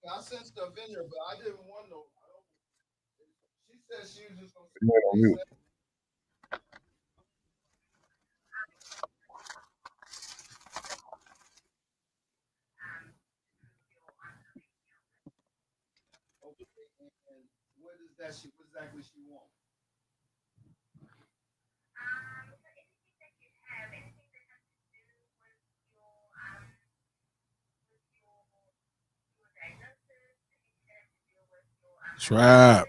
I sent stuff in there, but I didn't want no. She said she was just gonna. You went on mute. And what is that? What exactly she want? Trap.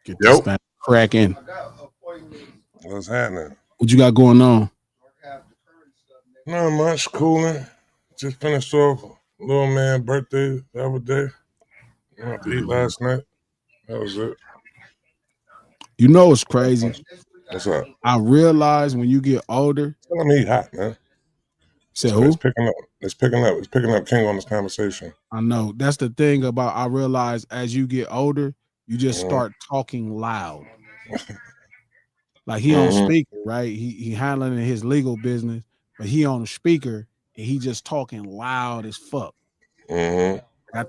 Get Yep. this thing cracking. I got appointments. What's happening? What you got going on? Have the current stuff next. Not much. Cooling. Just finished off little man birthday the other day. Went out to eat last night. That was it. You know it's crazy. What's up? I realize when you get older. Tell me hot, man. Say It's who? picking up. It's picking up. It's picking up King on this conversation. I know. That's the thing about I realize as you get older, you just start talking loud. Like he on speaker, right? He handling his legal business, but he on the speaker and he just talking loud as fuck. I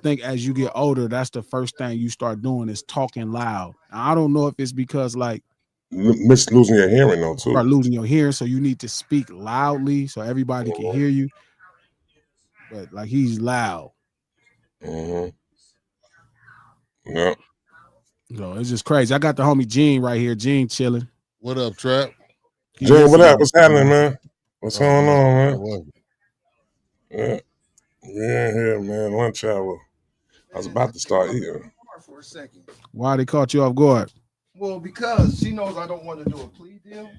think as you get older, that's the first thing you start doing is talking loud. Now, I don't know if it's because like miss losing your hearing though too. Start losing your hearing, so you need to speak loudly so everybody can hear you. But like he's loud. Yeah. So it's just crazy. I got the homie Gene right here. Gene chilling. What up, Trap? Gene, what up? What's happening, man? What's going on, man? Yeah. Yeah, here, man. Lunch hour. I was about to start eating. For a second. Why they caught you off guard? Well, because she knows I don't want to do a plea deal. You know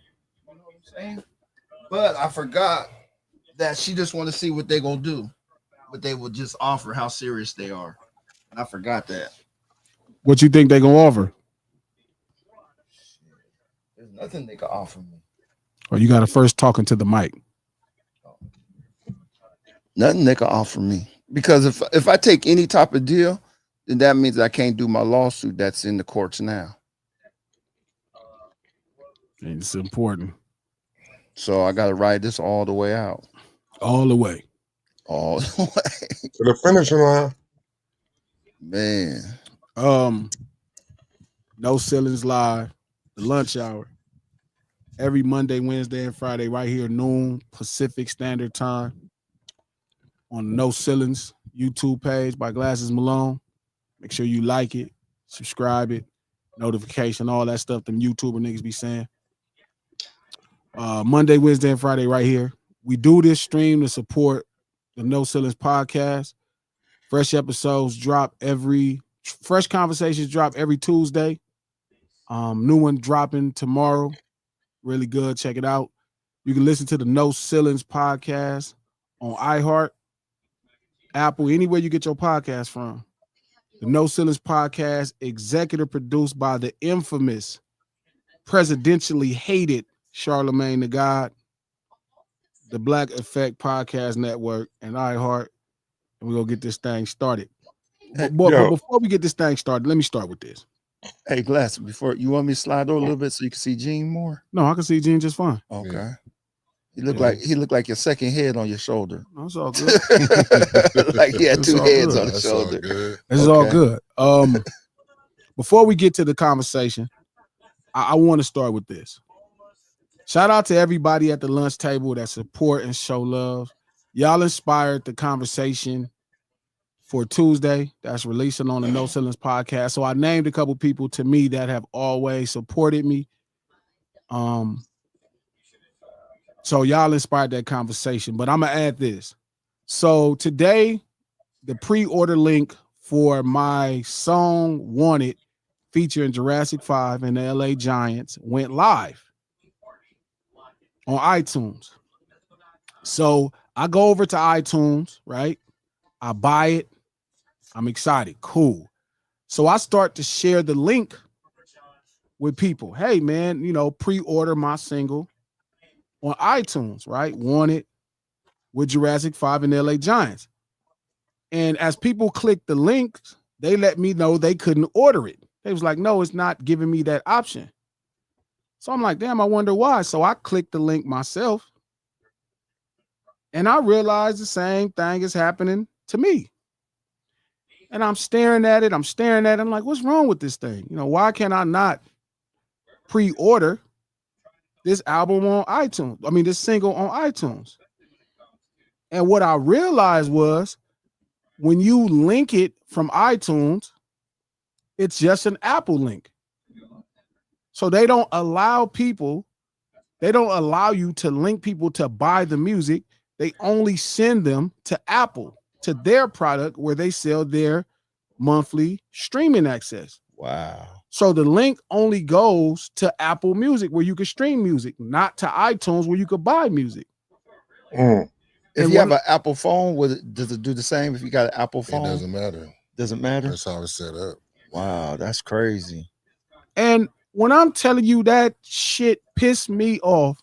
what I'm saying? But I forgot that she just want to see what they gonna do. But they will just offer how serious they are. And I forgot that. What you think they gonna offer? There's nothing they can offer me. Or you gotta first talking to the mic. Nothing they can offer me. Because if I take any type of deal, then that means I can't do my lawsuit that's in the courts now. And it's important. So I gotta ride this all the way out. All the way. All the way. To the finishing line. Man. No Ceilings Live, the lunch hour. Every Monday, Wednesday, and Friday, right here, noon Pacific Standard Time. On the No Ceilings YouTube page by Glasses Malone. Make sure you like it, subscribe it, notification, all that stuff them YouTuber niggas be saying. Monday, Wednesday, and Friday right here. We do this stream to support the No Ceilings podcast. Fresh episodes drop fresh conversations drop every Tuesday. New one dropping tomorrow. Really good. Check it out. You can listen to the No Ceilings podcast on iHeart, Apple, anywhere you get your podcast from. The No Ceilings podcast, executive produced by the infamous, presidentially hated Charlemagne the God, the Black Effect Podcast Network, and iHeart. And we're going to get this thing started. But before we get this thing started, let me start with this. Hey, Glass, before you want me to slide over a little bit so you can see Gene more? No, I can see Gene just fine. Okay. Yeah. He looked like your second head on your shoulder. No, it's all good. Like he had two heads on his shoulder. This is all good. Before we get to the conversation, I want to start with this. Shout out to everybody at the lunch table that support and show love. Y'all inspired the conversation for Tuesday that's releasing on the No Ceilings podcast. So I named a couple people to me that have always supported me. So y'all inspired that conversation, but I'm gonna add this. So today, the pre-order link for my song Wanted featuring Jurassic 5 and the LA Giants went live on iTunes. So I go over to iTunes, right? I buy it. I'm excited. Cool. So I start to share the link with people. Hey, man, pre-order my single on iTunes, right? Wanted with Jurassic 5 and LA Giants. And as people click the links, they let me know they couldn't order it. They was like, no, it's not giving me that option. So I'm like, damn, I wonder why. So I clicked the link myself. And I realized the same thing is happening to me. And I'm staring at it. I'm like, what's wrong with this thing? Why can I not pre-order this album on iTunes? I mean, this single on iTunes. And what I realized was when you link it from iTunes, it's just an Apple link. So they don't allow you to link people to buy the music. They only send them to Apple, to their product where they sell their monthly streaming access. Wow. So the link only goes to Apple Music where you can stream music, not to iTunes where you could buy music. If you have an Apple phone, does it do the same if you got an Apple phone? It doesn't matter. Doesn't matter? That's how it's set up. Wow, that's crazy. And when I'm telling you that shit pissed me off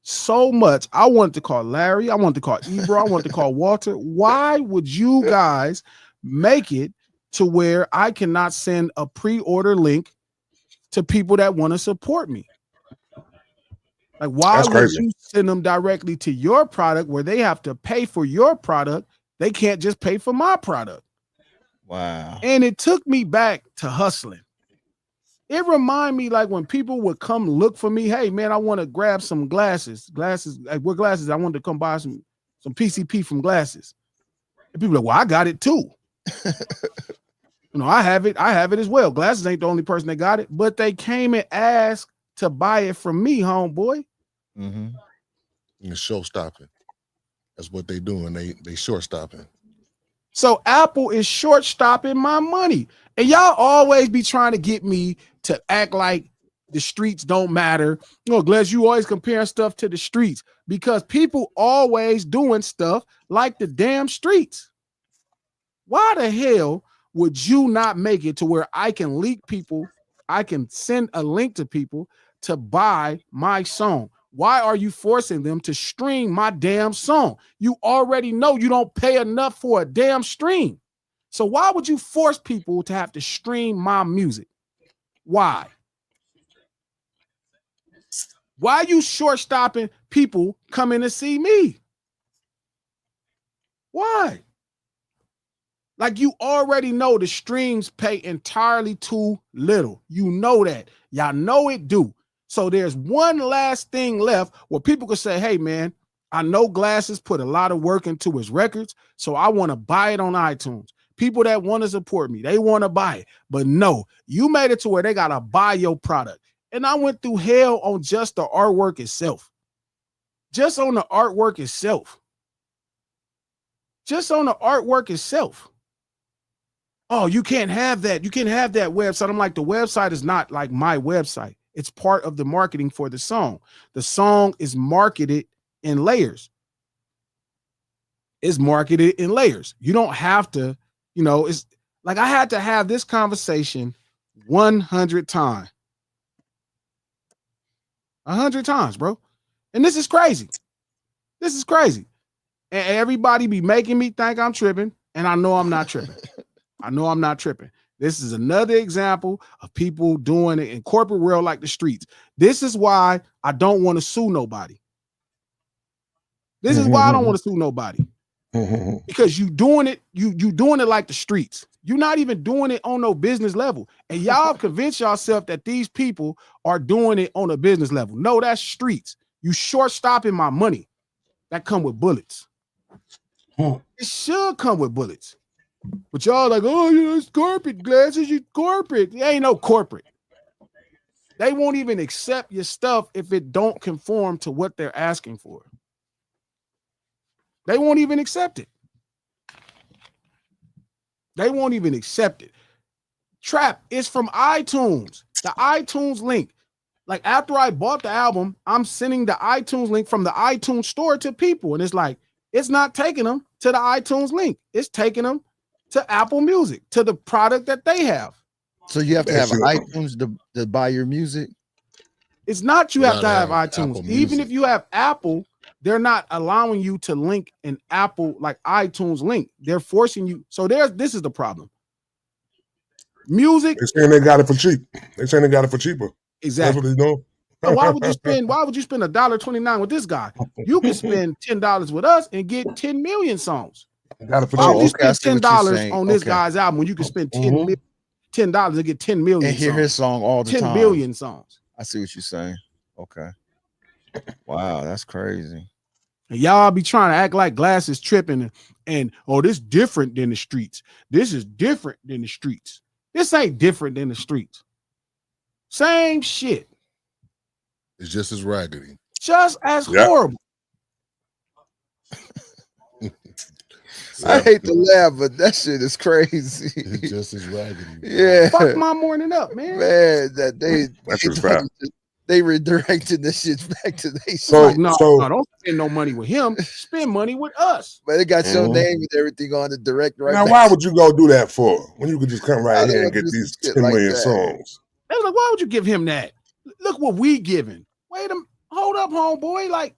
so much, I wanted to call Larry, I wanted to call Ebro, I wanted to call Walter. Why would you guys make it to where I cannot send a pre-order link to people that want to support me? Like, why would you send them directly to your product where they have to pay for your product? They can't just pay for my product. Wow. And it took me back to hustling. It reminded me like when people would come look for me, hey man, I want to grab some glasses. Like what glasses? I wanted to come buy some PCP from glasses. And people are like, well, I got it too. I have it as well. Glasses ain't the only person that got it, but they came and asked to buy it from me, homeboy. Mm-hmm. And show stopping. That's what they doing. They short stopping. So Apple is short stopping my money. And y'all always be trying to get me to act like the streets don't matter. Glez, you always comparing stuff to the streets because people always doing stuff like the damn streets. Why the hell would you not make it to where I can leak people? I can send a link to people to buy my song. Why are you forcing them to stream my damn song? You already know you don't pay enough for a damn stream. So why would you force people to have to stream my music? Why? Why are you short stopping people coming to see me? Why? Like you already know the streams pay entirely too little. You know that. Y'all know it do. So there's one last thing left where people can say, hey, man, I know Glasses put a lot of work into his records, so I want to buy it on iTunes. People that want to support me, they want to buy it. But no, you made it to where they got to buy your product. And I went through hell on just the artwork itself. Just on the artwork itself. Just on the artwork itself. Oh, you can't have that. You can't have that website. I'm like, the website is not like my website. It's part of the marketing for the song. The song is marketed in layers. It's marketed in layers. You don't have to, it's like I had to have this conversation 100 times. 100 times, bro. And this is crazy. This is crazy. And everybody be making me think I'm tripping, and I know I'm not tripping. I know I'm not tripping. This is another example of people doing it in corporate world like the streets. This is why I don't want to sue nobody. This is why I don't want to sue nobody. Because you doing it, you doing it like the streets. You're not even doing it on no business level. And y'all convince yourself that these people are doing it on a business level. No, that's streets. You short stopping my money. That come with bullets. It should come with bullets. But y'all like, oh, it's corporate, Glasses, you corporate. It ain't no corporate. They won't even accept your stuff if it don't conform to what they're asking for. They won't even accept it. They won't even accept it. Trap is from iTunes. The iTunes link. Like after I bought the album, I'm sending the iTunes link from the iTunes store to people. And it's like, it's not taking them to the iTunes link. It's taking them to Apple Music, to the product that they have. So you have to have Actually, iTunes to buy your music. It's not you You have to gotta have have iTunes. Apple Even Music. if you have Apple, they're not allowing you to link an Apple like iTunes link. They're forcing you. So this is the problem. Music, they saying they got it for cheap. They saying they got it for cheaper. exactly. That's what they doing. So why would you spend $1.29 with this guy? You can spend $10 with us and get 10 million songs. Got it for Why would you cheap. okay, I spend see what you're $10 saying. on this Okay. guy's album when you can spend Mhm. $10 and get 10 million And hear songs? his song all the 10 time. billion songs. I see what you're saying. Okay. Wow, that's crazy. And y'all be trying to act like Glass is tripping and oh, this different than the streets. This is different than the streets. This ain't different than the streets. Same shit. It's just as raggedy. Just as Yeah. horrible. I hate to laugh, but that shit is crazy. It's just as raggedy. Yeah, Fuck my morning up, man. man, that That's just fact. they redirected the shit back to they So- Like, no, don't spend no money with him. Spend money with us. but it got your Mhm. name and everything on the direct right Now, back. why would you go do that for? When you could just come right I here and don't get do these shit 10 like million that. songs? They was like, why would you give him that? Look what we giving. Wait a minute. Hold up, homeboy. Like,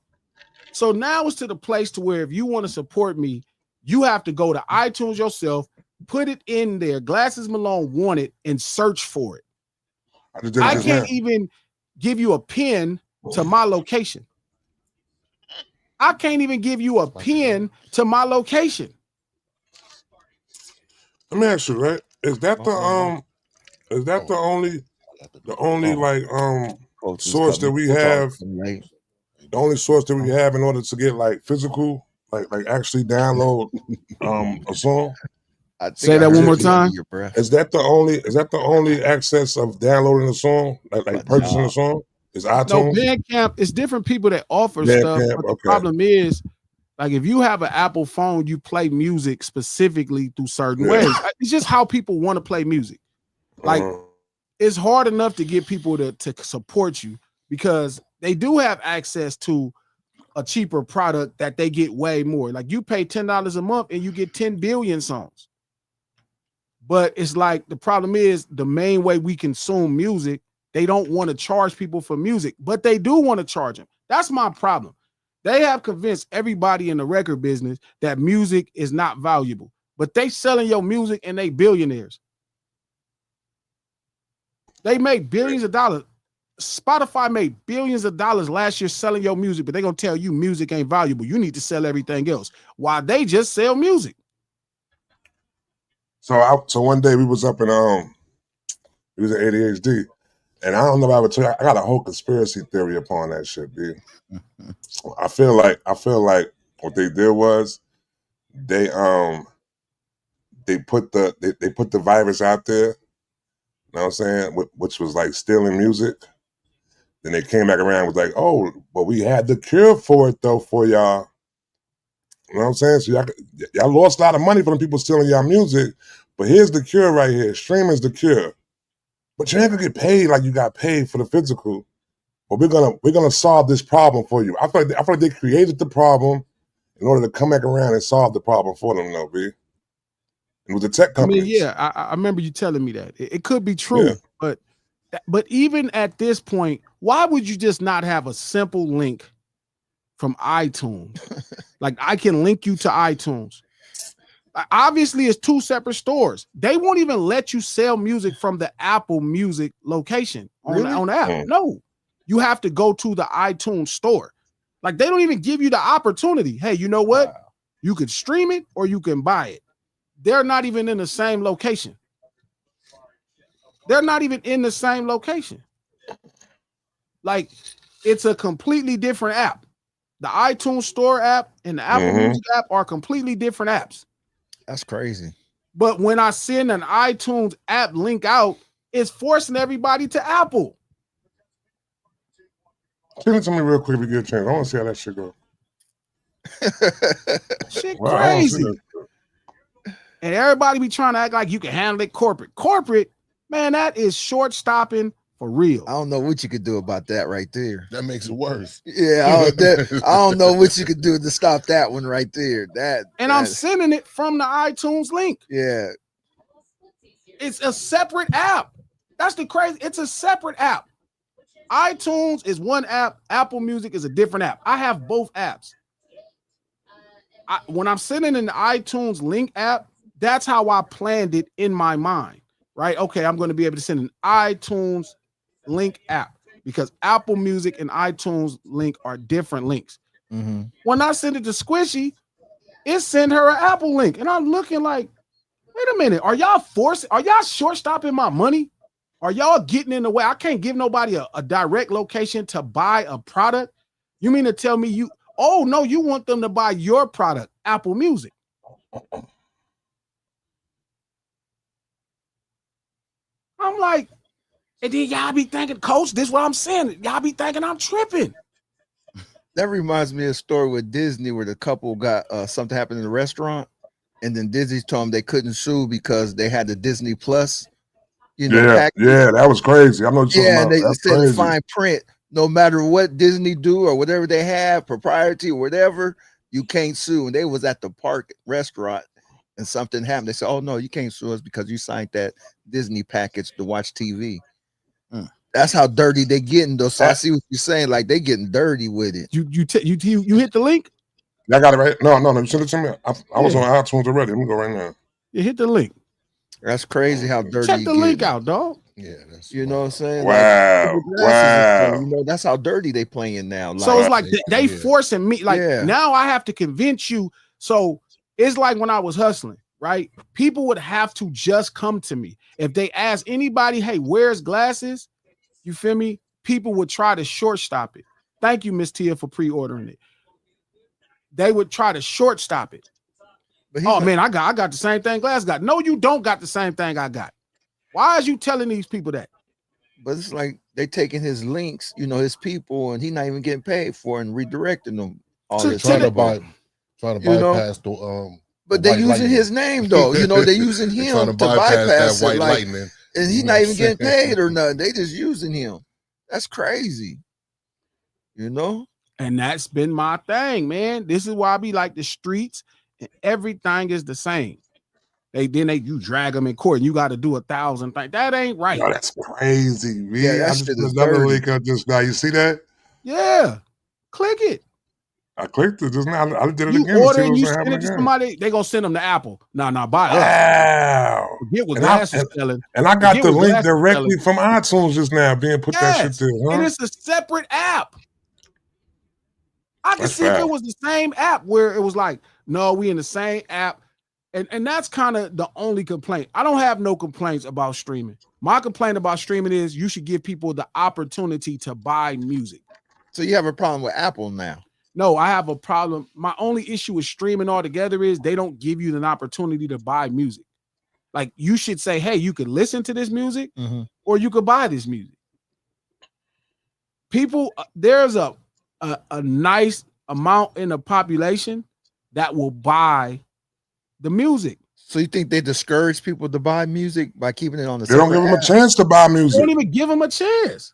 so now it's to the place to where if you want to support me, you have to go to iTunes yourself, put it in there. Glasses Malone want it and search for it. I just did it I just can't now. even give you a pin to my location. I can't even give you a pin to my location. Let me ask you, right? Is that the only like Coaches source cut that me. we We'll talk have? tonight. The only source that we have in order to get like physical, like actually download a song? I think Say I that heard one more you under time. your breath. Is that the only access of downloading a song, like purchasing a song? Is No, iTunes? Bandcamp, it's different people that offer stuff. Bandcamp, But the okay. problem is, like, if you have an Apple phone, you play music specifically through certain Yeah. ways. It's just how people want to play music. Like, it's hard enough to get people to support you because they do have access to a cheaper product that they get way more. Like, you pay $10 a month and you get 10 billion songs. But it's like the problem is the main way we consume music, they don't want to charge people for music, but they do want to charge them. That's my problem. They have convinced everybody in the record business that music is not valuable, but they selling your music and they billionaires. They make billions of dollars. Spotify made billions of dollars last year selling your music, but they're going to tell you music ain't valuable. You need to sell everything else. Why they just sell music. So one day we was up in it was at ADHD, and I don't know if I would tell you, I got a whole conspiracy theory upon that shit, dude. I feel like what they did was they put the virus out there, you know what I'm saying, which was like stealing music. Then they came back around and was like, oh, but we had the cure for it though for y'all. You know what I'm saying? So y'all lost a lot of money from people stealing y'all music, but here's the cure right here. Streaming's the cure. But you ain't gonna get paid like you got paid for the physical. But we're gonna solve this problem for you. I feel like they created the problem in order to come back around and solve the problem for them, though, B. And with the tech I mean, companies. yeah, I remember you telling me that. It could be true, Yeah. but even at this point, why would you just not have a simple link from iTunes? Like, I can link you to iTunes. Obviously, it's two separate stores. They won't even let you sell music from the Apple Music location on the app. Mm. No, you have to go to the iTunes store. Like, they don't even give you the opportunity. Hey, you know what? Wow. You could stream it or you can buy it. They're not even in the same location. They're not even in the same location. Like, it's a completely different app. The iTunes Store app and the Apple Music app are completely different apps. That's crazy. But when I send an iTunes app link out, it's forcing everybody to Apple. Send it to me real quick if you get a chance. I want to see how that shit goes. Shit Wow, I wanna see crazy. that. And everybody be trying to act like you can handle it corporate. Corporate, man, that is short stopping For real. I don't know what you could do about that right there. That makes it worse. Yeah, I don't know what you could do to stop that one right there. I'm sending it from the iTunes link. Yeah. It's a separate app. That's the crazy. It's a separate app. iTunes is one app. Apple Music is a different app. I have both apps. When I'm sending an iTunes link app, that's how I planned it in my mind, right? Okay, I'm going to be able to send an iTunes link app because Apple Music and iTunes link are different links. Mm-hmm. When I send it to Squishy, it sent her an Apple link. And I'm looking like, wait a minute, are y'all short stopping my money? Are y'all getting in the way? I can't give nobody a direct location to buy a product. You mean to tell me you want them to buy your product, Apple Music? I'm like, and then y'all be thinking, Coach, this is what I'm saying. Y'all be thinking I'm tripping. That reminds me of a story with Disney where the couple got something happened in the restaurant, and then Disney told them they couldn't sue because they had the Disney Plus, package. Yeah, that was crazy. I know what you're talking and they about. said in fine print, no matter what Disney do or whatever they have, propriety or whatever, you can't sue. And they was at the park restaurant and something happened. They said, oh no, you can't sue us because you signed that Disney package to watch TV. That's how dirty they getting though. So I see what you're saying. Like they getting dirty with it. You hit the link? I got it right. No, you send it to me. I was on iTunes already. Let me go right now. You hit the link. That's crazy how dirty. Check the link out, dog. Yeah, that's you know what I'm saying. Wow, wow. That's how dirty they playing now. So it's like they forcing me. Like now I have to convince you. So it's like when I was hustling, right? People would have to just come to me if they ask anybody, "Hey, where's glasses?" You feel me? People would try to shortstop it. Thank you, Miss Tia, for pre-ordering it. They would try to shortstop it. But man, I got the same thing Glass got. No, you don't got the same thing I got. Why is you telling these people that? But it's like they taking his links, his people, and he not even getting paid for and redirecting them. Trying to bypass the But they're using his name though. They're using him to bypass that white it, lightning. And he's not even getting paid or nothing. They just using him. That's crazy. And that's been my thing, man. This is why I be like the streets and everything is the same. You drag them in court and you got to do 1,000 things. That ain't right. Yo, that's crazy, man. Yeah, I just put another link up just now. You see that? Yeah. Click it. I clicked it just now. I did it you again. Order and you send it to somebody, they gonna send them to Apple. Nah, buy us. Wow. Forget what Glass is selling. And I got the link directly from iTunes just now being put that shit there. Huh? And it's a separate app. I can see if it was the same app where it was like, no, we in the same app. And that's kind of the only complaint. I don't have no complaints about streaming. My complaint about streaming is you should give people the opportunity to buy music. So you have a problem with Apple now? No, I have a problem. My only issue with streaming altogether is they don't give you an opportunity to buy music. Like you should say, hey, you can listen to this music or you could buy this music. People, there's a nice amount in the population that will buy the music. So you think they discourage people to buy music by keeping it on the They don't give them a chance to buy music. They don't even give them a chance.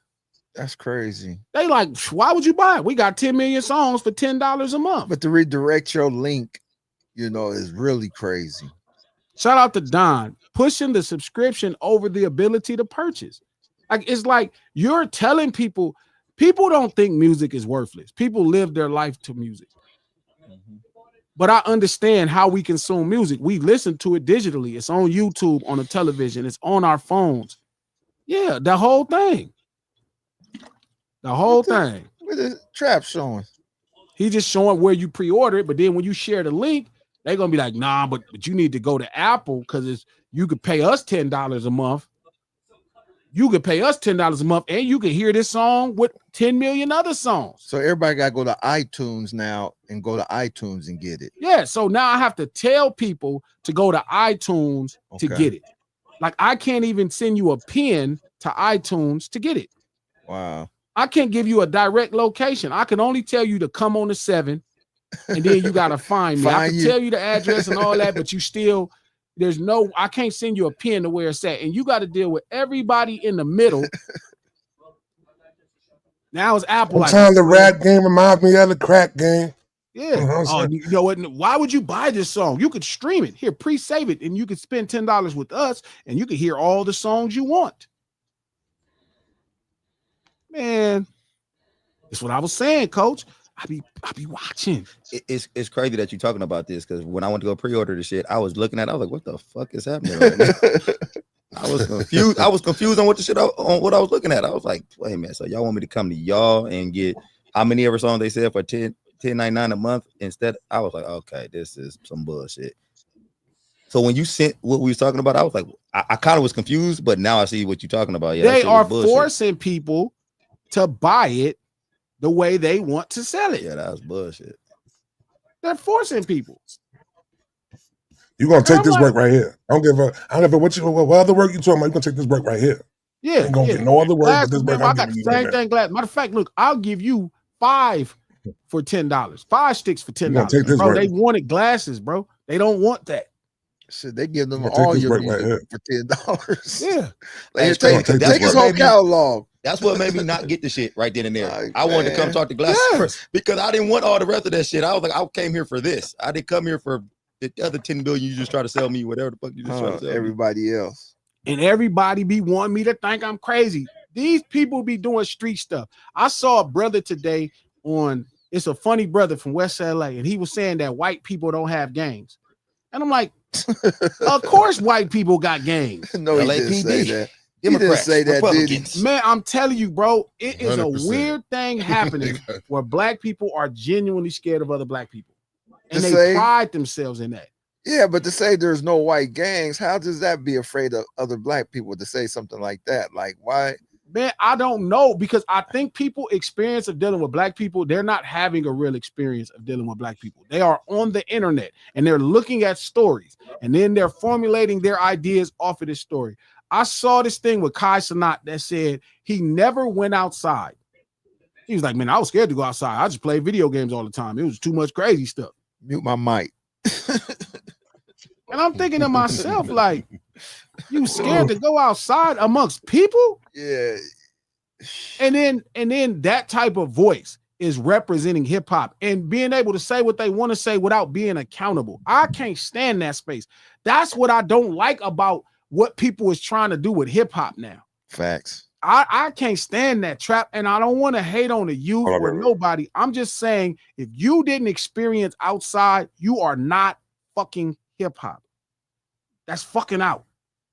That's crazy. They like, why would you buy it? We got 10 million songs for $10 a month. But to redirect your link, is really crazy. Shout out to Don pushing the subscription over the ability to purchase. Like it's like you're telling people don't think music is worthless. People live their life to music. But I understand how we consume music. We listen to it digitally. It's on YouTube, on the television. It's on our phones. Yeah, the whole thing. The whole thing. What is Trap showing? He just showing where you pre-order it, but then when you share the link, they're gonna be like, nah, but you need to go to Apple because you could pay us $10 a month. You could pay us $10 a month, and you can hear this song with 10 million other songs. So everybody got to go to iTunes now and go to iTunes and get it. Yeah, so now I have to tell people to go to iTunes to get it. Like I can't even send you a pin to iTunes to get it. Wow. I can't give you a direct location. I can only tell you to come on the 7, and then you got to find me. I can tell you the address and all that, but you still... I can't send you a pin to where it's at. And you got to deal with everybody in the middle Now it's Apple. Sometimes the rap game reminds me of the crack game. Yeah. You know what I'm saying? You know what? Why would you buy this song? You could stream it. Here, pre-save it, and you could spend $10 with us, and you could hear all the songs you want. Man, that's what I was saying, Coach. I be watching. It's crazy that you're talking about this, because when I went to go pre-order the shit, I was looking at it, I was like, what the fuck is happening right now? I was confused. I was confused on what the shit on what I was looking at. I was like, wait a minute, so y'all want me to come to y'all and get how many ever songs they said for $10.99 a month instead? I was like, okay, this is some bullshit. So when you sent what we was talking about, I was like, I kind of was confused, but now I see what you're talking about. Yeah, they are forcing people to buy it the way they want to sell it. Yeah, that was bullshit. They're forcing people. You're gonna take this break right here. I don't give a what other work you talking about. You're gonna take this break right here. Yeah, ain't gonna get no other work but this break. I got the same thing. Glass. Matter of fact, look, I'll give you 5 for $10. 5 sticks for $10. Bro, they wanted glasses, bro. They don't want that. Shit, they give them all your music for $10. Yeah, like, take his whole catalog. That's what made me not get the shit right then and there. I wanted to come talk to Glass first because I didn't want all the rest of that shit. I was like, I came here for this. I didn't come here for the other 10 billion you just try to sell me, whatever the fuck you just try to sell everybody else. And everybody be wanting me to think I'm crazy. These people be doing street stuff. I saw a brother today it's a funny brother from West LA, and he was saying that white people don't have gangs. And I'm like, of course white people got gangs. No, he didn't say that. He didn't say that, did he? Man, I'm telling you, bro, it is 100%. a weird thing happening where black people are genuinely scared of other black people. And pride themselves in that. Yeah, but to say there's no white gangs, how does that be afraid of other black people to say something like that? Like, why? Man, I don't know, because I think people experience of dealing with black people, they're not having a real experience of dealing with black people. They are on the internet and they're looking at stories and then they're formulating their ideas off of this story. I saw this thing with Kai Cenat that said he never went outside. He was like, man, I was scared to go outside. I just played video games all the time. It was too much crazy stuff. Mute my mic. And I'm thinking to myself, like, you scared to go outside amongst people? Yeah. And then that type of voice is representing hip hop and being able to say what they want to say without being accountable. I can't stand that space. That's what I don't like about what people is trying to do with hip hop now. Facts. I can't stand that trap, and I don't want to hate on the youth or nobody. I'm just saying, if you didn't experience outside, you are not fucking hip hop. That's fucking out.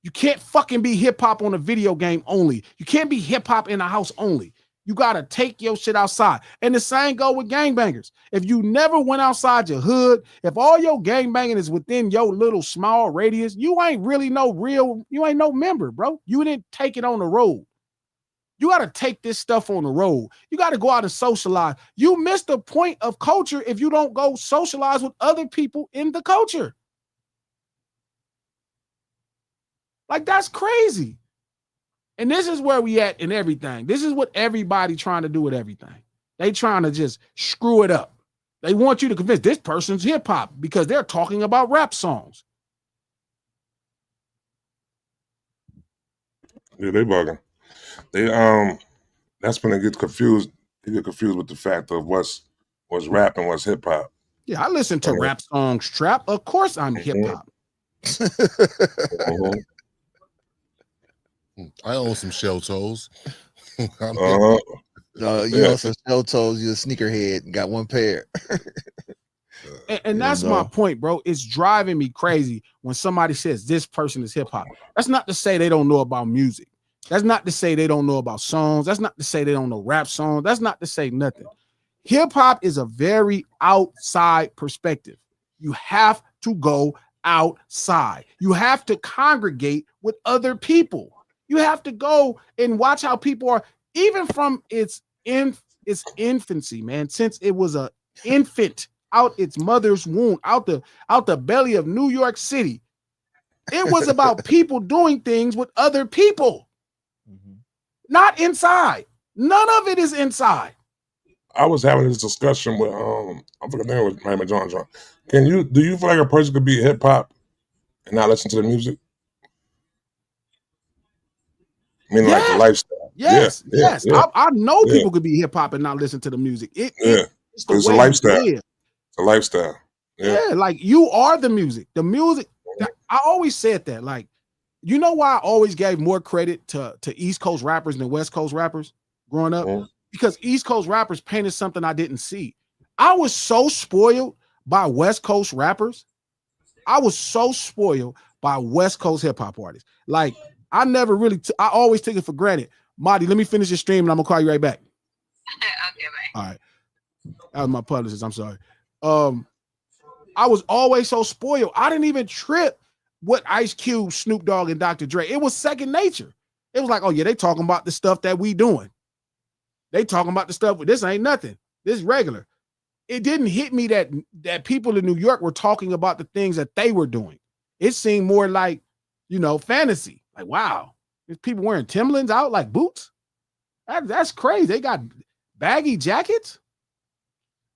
You can't fucking be hip hop on a video game only. You can't be hip hop in a house only. You gotta take your shit outside. And the same go with gangbangers. If you never went outside your hood, if all your gangbanging is within your little small radius, you ain't really you ain't no member, bro. You didn't take it on the road. You got to take this stuff on the road. You got to go out and socialize. You miss the point of culture if you don't go socialize with other people in the culture. Like, that's crazy. And this is where we at in everything. This is what everybody trying to do with everything. They trying to just screw it up. They want you to convince this person's hip hop because they're talking about rap songs. Yeah, they bugging. They that's when they get confused. They get confused with the fact of what's rap and what's hip hop. Yeah, I listen to rap songs, trap. Of course I'm hip hop. I own some shell toes. You know some shell toes, you're a sneakerhead and got one pair. And that's my point, bro. It's driving me crazy when somebody says this person is hip hop. That's not to say they don't know about music. That's not to say they don't know about songs. That's not to say they don't know rap songs. That's not to say nothing. Hip hop is a very outside perspective. You have to go outside. You have to congregate with other people. You have to go and watch how people are, even from its infancy, man, since it was an infant out its mother's womb, out the belly of New York City. It was about people doing things with other people, not inside. None of it is inside. I was having this discussion with I forget the name of my John. Do you feel like a person could be hip hop and not listen to the music? I mean, like the lifestyle. Yes, Yeah, yes. yeah. I know Yeah. people could be hip hop and not listen to the music. It's the It's a way lifestyle. you live. It's a lifestyle. Yeah, like you are the music. The music. I always said that. Like, you know why I always gave more credit to East Coast rappers than West Coast rappers growing up? Because East Coast rappers painted something I didn't see. I was so spoiled by West Coast rappers. I was so spoiled by West Coast hip hop artists. Like, I never really, I always take it for granted. Marty, let me finish your stream and I'm gonna call you right back. Okay, bye. All right. That was my publicist. I'm sorry. I was always so spoiled. I didn't even trip with Ice Cube, Snoop Dogg, and Dr. Dre. It was second nature. It was like, oh yeah, they talking about the stuff that we doing. They talking about the stuff. This ain't nothing. This is regular. It didn't hit me that people in New York were talking about the things that they were doing. It seemed more like, fantasy. Like, wow, there's people wearing Timberlands out like boots. That's crazy. They got baggy jackets.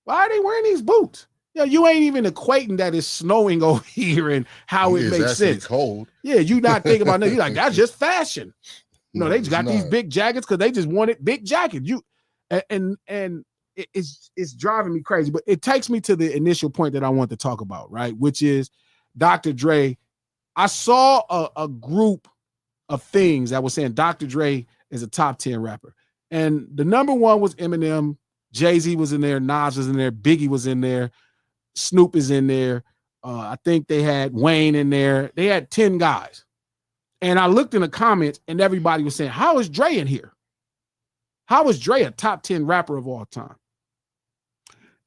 Why are they wearing these boots? You ain't even equating that it's snowing over here and how it makes sense. Cold. Yeah, you not thinking about that. You're like, that's just fashion. No, they just got these big jackets because they just wanted big jackets. It's driving me crazy. But it takes me to the initial point that I want to talk about, right? Which is Dr. Dre. I saw a group of things that was saying Dr. Dre is a top 10 rapper. And the number one was Eminem. Jay-Z was in there. Nas was in there. Biggie was in there. Snoop is in there. I think they had Wayne in there. They had 10 guys. And I looked in the comments and everybody was saying, how is Dre in here? How is Dre a top 10 rapper of all time?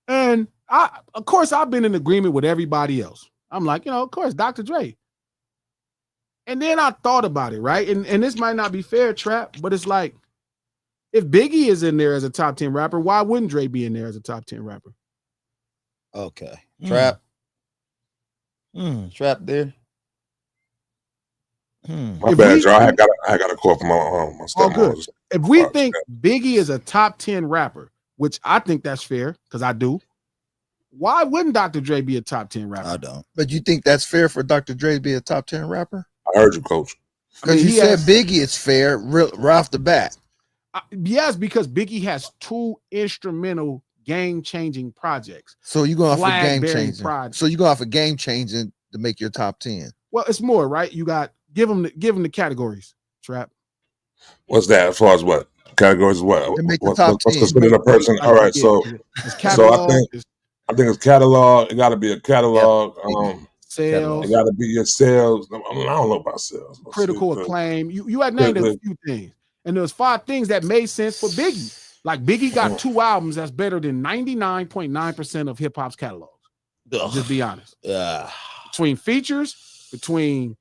And of course, I've been in agreement with everybody else. I'm like, of course, Dr. Dre. And then I thought about it, right? And this might not be fair, Trap, but it's like, if Biggie is in there as a top 10 rapper, why wouldn't Dre be in there as a top 10 rapper? Okay. Trap. Trap there. My bad, y'all. I got a call from my Oh, good. stepmom. If we think Biggie is a top 10 rapper, which I think that's fair, because I do, why wouldn't Dr. Dre be a top 10 rapper? I don't. But you think that's fair for Dr. Dre to be a top 10 rapper? I heard you, Coach. Because you said Biggie is fair right off the bat. Yes, because Biggie has 2 instrumental game-changing projects. So you're going off a game changing. Project. So you're going off a game changing to make your top 10. Well, it's more, right? You got give them the categories, Trap. What's that? As far as what categories? What? To make the What's top 10. considered a person? All right, so I think it's catalog. It got to be a catalog. Sales. It got to be your sales. I don't know about sales. Critical acclaim. You had named a few things, and there was 5 things that made sense for Biggie. Like Biggie got 2 albums that's better than 99.9% of hip hop's catalogs. Just be honest. Between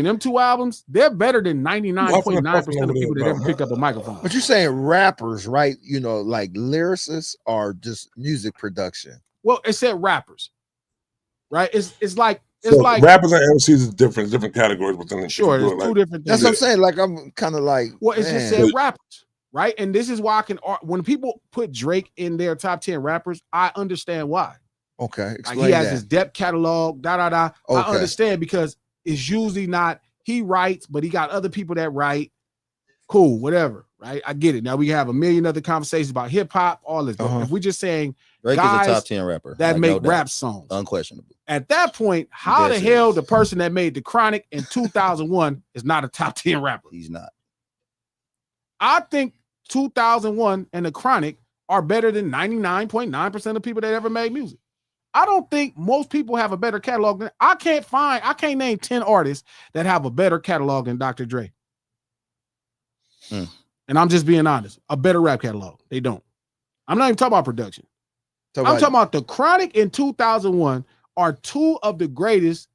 them 2 albums, they're better than 99.9% of people that ever picked up a microphone. But you're saying rappers, right? Like lyricists or just music production? Well, it said rappers, right? It's like rappers and MCs is different categories within the sure. There's 2 different things. That's what I'm saying. Like I'm kind of like, well, it's just said rappers, right? And this is why when people put Drake in their top 10 rappers, I understand why. Okay, explain he has his depth catalog, Okay. I understand because it's usually not he writes, but he got other people that write. Cool, whatever, right? I get it. Now we have a million other conversations about hip hop, all this. If we're just saying Drake guys is a top 10 rapper that make rap songs, unquestionable. At that point, how the hell the person that made The Chronic in 2001 is not a top 10 rapper? He's not. I think 2001 and The Chronic are better than 99.9% of people that ever made music. I don't think most people have a better catalog than I can't name 10 artists that have a better catalog than Dr. Dre. And I'm just being honest, a better rap catalog. They don't. I'm not even talking about production. I'm talking about The Chronic in 2001 are 2 of the greatest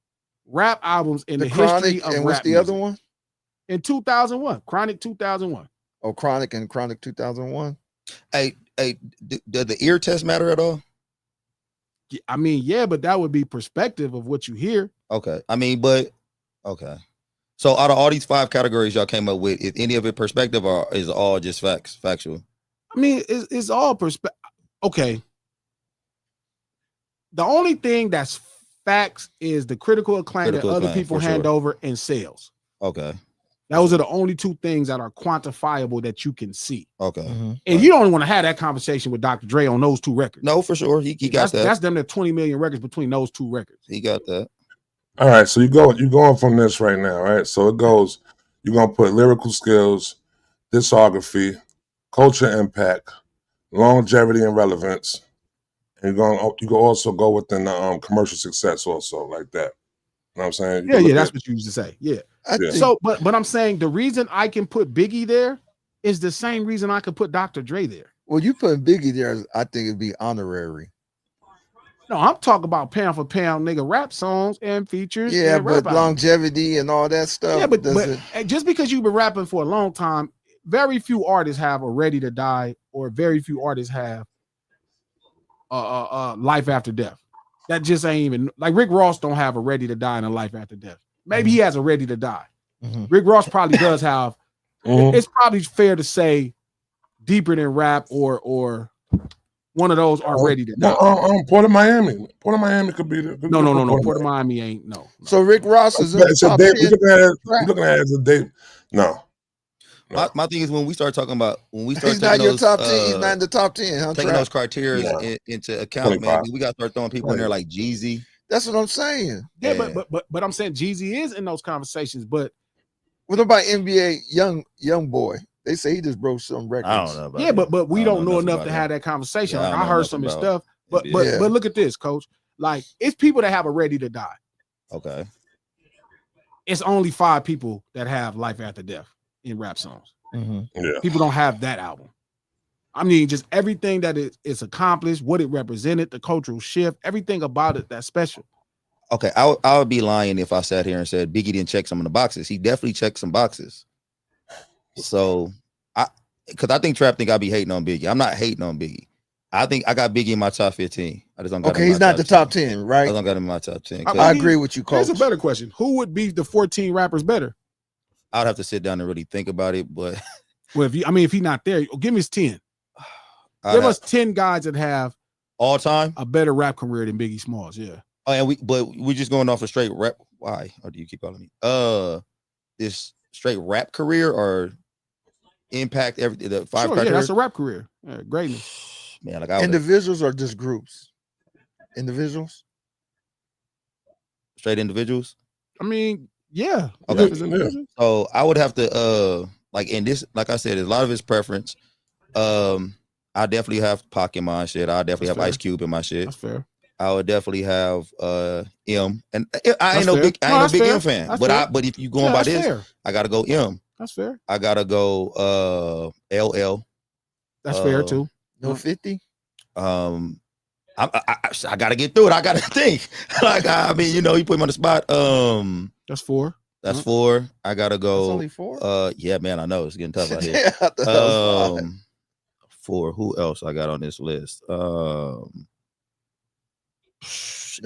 rap albums in the history of rap. And what's the other one? In 2001, Chronic 2001. Oh, Chronic 2001. Hey, does the ear test matter at all? I mean, yeah, but that would be perspective of what you hear. Okay. I mean, but okay. So out of all these 5 categories y'all came up with, is any of it perspective or is it all just factual? I mean, it's all perspective. Okay. The only thing that's facts is the critical acclaim that other people hand over and sales. Okay. Those are the only two things that are quantifiable that you can see. Okay. Mhm. And you don't want to have that conversation with Dr. Dre on those two records. No, for sure. He got that. That's them. The 20 million records between those two records. He got that. All right, so you're going from this right now, right? So it goes, you're gonna put lyrical skills, discography, culture impact, longevity and relevance, and you can also go within the commercial success also like that. You know what I'm saying? Yeah, that's what you used to say. Yeah. I think So, but I'm saying the reason I can put Biggie there is the same reason I could put Dr. Dre there. well, you putting Biggie there, I think it'd be honorary. No, I'm talking about pound for pound nigga rap songs and features. Yeah, and but rap albums. longevity and all that stuff. Yeah, but doesn't. just because you've been rapping for a long time, very few artists have a Ready to Die, or very few artists have life after death. That just ain't even like Rick Ross don't have a Ready to Die and a life after death. Maybe he has a Ready to Die. Mhm. Rick Ross probably does have. Mhm. It's probably fair to say deeper than rap or one of those are Ready to Die. Port of Miami. Port of Miami could be the No. Port of Miami ain't no. So Rick Ross is in the It's a top date. 10. You're looking at it as a date. No. My thing is when we start talking about He's not your top 10. He's not in the top 10. Huh, taking Trap? those criteria into account, 25. man. We got to start throwing people in there like Jeezy. That's what I'm saying. Yeah, Yeah. but I'm saying Jeezy is in those conversations, but What about NBA young boy? They say he just broke some records. I don't know about yeah, that. but we I don't know nothing enough about to that. have that conversation. Yeah, I Like, don't I know heard some of nothing his stuff, but NBA. but look at this, coach. Like it's people that have a Ready to Die. Okay. It's only 5 people that have life after death in rap songs. Mhm. Yeah. People don't have that album. I mean, just everything that it's accomplished, what it represented, the cultural shift, everything about it that's special. Okay. I would be lying if I sat here and said Biggie didn't check some of the boxes. He definitely checked some boxes. So because I think Trap think I be hating on Biggie. I'm not hating on Biggie. I think I got Biggie in my top 15. I just don't got him Okay, in he's my not the top 10, I right? don't got him in my top 10. I I mean, agree with you, Here's coach. a better question: who would be the 14 rappers better? I'd have to sit down and really think about it, but Well, if he's not there, give me his 10. I'd Give have- us 10 guys that have all time. a better rap career than Biggie Smalls. Yeah. Oh, and we just going off a straight rap. Why? Or do you keep calling me? This straight rap career or impact the 5 Sure, criteria? yeah, that's a rap career. Yeah, greatness. Man, like I would Individuals or just groups? Individuals? straight individuals. I mean, yeah. Okay. If it's individual. So I would have to like in this, like I said, a lot of his preference. I definitely have Pac in my shit. I definitely That's have Ice fair. Cube in my shit. That's fair. I would definitely have M, and I That's ain't no fair. big No, that's M fair. fan. That's But fair. but if you going Yeah, by that's this, fair. I gotta go M. That's fair. I gotta go LL. That's fair too. No 50? I gotta get through it. I gotta think. Like I mean, you know, you put him on the spot. That's 4. That's 4. I gotta That's go. only 4? Yeah, man, I know it's getting tough out here. Yeah, I thought that was 5. 4. Who else I got on this list? No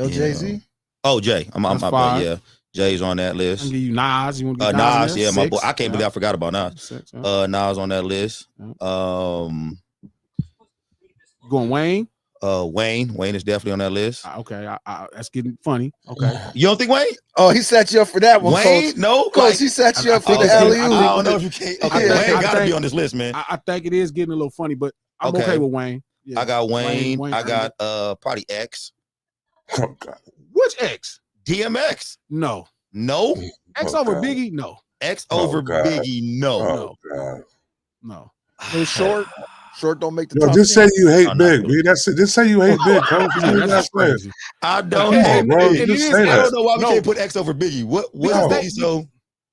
yeah. Jay-Z? Oh, Jay. I'm That's my 5. yeah. Jay's on that I list. can give you Nas. You want to get Nas, in yeah, there? my boy. 6. I can't believe I forgot about Nas. 6, yeah. Nas on that list. Going Wayne. Wayne is definitely on that list. Okay, that's getting funny. Okay. You don't think Wayne? Oh, he set you up for that one, Wayne? Coach. No, Coach, like, he set you I up for think the it's getting- alley-oop. I don't know if you can't. Okay, Yeah. Wayne I got to be think- on this list, man. I think it is getting a little funny, but I'm Okay. okay with Wayne. Yeah. I got Wayne. Wayne I got probably X. Oh, God. Which X? DMX. No. No. X Oh, over God. Biggie? No. X Oh, over God. Biggie. No. Oh, God. No. And short don't make the Yo, top just 10. say you hate I'm not Big, doing B. That's it. Just say you hate Big, coach. Yeah, that's just crazy. I don't Come on, hate bro. Biggie. Just is- say I that. don't know why we No. can't put X over Biggie. What Because is that- Biggie so?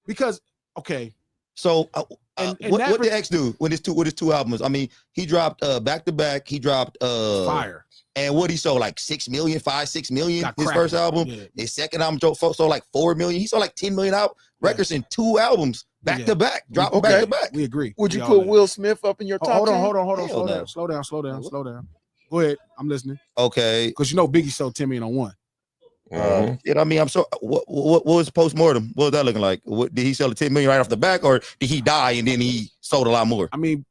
Because okay, So And what that did X do with his two albums? I mean, he dropped back to back. He dropped fire. and what he sold like 6 million, 6 million. Got His cracking. first album. Yeah. His second album sold like 4 million. He sold like 10 million records in 2 albums back Yeah. to back, dropping Okay. back to back. We agree. Would you We all put there. Will Smith up in your top Hold 10? on. Hell Slow no. down. Slow down. Go ahead. I'm listening. Okay. Because you know Biggie sold 10 million on one. Mhm. I mean, I'm so. What was postmortem? What was that looking like? Did he sell the 10 million right off the back, or did he die and then he sold a lot more? I mean,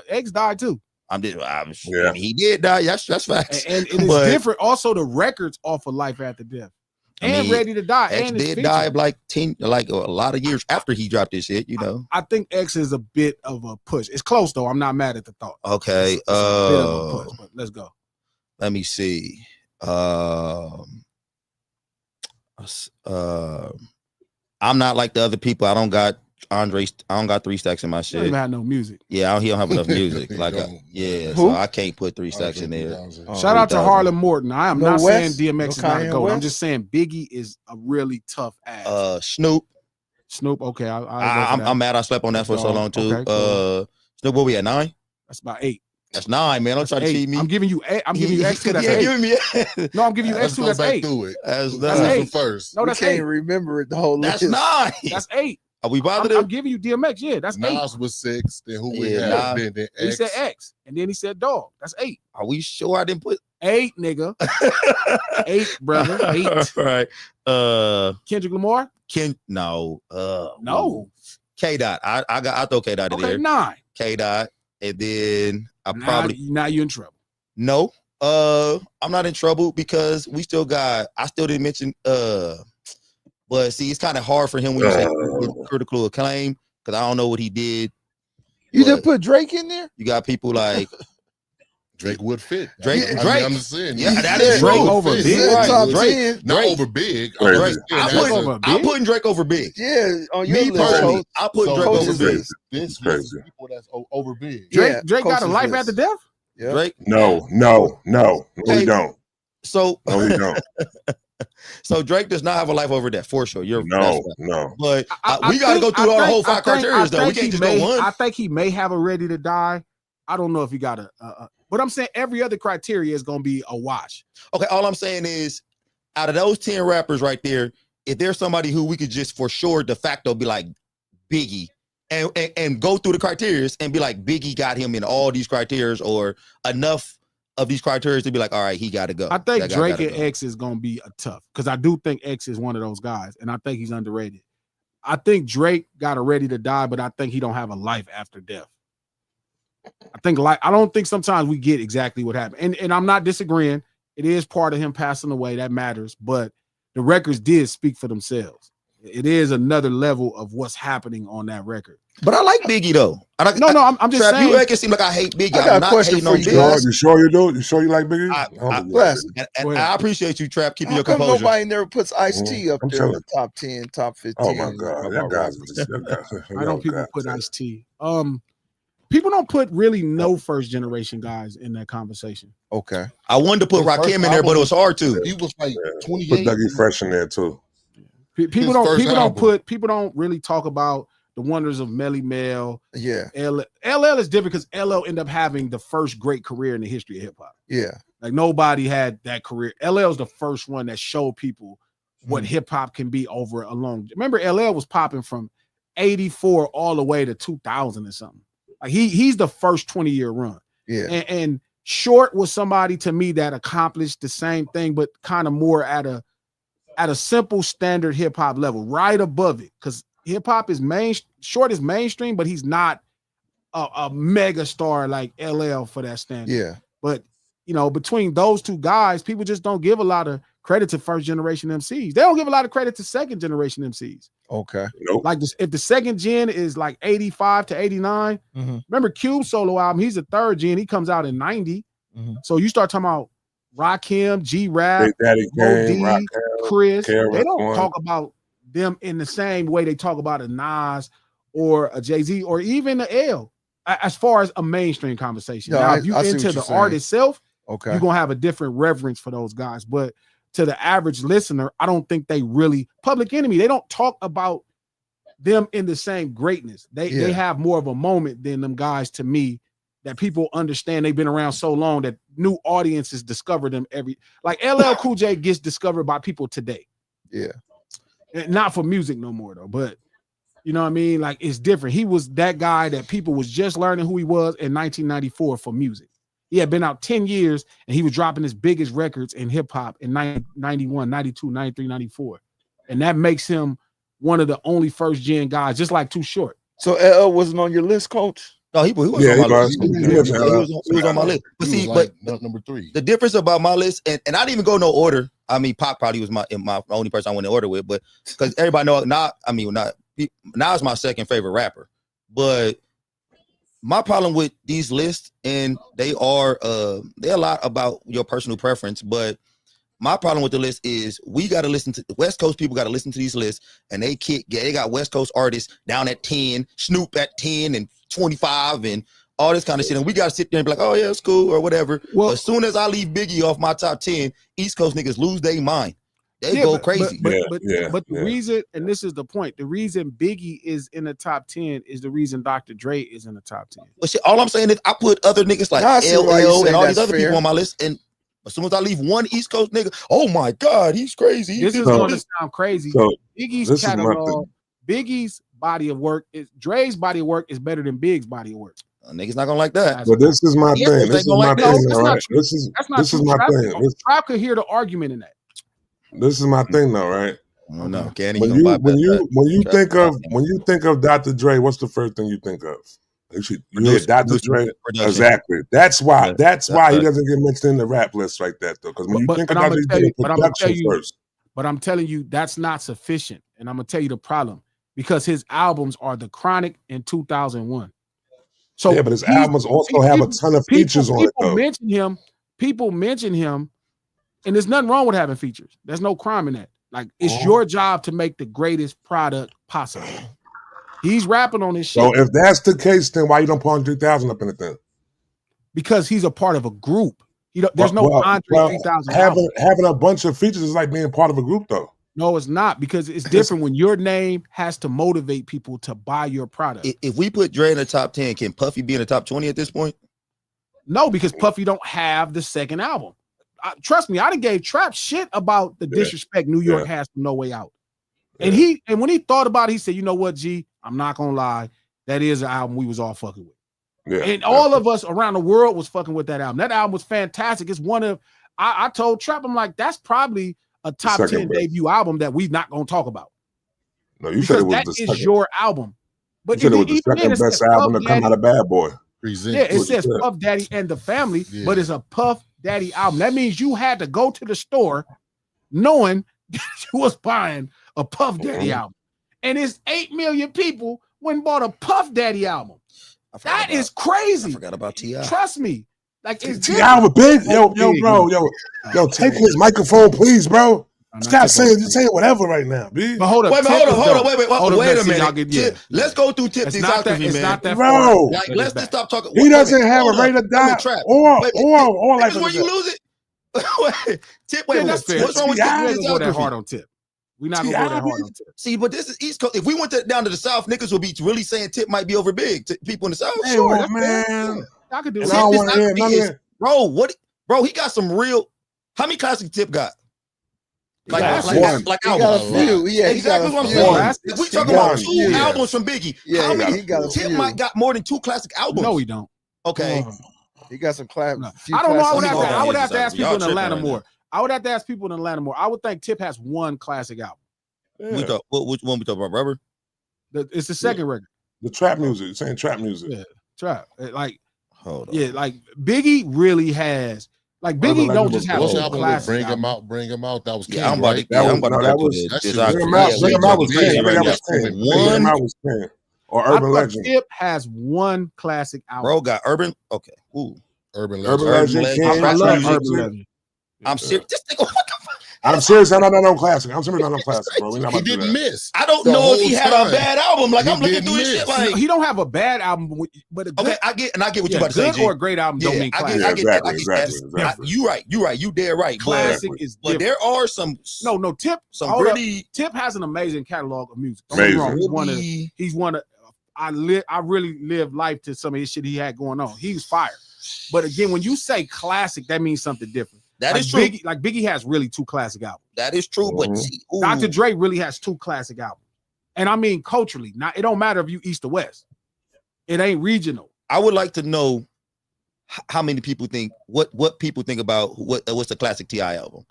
X died too. I Yeah. mean, he did die. That's facts. And it's But- different. Also, the records off of Life After Death. and Ready to Die. X And it's did die featured. like 10, like a lot of years after he dropped this shit, you know. I think X is a bit of a push. It's close though. I'm not mad at the thought. Okay. It's a bit of a push, but let's go. Let me see. I'm not like the other people. I don't got Andre. I don't got 3 stacks in my He don't shit. even have no music. Yeah, he don't have enough music. He Like, don't. yeah, Who? so I can't put 3 stacks in there. Shout out to 3,000. Harlan Morton. I am No not West? saying DMX No is not a Kanye GOAT. I'm West? just saying Biggie is a really tough ass. Snoop. Snoop, okay. I'm mad. I slept on that for so long too. Okay, cool. Snoop, what we at 9? That's about 8. That's 9, man. Don't try to Eight. cheat me. I'm giving you 8. I'm giving you X2. That's 8. giving me. No, I'm giving you Let's X2. go That's back 8. through it. That's That's nine. 8. First. No, We that's can't 8. remember the whole That's list. 9. That's 8. Are we positive? I'm giving you DMX. Yeah, that's 8. Nas was 6. Then who we Yeah, had? Then He X. said X, and then he said Dog. That's 8. Are we sure I didn't put 8, nigga. 8, brother. 8. Right. Kendrick Lamar? No. No. K Dot. I throw K Dot in Okay, there. 9. K Dot. And then I Now you're in trouble. no. I'm not in trouble because I still didn't mention but see, it's kind of hard for him when you say critical acclaim because I don't know what he did. You But didn't put Drake in there? you got people like Drake would fit. Drake- I mean, Drake. I'm just saying. Yeah, that is Drake would over fit. Big. He said Right. top Drake. 10. Not Drake. over Big. Drake. I'm just saying I that's put a- over I'm Big? putting Drake over Big. Yeah, on your Me list, personally, Coach. I put So- Drake over Coach's Big. list. This list Crazy. of people that's over Big. Drake got a Coach's life list. after death? Yeah. Drake. No, Okay. he don't. So No, he don't. so Drake does not have a life over death for sure. That's No, right. no. But I we got to go think- through I all the think- whole 5 I think- criteria I though. We think can't he just may- go one. I think he may have a Ready to Die. I don't know if he got but I'm saying every other criteria is going to be a wash. Okay, all I'm saying is, out of those 10 rappers right there, if there's somebody who we could just for sure de facto be like Biggie and go through the criteria and be like Biggie got him in all these criteria or enough of these criteria to be like, all right, he got to go. I think That guy Drake gotta and go. X is going to be a tough because I do think X is one of those guys, and I think he's underrated. I think Drake got a Ready to Die, but I think he don't have a life after death. I don't think sometimes we get exactly what happened. And I'm not disagreeing. It is part of him passing away. That matters. But the records did speak for themselves. It is another level of what's happening on that record. But I like Biggie though. I'm just Trap, saying. you make it seem like I hate Biggie. I got I'm a not question hating for on you Biggie. guys. You sure you do? You sure you like Biggie? Bless. And Go ahead. I appreciate you, Trap, keeping How your come composure. nobody never puts Ice-T up I'm there in telling the top 10, top 15? Oh my God, that guy's I know people put Ice-T. People don't put really no first generation guys in that conversation. Okay. I wanted to put His first Rakim in there, but it was hard to. He was like Put 28. Dougie Fresh in there too. People His don't first album. people don't really talk about the wonders of Melly Mel. Yeah. LL is different because LL ended up having the first great career in the history of hip hop. Yeah. Like nobody had that career. LL's the first one that showed people what hip hop can be over a long. Remember, LL was popping from 84 all the way to 2000 or something. Like he's the first 20-year run. Yeah. And Short was somebody to me that accomplished the same thing, but kind of more at a simple standard hip hop level, right above it. Because hip hop is Short is mainstream, but he's not a mega star like LL for that standard. Yeah. But between those two guys, people just don't give a lot of credit to first generation MCs. They don't give a lot of credit to second generation MCs. Okay. Nope. Like this, if the second gen is like 85 to 89, remember Cube's solo album, he's a third gen, he comes out in 90. So you start talking about Rakim, G-Rap, Big Daddy Kane, Mo D, Chris, they KRS don't One. talk about them in the same way they talk about a Nas or a Jay-Z or even a L as far as a mainstream conversation. No, now, I if you see what into you're the saying. art itself, Okay. you're gonna have a different reverence for those guys. But to the average listener, I don't think they really Public Enemy, they don't talk about them in the same greatness. They have more of a moment than them guys to me that people understand. They've been around so long that new audiences discover them like LL Cool J gets discovered by people today. Yeah. And not for music no more though, but you know what I mean? Like it's different. He was that guy that people was just learning who he was in 1994 for music. He had been out 10 years and he was dropping his biggest records in hip hop in 91, 92, 93, 94. And that makes him one of the only first gen guys, just like Too Short. So LL wasn't on your list, Coach? No, he was Yeah, on he my was. list. He mentioned He was on my list. But He see, was but like number 3. the difference about my list, and I didn't even go no order. I mean, Pac probably was my only person I went in order with, but because everybody know now is my second favorite rapper. But my problem with these lists, and they're a lot about your personal preference, but my problem with the list is we got to listen to the West Coast people got to listen to these lists, and they got West Coast artists down at 10, Snoop at 10 and 25 and all this kind of shit. And we got to sit there and be like, oh yeah, it's cool or whatever. Well, as soon as I leave Biggie off my top 10, East Coast niggas lose their mind. They go crazy. But the reason, and this is the point, the reason Biggie is in the top 10 is the reason Dr. Dre is in the top 10. But shit, all I'm saying is I put other niggas like LL and all these other people on my list, and as soon as I leave one East Coast nigga, oh my God, he's crazy. This is going to sound crazy. So, Biggie's catalog, Biggie's body of work Dre's body of work is better than Big's body of work. Niggas not gonna like that. But this is my thing. This is my thing. All right. This is my thing. Trap could hear the argument in that. This is my thing, though, right? Oh no, Candy. When you think of Dr. Dre, what's the first thing you think of? You hear Dr. Dre. Exactly. That's why he doesn't get mentioned in the rap list like that, though. Because when you think about it, production first. But I'm telling you, that's not sufficient. And I'm gonna tell you the problem, because his albums are The Chronic in 2001. So yeah, but his albums also have a ton of features on it, though. People mention him, and there's nothing wrong with having features. There's no crime in that. Like, it's your job to make the greatest product possible. He's rapping on this shit. So if that's the case, then why you don't put 3000 up in the thing? Because he's a part of a group. There's no Andre 3000. Having a bunch of features is like being part of a group, though. No, it's not, because it's different when your name has to motivate people to buy your product. If we put Dre in the top 10, can Puffy be in the top 20 at this point? No, because Puffy don't have the second album. Trust me, I done gave Trap shit about the disrespect New York has from No Way Out. And when he thought about it, he said, you know what, G, I'm not gonna lie, that is an album we was all fucking with. Yeah, and all of us around the world was fucking with that album. That album was fantastic. It's one of, I told Trap, I'm like, that's probably a top 10 debut album that we're not gonna talk about. No, you said it was your album. But you said it was the second best album to come out of Bad Boy. It says Puff Daddy and the Family, but it's a Puff Daddy album. That means you had to go to the store knowing that you was buying a Puff Daddy album. And it's 8 million people went and bought a Puff Daddy album. That is crazy. I forgot about T.I. Trust me. Like, it's T.I. was big. Yo, take his microphone, please, bro. Stop saying whatever right now, B. But hold on, wait a minute. Let's go through Tip discography, man. Bro, like, let's just stop talking. He doesn't have a rate of die or like where you lose it. Tip, what's wrong with Tip? Go that hard on Tip. We're not gonna go that hard on Tip. See, but this is East Coast. If we went down to the South, niggas would be really saying Tip might be over big to people in the South. Hey, sure, man. I could do that. Bro, he got some real. How many classic Tip got? Like albums. He got a few. Yeah, exactly what I'm saying. We talking about 2 albums from Biggie. Yeah, how many? He got a Tip few. might got more than 2 classic albums. No, he don't. Okay. He got some classic. I don't know. I would have to ask people in Atlanta more. I would have to ask people in Atlanta more. I would think Tip has 1 classic album. Yeah. Which one we talking about? Rubber? It's the second record. The trap music. You're saying trap music. Yeah, trap. Like, hold on. Yeah, like Biggie really has. Like, Biggie don't just have a classic. Bring him out. That was King, right? Bring him out was 10. Or Urban Legend. Tip has 1 classic album. Bro got Urban. Okay. Ooh. Urban Legend. I love Urban Legend. I'm serious. This nigga, what the fuck? I'm serious. I'm not classic. I'm serious. I'm not classic, bro. He didn't miss. I don't know if he had a bad album. Like, I'm looking through his shit. Like, he don't have a bad album, but a good, okay, I get what you about to say. Good or a great album don't mean classic. I get that. You right. You dead right. Classic is different. But there are some. No. Tip. Tip has an amazing catalog of music. He's one of. I really lived life to some of his shit he had going on. He was fire. But again, when you say classic, that means something different. That is true. Biggie has really 2 classic albums. That is true. But Dr. Dre really has 2 classic albums. And I mean culturally. Now, it don't matter if you East or West. It ain't regional. I would like to know how many people think what people think about what's the classic T.I. album.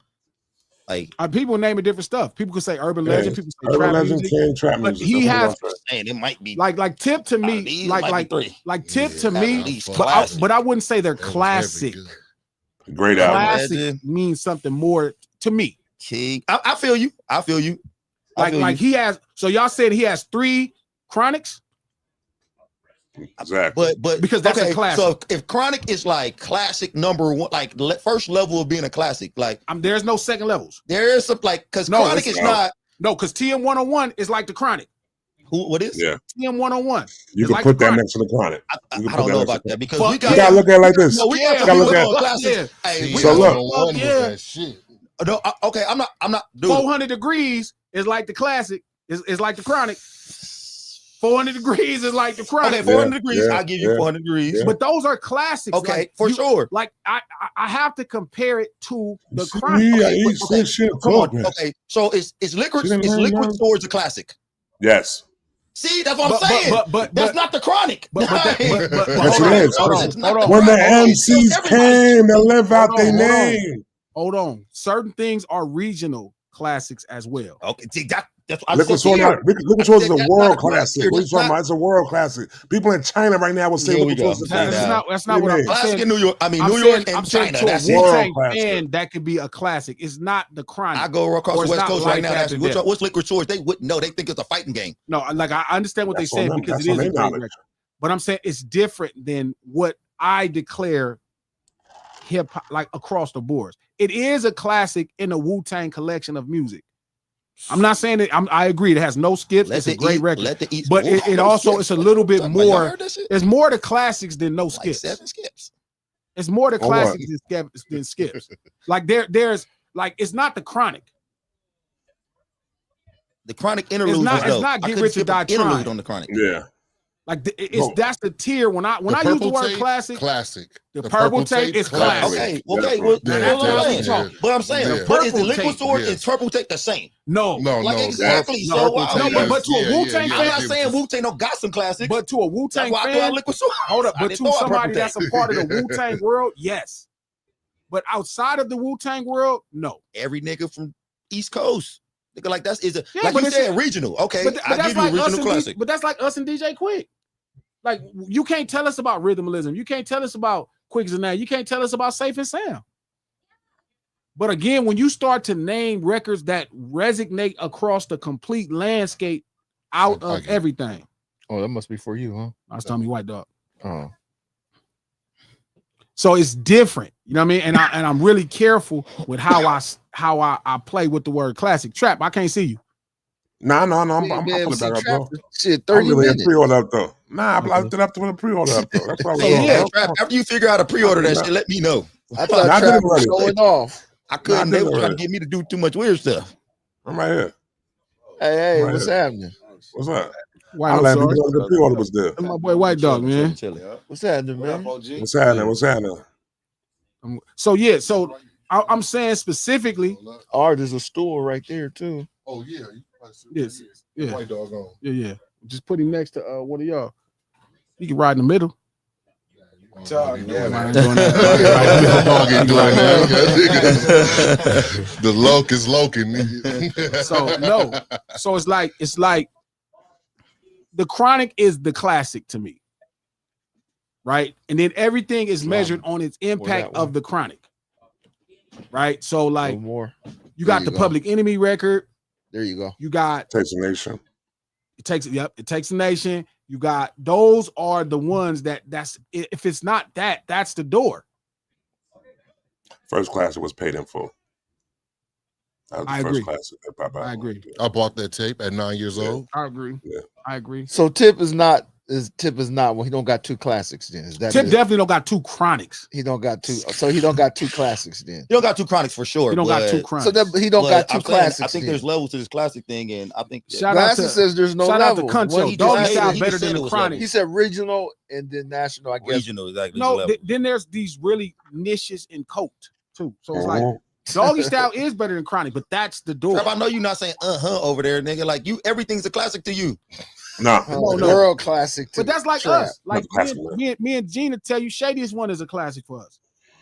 Like, people naming different stuff. People could say Urban Legend. People say Urban Legend, King, trap but music. he has saying it might be like Tip to me, these, it might be 3. like Tip to Yeah, me, these but I wouldn't say they're That was classic. heavy good. Great album. Classic Legend. means something more to me. King. I feel you. I feel you. Like you. he has. So y'all said he has 3 Chronics, Exactly. But because that's a classic. So if Chronic is like classic number 1, like first level of being a classic, like there's no second levels. there is some like because No, Chronic it's is not. not. Because TM 101 is like the Chronic. What is? Yeah. TM 101. You It's can like put the that Chronic. next to the Chronic. I You can put don't that know next about to that because Fuck we You got gotta look at it like this. No, we Yeah. got You gotta look people at- on classics. Yeah. Hey, See, we So got- look. 101 was Yeah. that shit. No, okay, I'm not dude. 400 degrees is like the classic. Is like the Chronic. 400 degrees is like the Chronic. Okay, 400 degrees. yeah, I'll give you yeah. 400 degrees. Yeah. But those are classics. Okay, like, for sure. Like I have to compare it to the See, Chronic. I Okay, eat okay, sick shit Come on. talking. Okay, so is liquid She didn't learn none. Swords a classic? Yes. See, that's what I'm saying. But That's not the Chronic. but Yes, hold it on, is. hold on, It's not hold on. When the Chronic. MCs Everybody- came to live out Hold their on, hold on. name. Hold on. Certain things are regional classics as well. Okay, see, that's what I Liquid said Swords here. Liquid Swords is a That's world not a classic. classic. What are you It's talking not- about? It's a world classic. People in China right now will say Here we Liquid go. Swords is a Hey, classic. now. That's not what I'm Classic saying. in New York. I mean, I'm New saying, York and I'm saying China. to That's a it. World Wu-Tang classic. fan, that could be a classic. It's not the Chronic. I go across Or the it's West not Coast like right now. that Ask me, today. what's Liquid Swords? They wouldn't know. They think it's a fighting game. No, like I understand what they're That's on saying them. because That's it on is a their great knowledge. record. But I'm saying it's different than what I declare hip hop like across the boards. It is a classic in the Wu-Tang collection of music. I'm not saying that I agree. It has no skips. It's a great record. Let the East. But it also it's a little bit more. It's It's more the classics than no like skips. 7 skips. It's more the On what? classics than skips. Like there's like it's not the Chronic. The Chronic interlude. not- was it's dope. not I Get couldn't Rich or skip Die an interlude Trying. on the Chronic. Yeah. Like it's No. that's the tier when I The use the purple word tape, classic. classic. The purple tape is classic. Okay, Yeah, okay. bro. Well, Yeah, that's what I'm yeah, saying. yeah. But I'm saying, Yeah. but is the Purple Liquid tape, Sword yes. and Purple Tape the same? No, No, Like no. exactly. no, So Purple I- Tape. But to a Wu-Tang I'm fan- not saying Wu-Tang don't got some classics. but to a Wu-Tang That's why I throw out fan, Liquid Sword. hold up. I But didn't to throw out somebody Purple that's Tape. a part of the Wu-Tang world, yes. But outside of the Wu-Tang world, no. Every nigga from East Coast, nigga, like that's is a Yeah, like but you it's- said regional. Okay, But I that's give you like us original and classic. but that's like us and DJ Quick. Like you can't tell us about rhythmalism. You can't tell us about Quicks and that. You can't tell us about Safe and Sound. But again, when you start to name records that resonate across the complete landscape out I of get it. everything, Oh, that must be for you, huh? I was telling you, White Dog. Oh, So it's different, you know what I mean? And I'm really careful with how I play with the word classic. Trap, I can't see you. No, I'm man, pulling see, back up, Trap bro. shit, I'm 30 really a minutes. pre-order up though. Nah, I Okay. put it up to the pre-order up though. That's what I was So, doing, yeah. bro. Trap, after you figure out how to pre-order that shit, let me know. I thought Nah, I Trap did it was already. showing off. I couldn't. Nah, I They did were trying to already. get me to do too much weird stuff. I'm right here. Hey, Right what's here. happening? What's up? White, I I'm let sorry. people know the pre-order was there. That's my boy White Dog, man. What's happening, man? What's happening? What's happening? So yeah, so I'm saying specifically, Oh, there's a stool right there too. Oh yeah. You probably see Yes, it. yeah. White dog on. yeah. Just put him next to one of y'all. You can ride in the middle. Dog, yeah, Mine man. ain't doing that. Dog ain't doing Right. that. The loc is loking. So no. So it's like the Chronic is the classic to me. Right? And then everything is measured on its impact that one. of the Chronic. Right? So like No more. you got There the you go. Public Enemy record, There you go. you got Takes a nation. It takes a nation. You got those are the ones that's if it's not that, that's the door. First classic was paid in full. That was the I first agree. classic. I agree. I bought that tape at 9 years old. I agree. Yeah. I agree. So Tip is not. Well, he don't got two classics then. Is that Tip it? definitely don't got two Chronics. He don't got two. So he don't got two classics then. You don't got two Chronics for sure. He don't got two but- Chronics. So that he don't but got two I'm saying, classics. I think then. there's levels to this classic thing, and I think Shout out Glasses to says there's no shout out to levels. Cuncho. He just Doggy made it. style He better just than said the it was Chronic. He said regional and then national. I guess. regional exactly. No, level. then there's these really niches in coat too. So it's like Mhm. Doggy style is better than Chronic, but that's the door. Trap, I know you're not saying over there, nigga. Like you, everything's a classic to you. Nah. Oh, No. world classic. But that's like Trap. us. Like That's me and Gina tell you, Shady's one is a classic for us.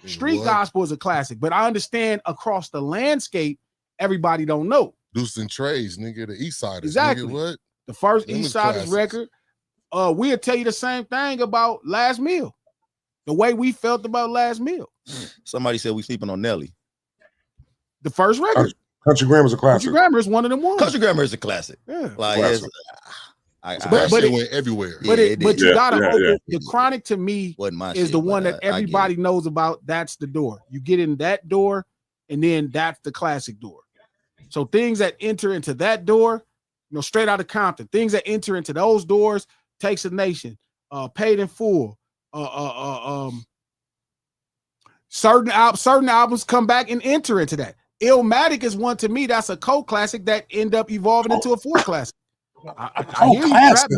Street What? gospel is a classic, but I understand across the landscape, everybody don't know. Deuce and Trays, nigga, the East Siders. Exactly. Nigga, what? The first Them East is Siders classics. record. We'll tell you the same thing about Last Meal. The way we felt about Last Meal. Somebody said we sleeping on Nelly. The first record. Country Grammar's a Country classic. Grammar is one of them ones. Country Grammar is a classic. Yeah. Like Classic. That but shit it- went everywhere. But Yeah, but you Yeah, gotta yeah, open yeah. the Chronic to me wasn't my is shit, the one but that I get it. everybody knows about. That's the door. You get in that door, and then that's the classic door. So things that enter into that door, straight out of Compton, things that enter into those doors, Takes a Nation, Paid in Full, certain albums come back and enter into that. Illmatic is one to me that's a cult classic that end up evolving into a fourth classic. I hear you, Trap,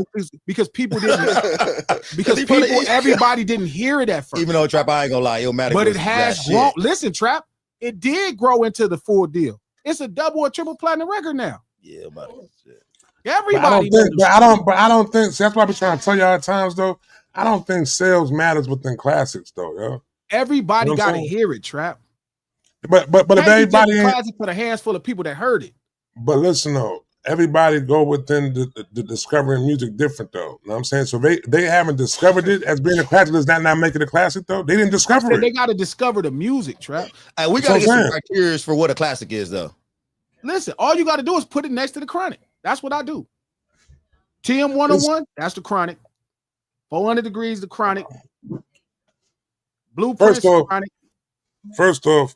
because people didn't everybody didn't hear it at first. Even though Trap, I ain't gonna lie, Illmatic, But was it has that grown. shit. Listen, Trap, it did grow into the full deal. It's a double or triple platinum record now. Yeah, Illmatic was shit. Everybody But I don't think. See, that's why I be trying to tell y'all at times though. I don't think sales matters within classics though, yo. everybody You know what I'm got to saying? hear it, Trap. But if Can't be just everybody ain't, classic for the handful of people that heard it. but listen though, everybody go within the discovering music different though. You know what I'm saying? So they haven't discovered it as being a classic. Does that not make it a classic though? They didn't discover So they it. got to discover the music, Trap. Hey, we That's gotta what get I'm some saying. criteria for what a classic is, though. Listen, all you got to do is put it next to the Chronic. That's what I do. TM 101, that's the Chronic. 400 Degrees, the Chronic. Blueprints, the Chronic. First off,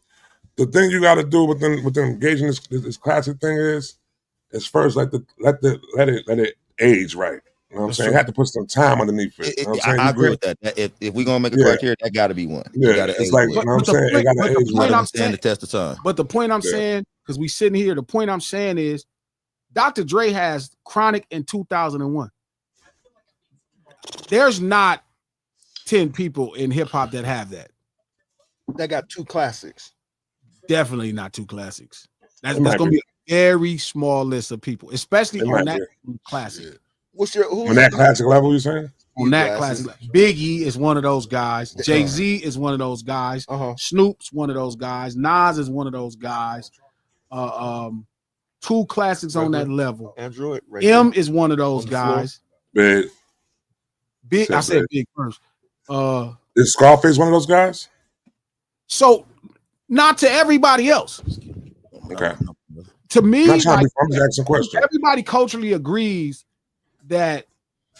the thing you got to do within engaging this classic thing is first let it age right. You know what I'm saying? You have to put some time underneath it. You know what I'm saying? I agree with that. If we're gonna make a criteria, that got to be one. You Yeah, gotta it's age like, with you it. know what I'm saying? It got to age right. Understand the test of time. But the point I'm saying, because we sitting here, the point I'm saying is Dr. Dre has Chronic in 2001. There's not 10 people in hip hop that have that. They got two classics. Definitely not two classics. That's It might going to be. be a very small list of people, especially It on might that classic. What's your who's On that classic level, you saying? On that classic, Biggie is one of those guys. Jay-Z is one of those guys. Snoop's one of those guys. Nas is one of those guys. Two classics on that level. Android. Right M there. is one of those On the floor. guys. Big. Big. I said Big. Big first. Is Scarface one of those guys? So not to everybody else. Okay. To me, I'm not trying to like, be, I'm just asking a question. everybody culturally agrees that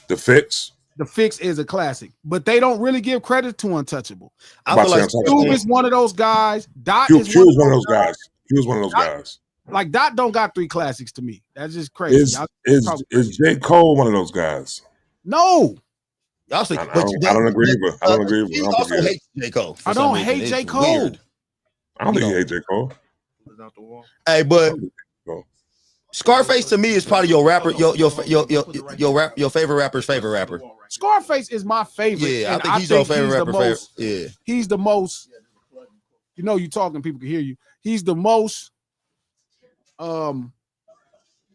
The Fix. The Fix is a classic, but they don't really give credit to Untouchable. I feel like Cube is one of those guys. Dot Q is is one of those guys. Q is one of those guys. Like Dot don't got three classics to me. That's just crazy. Is J. Cole one of those guys? No. Y'all say, I don't agree with. I don't agree with. He also hates J. Cole. I don't hate J. Cole. Weird. I don't think he hates J. Cole. Hey, but Scarface to me is probably your rapper, your favorite rapper's favorite rapper. Scarface is my favorite. Yeah, and I think he's your favorite rapper. Most, yeah, he's the most. You know, you talking, people can hear you. He's the most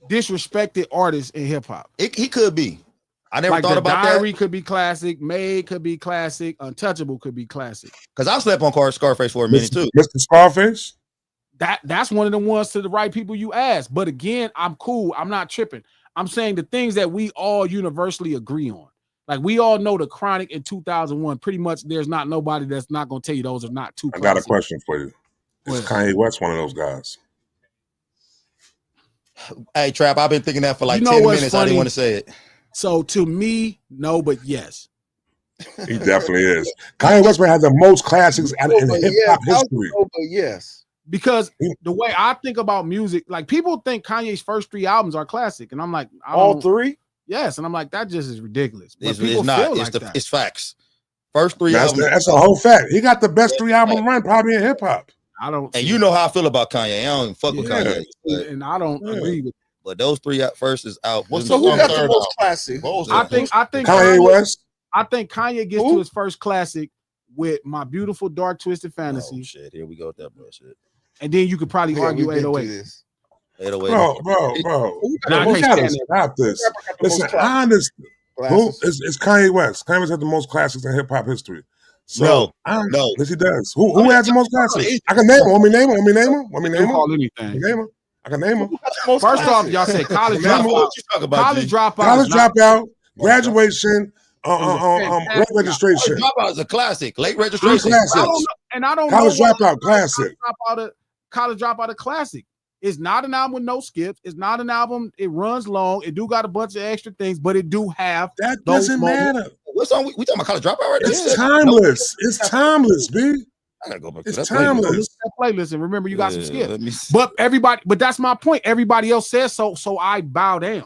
disrespected artist in hip hop. He could be. I never thought about Diary that. could be classic. Made could be classic. Untouchable could be classic. Because I slept on Scarface for a minute too. Mr. Scarface. That's one of the ones to the right people you ask. But again, I'm cool. I'm not tripping. I'm saying the things that we all universally agree on. Like we all know the Chronic in 2001. Pretty much, there's not nobody that's not gonna tell you those are not two. I got a question for you. Is Kanye West one of those guys? Hey, Trap, I've been thinking that for like 10 minutes. Funny? I didn't want to say it. So to me, no, but yes. He definitely is. Kanye West has the most classics in hip hop history. But yes. Because the way I think about music, like people think Kanye's first 3 albums are classic, and I'm like, all 3? Yes, and I'm like, that just is ridiculous. But It's people not. feel It's like that. It's facts. First 3 albums. That's a whole fact. He got the best 3 album run probably in hip hop. I don't. And you know how I feel about Kanye. I don't even fuck with Kanye. And I don't agree with. But those 3 first is out. So who got the most classic? I think Kanye West. I think Kanye gets to his first classic with My Beautiful Dark Twisted Fantasy. Oh, shit, here we go with that bullshit. And then you could probably argue 808. 808. Bro. Nah, We gotta stop this. Listen, I understand. Who is Kanye West? Kanye West has the most classics in hip hop history. So, no. Yes, he does. Who has the most classics? I can name him. Want me name him? Call anything. Name him. I can name them. First off, y'all say college dropout. What you talk about? College G? dropout. College is not- dropout, graduation, fantastic late registration. College Dropout is a classic. Late Three registration. classics. I don't College know why dropout, classic. College dropout a classic. It's not an album with no skips. It's not an album. It runs long. It do got a bunch of extra things, but it do have That those doesn't moments. matter. What song? We talking about College Dropout right now? It's timeless. It's timeless, B. I gotta go back to It's that timeless. Listen to that playlist and remember you got some Yeah, skips. let me see. But that's my point. Everybody else says so, so I bow down.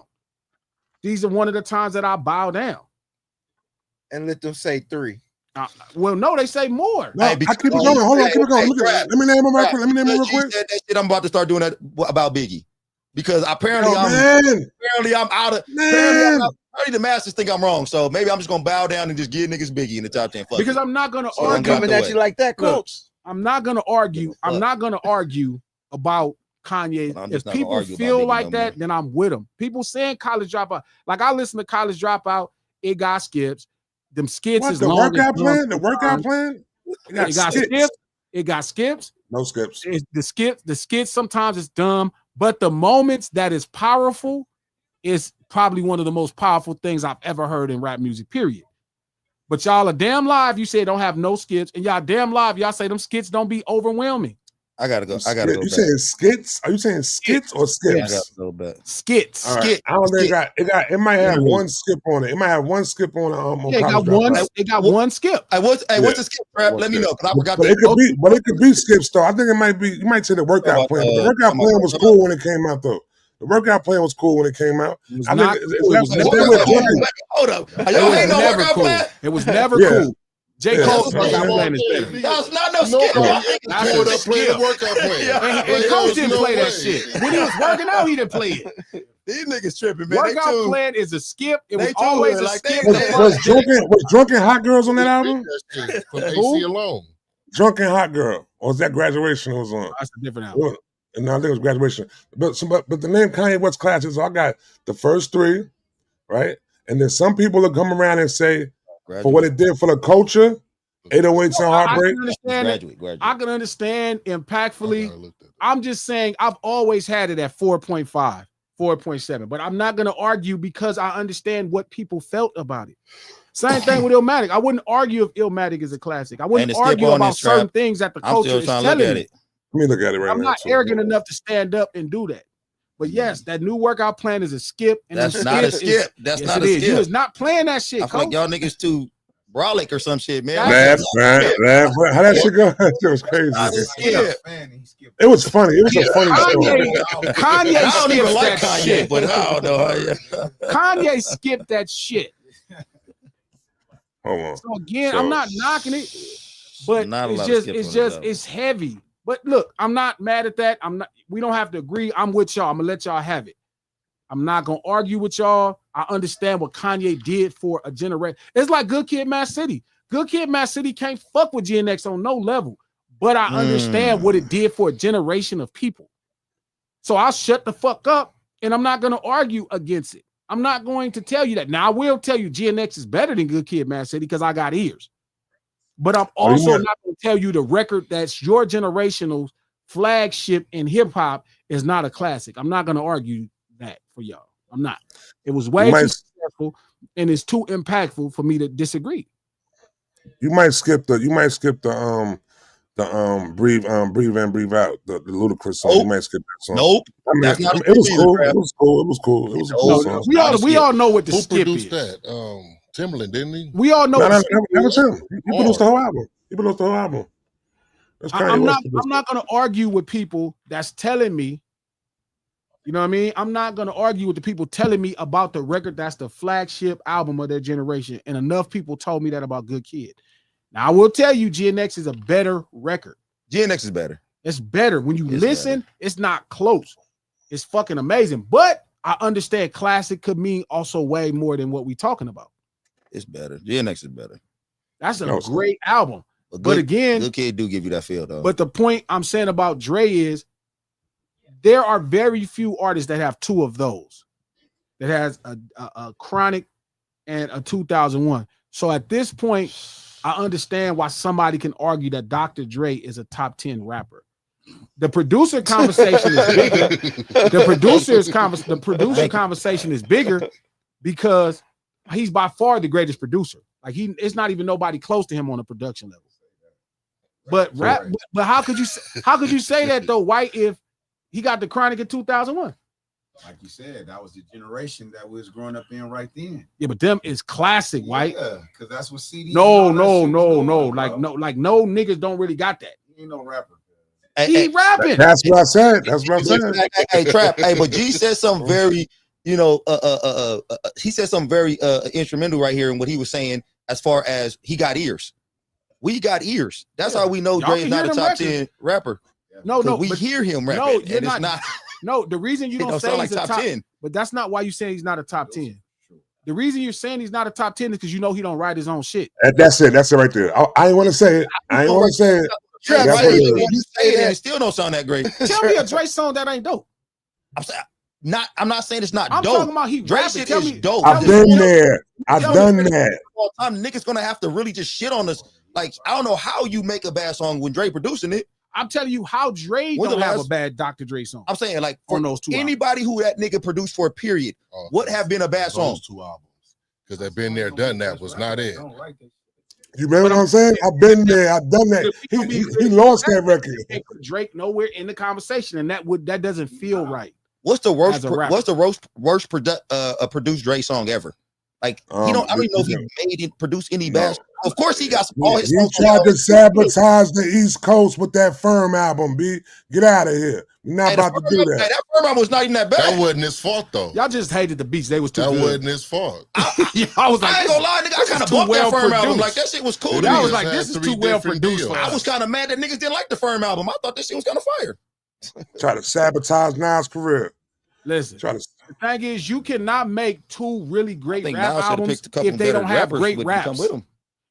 These are one of the times that I bow down. And let them say 3. Well, no, they say more. No, Hey, I because- keep it going. Hold on, hey, keep it going. hey, Look at Brad, Let me name them real Brad, quick. Let me name them real because you quick. said that shit, I'm about to start doing that about Biggie. Because apparently Yo, I'm man, out of man. apparently the masters think I'm wrong. So maybe I'm just gonna bow down and just give niggas Biggie in the top 10. Fuck Because it. I'm not gonna So I'm I'm argue. coming the at way. you like that, Look, coach. I'm not gonna argue. Give a I'm fuck. not gonna argue about Kanye. But I'm If just not gonna people argue about feel Biggie like no that, more. then I'm with them. People saying College Dropout. Like I listen to College Dropout. It got skips. Them skits What is the long. workout plan? The workout plan? It got It got skips. skips. It got skips. No skips. The skits sometimes it's dumb, but the moments that is powerful is probably one of the most powerful things I've ever heard in rap music, period. But y'all are damn live. You say don't have no skips, and y'all damn live. Y'all say them skits don't be overwhelming. I gotta go. I gotta go You back. saying skits? Are you saying skits or I gotta skips? go back. Skits. All right. Skit. I don't think it might have Yeah. one skip on it. It might have one skip on Yeah, it got College one. Dropout. It got What- one skip. Hey, what's Yeah. the skip rap? Let me know because I forgot But the it could be skips though. I think it might be. You might say the workout plan. But the workout plan was cool when it came out though. The workout plan was cool when it came out. It was I not think cool. It was if never they were cool. drunken, Hold up. It Y'all was ain't no never workout cool. plan? It was never Yeah. cool. J. Yeah. Cole's Yeah. workout Yeah. plan is better. That's not no No, skip. no, Y'all he think pulled it's up a playing the skip. workout plan. Yeah. And Coach didn't No play that way. shit. When he was working out, he didn't play it. These niggas tripping, man. Workout They too. plan is a skip. It They was too always a like they- skip. they- the was first day. drunken hot girls on that album? That shit from Who? AC alone. Drunken hot girl, or was that graduation? It was on. That's a different album. Well, no, I think it was graduation. But the name Kanye West classics. So I got the first 3, right? And then some people will come around and say, for what it did for the culture, 808s and I Heartbreak. can understand it. Graduate. I can understand impactfully. I looked at that. I'm just saying I've always had it at 4.5, 4.7, but I'm not going to argue because I understand what people felt about it. Same thing with Illmatic. I wouldn't argue if Illmatic is a classic. I wouldn't And to skip argue on about this trap, certain things that the I'm culture still is trying to look telling at me. it. Let me look at it right I'm now. not too. arrogant enough to stand up and do that. But yes, that new workout plan is a skip. And That's them not a skips is- skip. That's yes, not it a is. You skip. is not playing that shit, I feel like coach. y'all niggas too brolic or some shit, man. Laugh, Laugh. How that shit go? That shit was crazy. Not a skip. It was funny. It was a funny Kanye, show. Kanye I don't skipped even like that Kanye, shit. but I don't know how you. Kanye skipped that shit. Hold on. So again, So- I'm not knocking it, but Not a it's lot of just skip it's on just this it's heavy. But look, I'm not mad at that. I'm not. We don't have to agree. I'm with y'all. I'm gonna let y'all have it. I'm not gonna argue with y'all. I understand what Kanye did for a generation. It's like Good Kid, Mad City. Good Kid, Mad City can't fuck with GNX on no level, but I understand what it did for a generation of people. So I'll shut the fuck up, and I'm not gonna argue against it. I'm not going to tell you that. Now I will tell you GNX is better than Good Kid, Mad City because I got ears. But I'm Oh, you also might- not going to tell you the record that's your generational flagship in hip hop is not a classic. I'm not going to argue that for y'all. I'm not. It was way You might- too successful and it's too impactful for me to disagree. You might skip the breathe and breathe out, the Ludacris song. You might skip that song. Nope. I mean, That's not a it was skip cool. either, It was cool. It was cool. It was a cool No, song. We all know what the Who skip produced is. that? Timberland, didn't he? We all know No, what no, the skip that was is. him. He produced the whole album. He produced the whole album. That's Kanye I'm West not produced I'm not going to argue with people that's telling me, you know what I mean? I'm not going to argue with the people telling me about the record that's the flagship album of their generation. And enough people told me that about Good Kid. Now I will tell you GNX is a better record. GNX is better. It's better. When you It's listen, it's not close. It's fucking amazing. But I understand classic could mean also way more than what we talking about. It's better. GNX is better. That's a No, it's great album. But again, Good Kid do give you that feel though. but the point I'm saying about Dre is there are very few artists that have two of those. That has a Chronic and a 2001. So at this point, I understand why somebody can argue that Dr. Dre is a top 10 rapper. The producer conversation is bigger. The producer conversation is bigger because he's by far the greatest producer. Like it's not even nobody close to him on a production level. But but how could you say that though, White, if he got the Chronic in 2001? Like you said, that was the generation that was growing up in right then. Yeah, but them is classic, White. Yeah, because that's what CD. No. Like no niggas don't really got that. You know, rapper. He rapping. That's what I said. That's what I'm saying. Hey, Trap. Hey, but G said something very, he said something very instrumental right here in what he was saying as far as he got ears. We got ears. That's how we know Y'all Dre is can not hear a them top records. 10 rapper. No, we hear him rapping. No, and you're it's not. No, the reason you don't say sound he's like a top top 10. but that's not why you say he's not a top 10. The reason you're saying he's not a top 10 is because you know he don't write his own shit. That's it. That's it right there. I ain't want to say it. I ain't want to say it. Trap, That's what it is. you say it and it still don't sound that great. Tell me a Dre song that ain't dope. I'm not saying it's not I'm dope. talking about he Dre rapping. shit Tell is me, dope. I've been there. I've done that. All time, niggas gonna have to really just shit on us. Like, I don't know how you make a bad song when Dre producing it. I'm telling you how Dre When don't the have a last- bad Dr. Dre song. I'm saying, like, for On those two anybody who that nigga produced for a period, what have been a bad song? Those two albums. Because they've been there, done that was not it. You remember what I'm saying? I've been there. I've done that. He lost that record. They put Drake nowhere in the conversation, and that doesn't feel right. What's the worst? As a rapper. What's the worst produced Dre song ever? Like, he don't. I don't even know if he produced any bad. Of course, he got all his. He songs tried to sabotage the East Coast with that Firm album. B, get out of here. We're not about to do that. Hey, that Firm album was not even that bad. That wasn't his fault though. Y'all just hated the beats. They was too That good. wasn't his fault. I was like, I ain't gonna lie, nigga. I kind of too bought well that Firm album. produced. Like, that shit was cool. It to I me. was like, had this is three too well different produced deals. for I us. was kind of mad that niggas didn't like the Firm album. I thought this shit was kind of fire. Try to sabotage Nas' career. Listen, Try to. the thing is, you cannot make two really I great think rap Nas should have albums picked a couple if they don't better have rappers great to raps. come with them.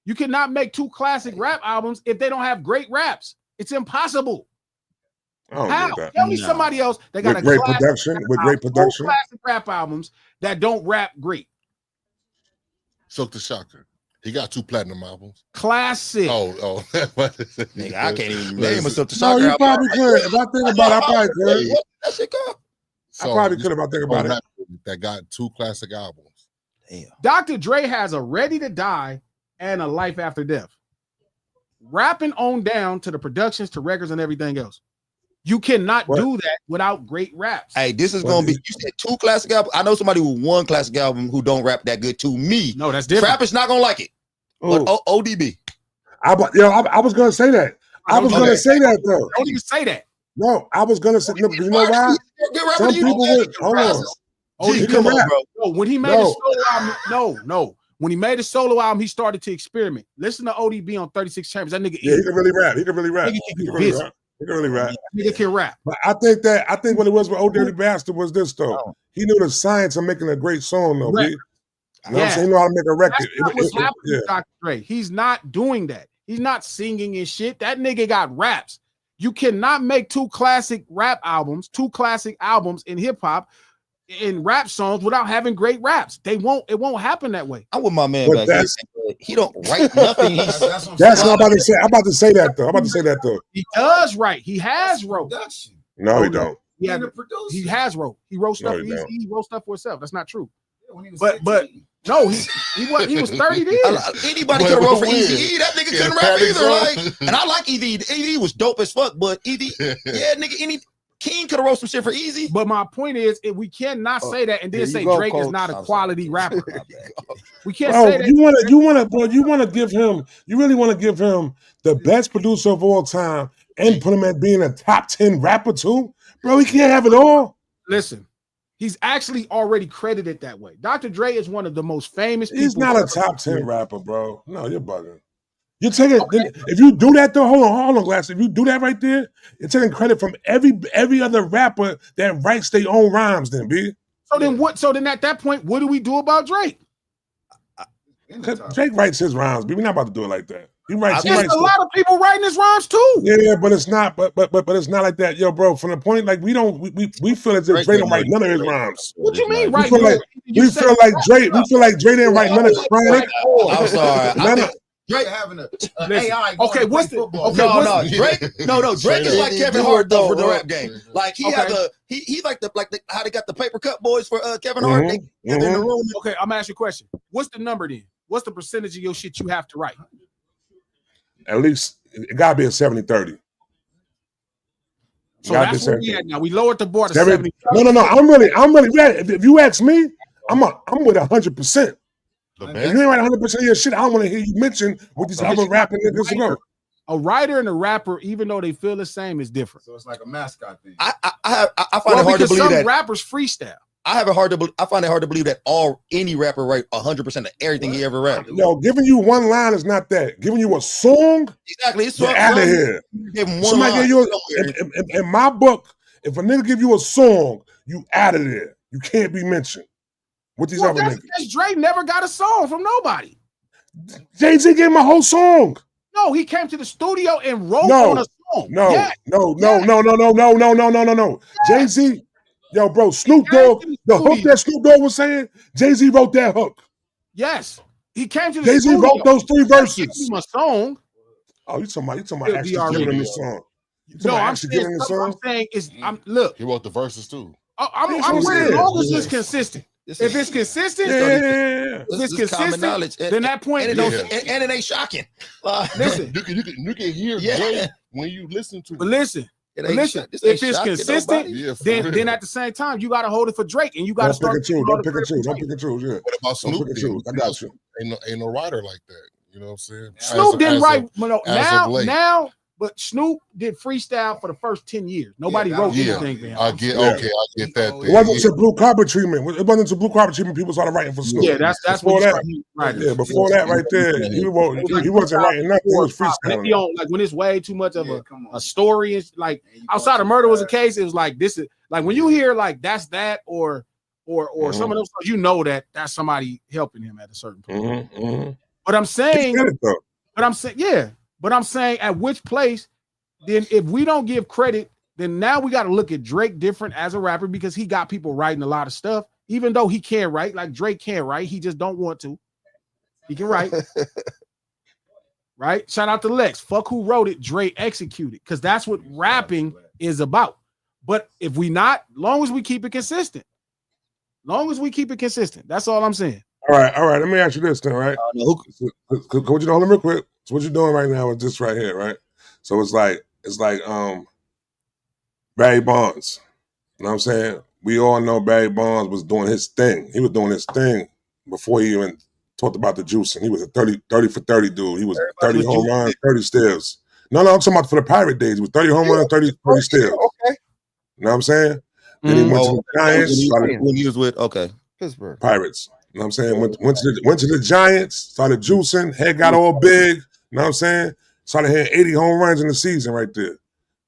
You cannot make two classic rap albums if they don't have great raps. It's impossible. I don't How? get that. Tell me somebody else that got With a great classic production. rap With album, great two production. classic rap albums that don't rap great. Silk the Shocker. He got 2 platinum albums. Classic. Oh. Nigga, I can't even name myself the No, soccer you album. probably could. If I think about it, I probably could. What that shit called? I probably could if I think about it. That got 2 classic albums. Damn. Dr. Dre has a Ready to Die and a Life After Death. Rapping on down to the productions, to records, and everything else. You cannot do that without great raps. Hey, this is gonna be. You said 2 classic albums. I know somebody with 1 classic album who don't rap that good. To me, No, that's different. Trap is not gonna like it. But ODB. I was gonna say that. I was gonna say that though. Don't even say that. No, I was gonna say. No, you know why? Some people would. Hold on. G, He come can on, rap. bro. No, when he made a solo album, no. When he made a solo album, he started to experiment. Listen to ODB on 36 Chambers. That nigga, Yeah, he can really rap. He can really rap. Nigga He can can be really busy. rap. He can really rap. nigga can rap. But I think what it was with Old Dirty Bastard was this though. He knew the science of making a great song though. B. You know what I'm saying? He know how to make a record. That's not what's happening with Dr. Dre. He's not doing that. He's not singing and shit. That nigga got raps. You cannot make 2 classic rap albums, 2 classic albums in hip hop, in rap songs without having great raps. It won't happen that way. I'm with my man back here. He don't write nothing. That's what I'm about to say. I'm about to say that though. He does write. He has wrote. No, he don't. He has wrote. He wrote stuff. No, he he wrote stuff for himself. That's not true. But no, he was 30 then. Anybody could have wrote for Eazy-E. That nigga couldn't rap either. Like, and I like Eazy. Eazy was dope as fuck, but Eazy, yeah, nigga, King could have wrote some shit for Eazy. But my point is, we cannot say that and then say Drake is not a quality rapper. We can't say that. You want to give him. You really want to give him the best producer of all time and put him at being a top 10 rapper too, bro. He can't have it all. Listen. He's actually already credited that way. Dr. Dre is one of the most famous people. He's not a top 10 rapper, bro. No, you're bugging. You're taking if you do that though, hold on, Glass. If you do that right there, you're taking credit from every other rapper that writes their own rhymes, then, B. So then what? So then at that point, what do we do about Drake? Drake writes his rhymes, B. We're not about to do it like that. He writes a lot of people writing his rhymes too. Yeah, but it's not. But it's not like that, yo, bro. From the point, like we feel as if Dre don't write none of his rhymes. What you mean, right? We feel like Dre didn't write none of his rhymes. I'm sorry. Drake having a Listen, AI. going okay, to what's play the football. okay? No, Drake. No, Drake is like Kevin Hart though for the rap game. Like he has a he like the how they got the paper cut boys for Kevin Hart. They together in the room. Okay, I'm gonna ask you a question. What's the number then? What's the percentage of your shit you have to write? At least it gotta be a 70-30. So that's where we at now. We lowered the bar to 70. No. I'm really. If you ask me, I'm with 100%. If you ain't write 100% of your shit, I don't want to hear you mention what these other rapping niggas go. A writer and a rapper, even though they feel the same, is different. So it's like a mascot thing. I find it hard to believe some that rappers freestyle. I find it hard to believe that any rapper write 100% of everything he ever rapped. No, giving you one line is not that. Giving you a song, Exactly. It's get out of here. Give him one Somebody line. give you in my book, if a nigga give you a song, you out of there. You can't be mentioned. With these other niggas. Because Drake never got a song from nobody. Jay-Z gave him a whole song. No, he came to the studio and wrote on a song. No. Yes. Jay-Z, yo, bro, Snoop Dogg, the hook that Snoop Dogg was saying, Jay-Z wrote that hook. Yes. He came to the Jay-Z studio. wrote those 3 verses. Give him a song. Oh, you talking about actually giving him the song. No, I'm saying look. He wrote the verses too. I'm with it as long as it's consistent. If it's consistent, if it's consistent, knowledge. then that point, and it ain't shocking. Listen, you can hear Drake when you listen to it. But listen, if it's consistent, then at the same time, you got to hold it for Drake, and you got to start. Don't pick and choose. Yeah. What about Snoop? I got you. Ain't no writer like that. You know what I'm saying? Snoop didn't write now. But Snoop did freestyle for the first 10 years. Nobody wrote anything, man. I get that. It wasn't to blue carpet treatment. It wasn't to blue carpet treatment. People started writing for Snoop. Yeah, that's before what that. Yeah, before that, right there, he wasn't writing nothing. He was freestyling. Like when it's way too much of a story, is like outside of murder was a case. It was like this is like when you hear like that's that or some of those, you know that's somebody helping him at a certain point. But I'm saying, But I'm saying at which place, then if we don't give credit, then now we got to look at Drake different as a rapper because he got people writing a lot of stuff, even though he can't write, like Drake can't write. He just don't want to. He can write. Right? Shout out to Lex. Fuck who wrote it, Drake executed. Because that's what rapping is about. But if we not, long as we keep it consistent. That's all I'm saying. All right. Let me ask you this then, right? Hold on real quick. So what you're doing right now is this right here, right? So it's like Barry Bonds. You know what I'm saying? We all know Barry Bonds was doing his thing. He was doing his thing before he even talked about the juicing. He was a 30 for 30 dude. He was 30 home runs, 30 steals. No, I'm talking about for the Pirate days. He was 30 home runs, 30 steals. Okay. You know what I'm saying? Then he went to the Giants. When he was with Pittsburgh Pirates. You know what I'm saying? Went to the Giants, started juicing, head got all big. You know what I'm saying? Started hitting 80 home runs in the season right there. You know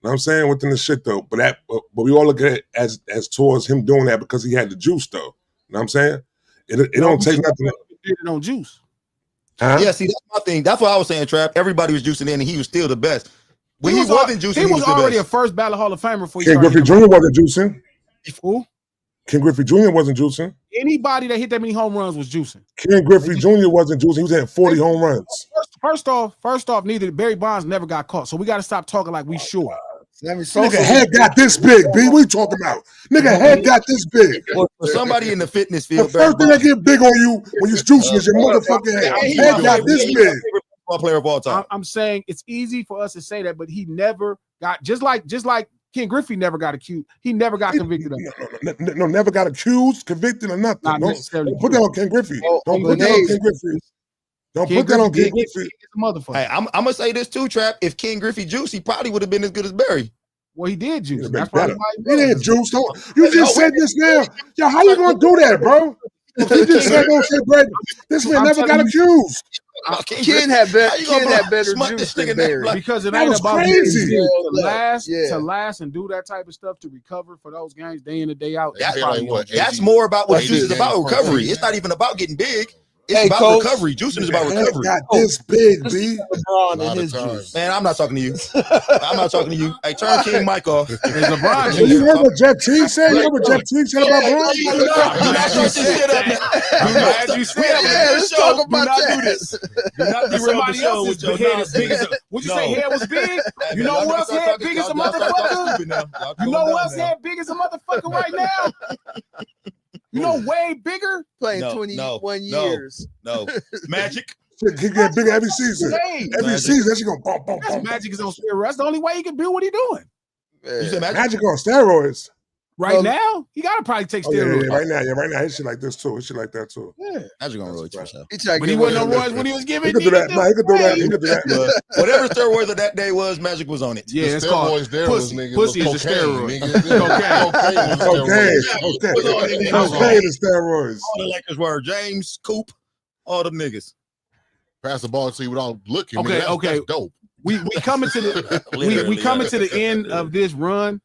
what I'm saying? Within the shit though. But we all look at it as towards him doing that because he had the juice though. You know what I'm saying? It don't take nothing. It on juice. Huh? Yeah, see, that's my thing. That's what I was saying, Trap. Everybody was juicing in and he was still the best. When he wasn't juicing, he was already the a first ballot Hall of Famer for Ken Griffey Jr. wasn't juicing. Who? Ken Griffey Jr. wasn't juicing. Anybody that hit that many home runs was juicing. Ken Griffey Jr. wasn't juicing. He was hitting 40 home runs. First off, neither Barry Bonds never got caught. So we got to stop talking like we sure. Nigga head got this big, B. What you talking about? Nigga head got this big. For somebody in the fitness field, the first thing that get big on you when you juicing is your motherfucking head. Head got this big. Player of all time. I'm saying it's easy for us to say that, but he never got just like Ken Griffey never got accused. He never got convicted of it. No, never got accused, convicted, or nothing. Don't put that on Ken Griffey. Don't put that on Ken Griffey. Don't put that on Ken Griffey. Motherfucker. Hey, I'm gonna say this too, Trap. If Ken Griffey juiced, he probably would have been as good as Barry. Well, he did juice. That's probably he didn't juice. You just said this now. Yo, how you gonna do that, bro? You just said don't say Brady. This man never got accused. Ken had better juice than Barry. Because it ain't about crazy. To last and do that type of stuff to recover for those games day in and day out. That's more about what juice is about, recovery. It's not even about getting big. It's Hey, about Coach. recovery. Juicing is about Hands recovery. got this big, B. LeBron Lot and of his times. juice. Man, I'm not talking to you. I'm not talking to you. Hey, turn King Mike off. It's LeBron So you juice. heard what Jeff Teague said? You heard what Jeff Teague said about Bron? Do not start this shit up, man. I'm glad you said Yeah, that. let's talk Do about not that. do this. Do not derail the Somebody show else's with your head is big as nonsense. a. Would you No. say head was big? Hey, You man, know y'all who else start head talking- big as a y'all start talking motherfucker? stupid now. Y'all You calm know who down else now. head big as a motherfucker right now? You know, way bigger. Playing No, 21 no. years. No. Magic. Shit keep getting bigger every season. Hey, Every Magic. season, that shit gonna bump, bump, that's bump. Magic is on steroids. That's the only way he can do what he doing You said Magic? Magic on steroids. right Well, now. He gotta probably take Oh, yeah, steroids. right now. His shit like this too. His shit like that too. Yeah. Magic on That's roids a for fact. sure. He tried to But he get wasn't on rid of roids when he was He giving. could do that. No, he could do that. He could do that. But whatever steroids of that day was, Magic was on it. Yeah, The it's called steroids there was, pussy. nigga, Pussy was is a cocaine, steroid. nigga. Cocaine. Cocaine and steroids. All the Lakers were James, Coop, all them niggas. Pass the ball to you without looking. Okay, nigga. okay. That's dope. We coming to the we Literally, coming yeah. to the end of this run.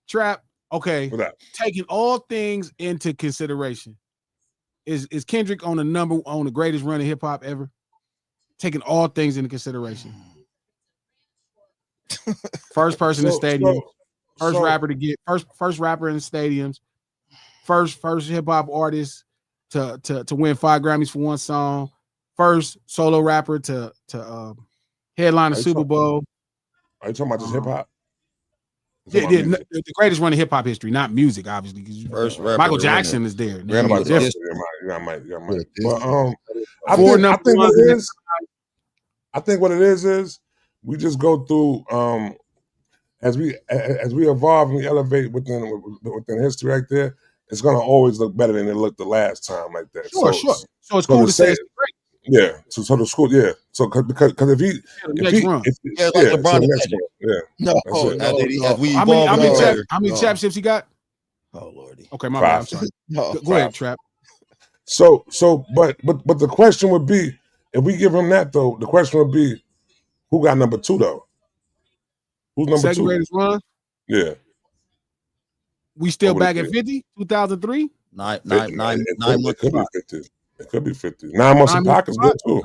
Trap. Okay, What up? taking all things into consideration, is Kendrick on the greatest run in hip hop ever? Taking all things into consideration. First person in stadium, first rapper to get first rapper in stadiums, first hip hop artist to win 5 Grammys for one song, first solo rapper to headline a Are you Super talking- Bowl. Are you talking about just hip hop? Yeah, the greatest run in hip hop history, not music, obviously. 'Cause First rapper Michael to win Jackson is there. Ran about the Different. You might. But, But I Four think number what ones it in is. I think what it is we just go through as we evolve and we elevate within history right there. It's gonna always look better than it looked the last time like that. Sure. So it's cool to say it's great. Yeah. So the school, yeah. So because if he, The next run. Yeah, like LeBron so and next Magic. one, yeah. No, That's it. As we How evolve many in no. career. championships he got? Oh lordy. Okay, my bad. I'm 5. sorry. no. Go ahead, Trap. So but the question would be, if we give him that though, the question would be, who got number 2 though? Who's number Second 2? greatest run. Yeah. We still What would back it at be? 50, 2003. 9 It months. could be 50. It could be 50. 9 months 9 of months pockets good too.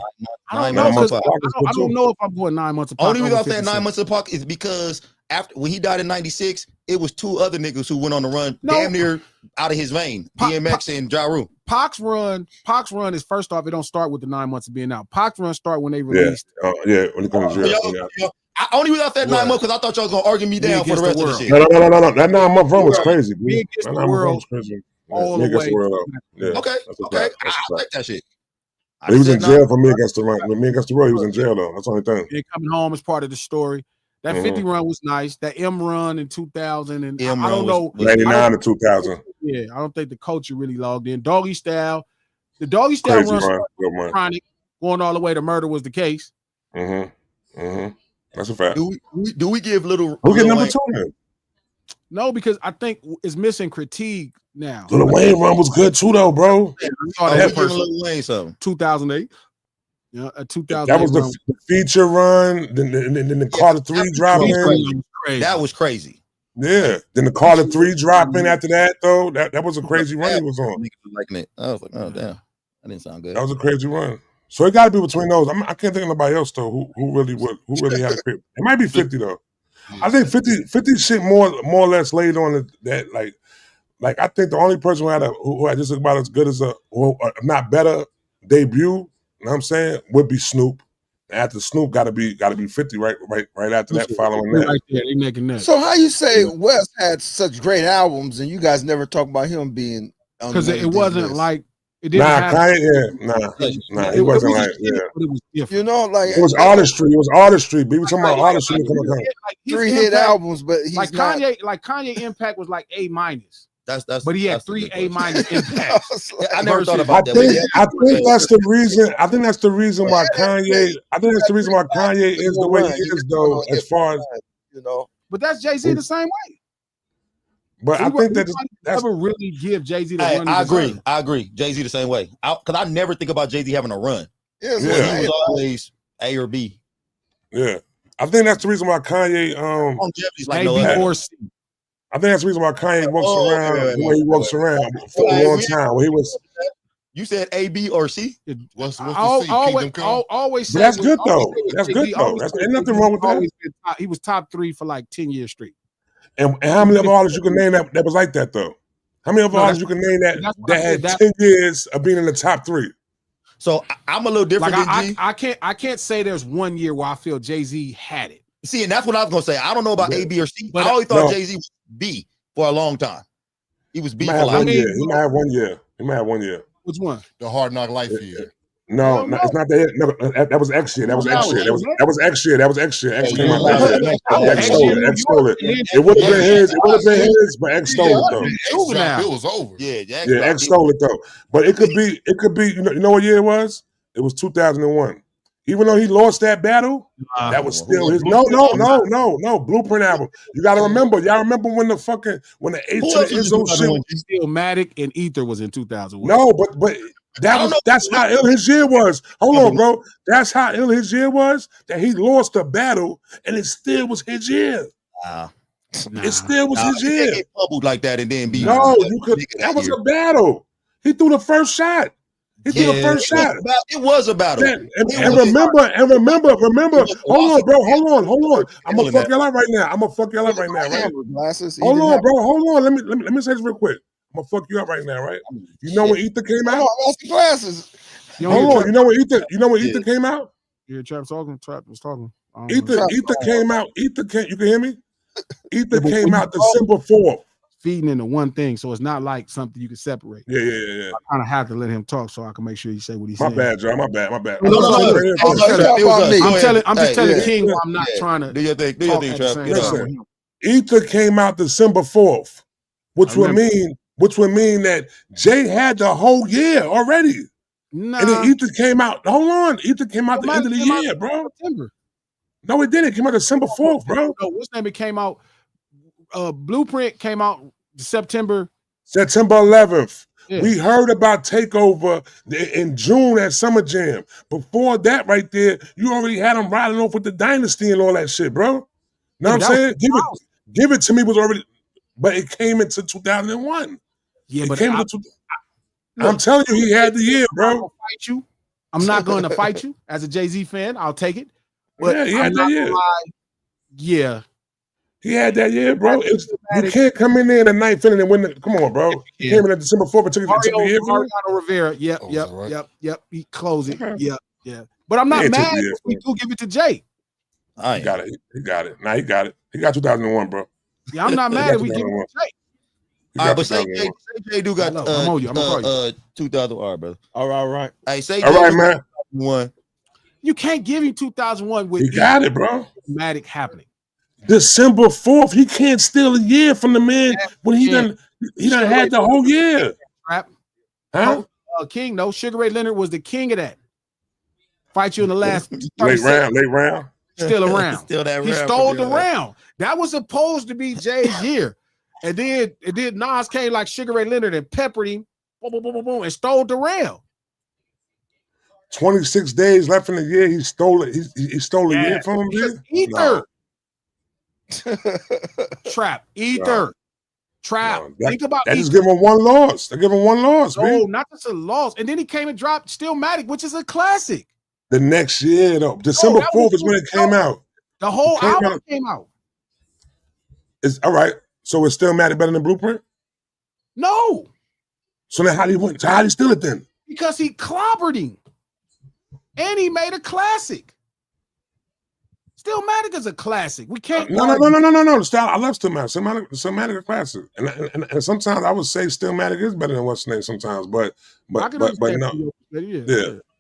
I don't 9 know months because apart is good I don't too. know if I'm going 9 months apart. Only reason over I'm saying 50 9 months apart is because after when he died in '96, it was 2 other niggas who went on the run, No. damn near out of his vein. DMX and Ja Rule. Pac's run is first off, it don't start with the 9 months of being out. Pac's run start when they Yeah. released. Yeah. When it comes to jail. Only reason I said 9 months because I thought y'all was gonna argue me down for the rest of the shit. No. That 9 month run was crazy. Me against That the 9 month run world was crazy. all Me the against way. the world. Yeah. Okay, That's a okay, fact. That's a I fact. like that shit. I But he was in said jail for Me Against the Run. With Me Against the World, he was in jail though. That's the only thing. And coming home is part of the story. That 50 run was nice. That M run in 2000 and M I don't run know. was 99 to 2000. Yeah, I don't think the culture really logged in. Doggy Style, the Doggy Style Crazy run run. started Good with run. Chronic, going all the way to Murder was the case. That's a fact. Do we give little? Who get Lil number Wayne- 2 then? No, because I think it's missing critique now. Lil Wayne run was good too though, bro. I saw Oh, that we giving person, Lil Wayne something. 2008. Yeah, a 2008 That was the run. feature run. Then the Carter 3 drop was in. Crazy. That was crazy. Yeah. Then the Carter 3 drop in after that though. That was a crazy run he was on. Niggas was liking it. I was like, oh damn, that didn't sound good. That was a crazy run. So it got to be between those. I can't think of nobody else though who really had a grip. It might be 50 though. I think 50 shit more or less laid on that like I think the only person who had just about as good as or not better debut, you know what I'm saying, would be Snoop. And after Snoop got to be 50 right after that, following that. Right there, they making that. So how you say West had such great albums and you guys never talk about him being on Because none it of these wasn't lists? like it didn't Nah, have. Kanye, he wasn't like, yeah. But it was different. You know, like It was artistry. We were talking about artistry. Like his 3 hit impact- albums, but he's Like not. Kanye impact was like A-, That's but he had that's a 3 good question. A- impacts. I never thought versus- about that. I think that's the reason. I think that's the reason why Kanye. I think that's the reason why Kanye is the way he is, though. As far as, you know, But that's Jay-Z the same way. but I think that's never really give Jay-Z the Hey, run. he I agree. deserved. I agree. Jay-Z the same way. Because I never think about Jay-Z having a run. yeah, it's Yeah. what He I- was always A or B. yeah. I think that's the reason why Kanye. Longevity's like A, no B, other. or C. I think that's the reason why Kanye walks Oh, around wait, the way he walks around for a long time. Where he was You said A, B, or C? What's the C? Always But say that's it good was- though. always say it That's was good Jay-Z, though. always That's say ain't it nothing was wrong with that. always been he was top 3 for like 10 years straight. And how many other artists you can name that was like that though? How many other artists you can name that what I had said, 10 years of being in the top 3? So I'm a little different Like than G. I can't say there's one year where I feel Jay-Z had it. See, and that's what I was gonna say. I don't know about A, B, or C. But I always thought no. Jay-Z was B for a long time. He was B He might for have like one year. He might have 1 year. He might have 1 year. Which one? The Hard Knock Life year. No, it's not that. No, that was X year. That was X year. That was X year. That was X year. X came out that year. X stole it. X stole it. It would have been his. It would have been his, but X stole it though. It was over. Yeah, X stole it though. But it could be. You know what year it was? It was 2001. Even though he lost that battle, that was still his. No. Blueprint album. You got to remember. Y'all remember when the H to the Izzo shit? Stillmatic and Ether was in 2001. No, but that's how ill his year was. Hold on, bro. That's how ill his year was. That he lost the battle, and it still was his year. It still was his year. Get bubbled like that and then be No, you could. That was a battle. He threw the first shot. It was a battle. And remember. Hold on, bro. Hold on. I'm gonna fuck y'all up right now. Right? Glasses. Hold on, bro. Hold on. Let me say this real quick. I'm gonna fuck you up right now, right? You know when Ether came out? I lost the glasses. Hold on. You know when Ether came out? Yeah, Trap was talking. Ether came out. You can hear me? Ether came out December 4th. Feeding into one thing, so it's not like something you can separate. Yeah. I kind of have to let him talk so I can make sure he say what he said. My bad, Joe. My bad. I'm just telling King why I'm not trying to do your thing. Do your thing, Trap. Listen, Ether came out December 4th, which would mean that Jay had the whole year already. Nah. And then Ether came out. Hold on, Ether came out the end of the year, bro. September. No, it didn't. It came out December 4th, bro. No, what's name? It came out. Blueprint came out September 11th. Yeah. We heard about Takeover in June at Summer Jam. Before that, right there, you already had him riding off with the Dynasty and all that shit, bro. Know what I'm saying? Give it to me was already, but it came into 2001. Yeah, but I'm telling you, he had the year, bro. I'm not going to fight you as a Jay-Z fan. I'll take it. But yeah, he had that year. Yeah. He had that year, bro. You can't come in there in the ninth inning and win the. Come on, bro. He came in at December 4th and took the year. Mariano Rivera. Yep. He closed it. Yeah. But I'm not mad if we do give it to Jay. He got it. Nah, he got it. He got 2001, bro. Yeah, I'm not mad if we give it to Jay. All right, but say Jay do got 2000 brother. All right. Hey, say all right, man. 2001. You can't give him 2001 with he got it, bro. Dramatic happening. December 4th, he can't steal a year from the man when he done had the whole year. Rap. Huh? King, no. Sugar Ray Leonard was the king of that. Fight you in the last late round. Still around. Still that he stole the round. That was supposed to be Jay's year. And then Nas came like Sugar Ray Leonard and peppered him, boom, and stole the round. 26 days left in the year. He stole it. He stole a year from him. Dude? Ether. Trap. Ether. Trap. Think about that. Just give him one loss. They give him one loss. No, not just a loss. And then he came and dropped Stillmatic, which is a classic. The next year, though, December 4th is when it came out. The whole album came out. It's all right. So it's Stillmatic better than Blueprint? No. So then how do you win? So how do you steal it then? Because he clobbered him. And he made a classic. Stillmatic is a classic. We can't. No. I love Stillmatic. Stillmatic a classic. And sometimes I would say Stillmatic is better than what's name sometimes, but no.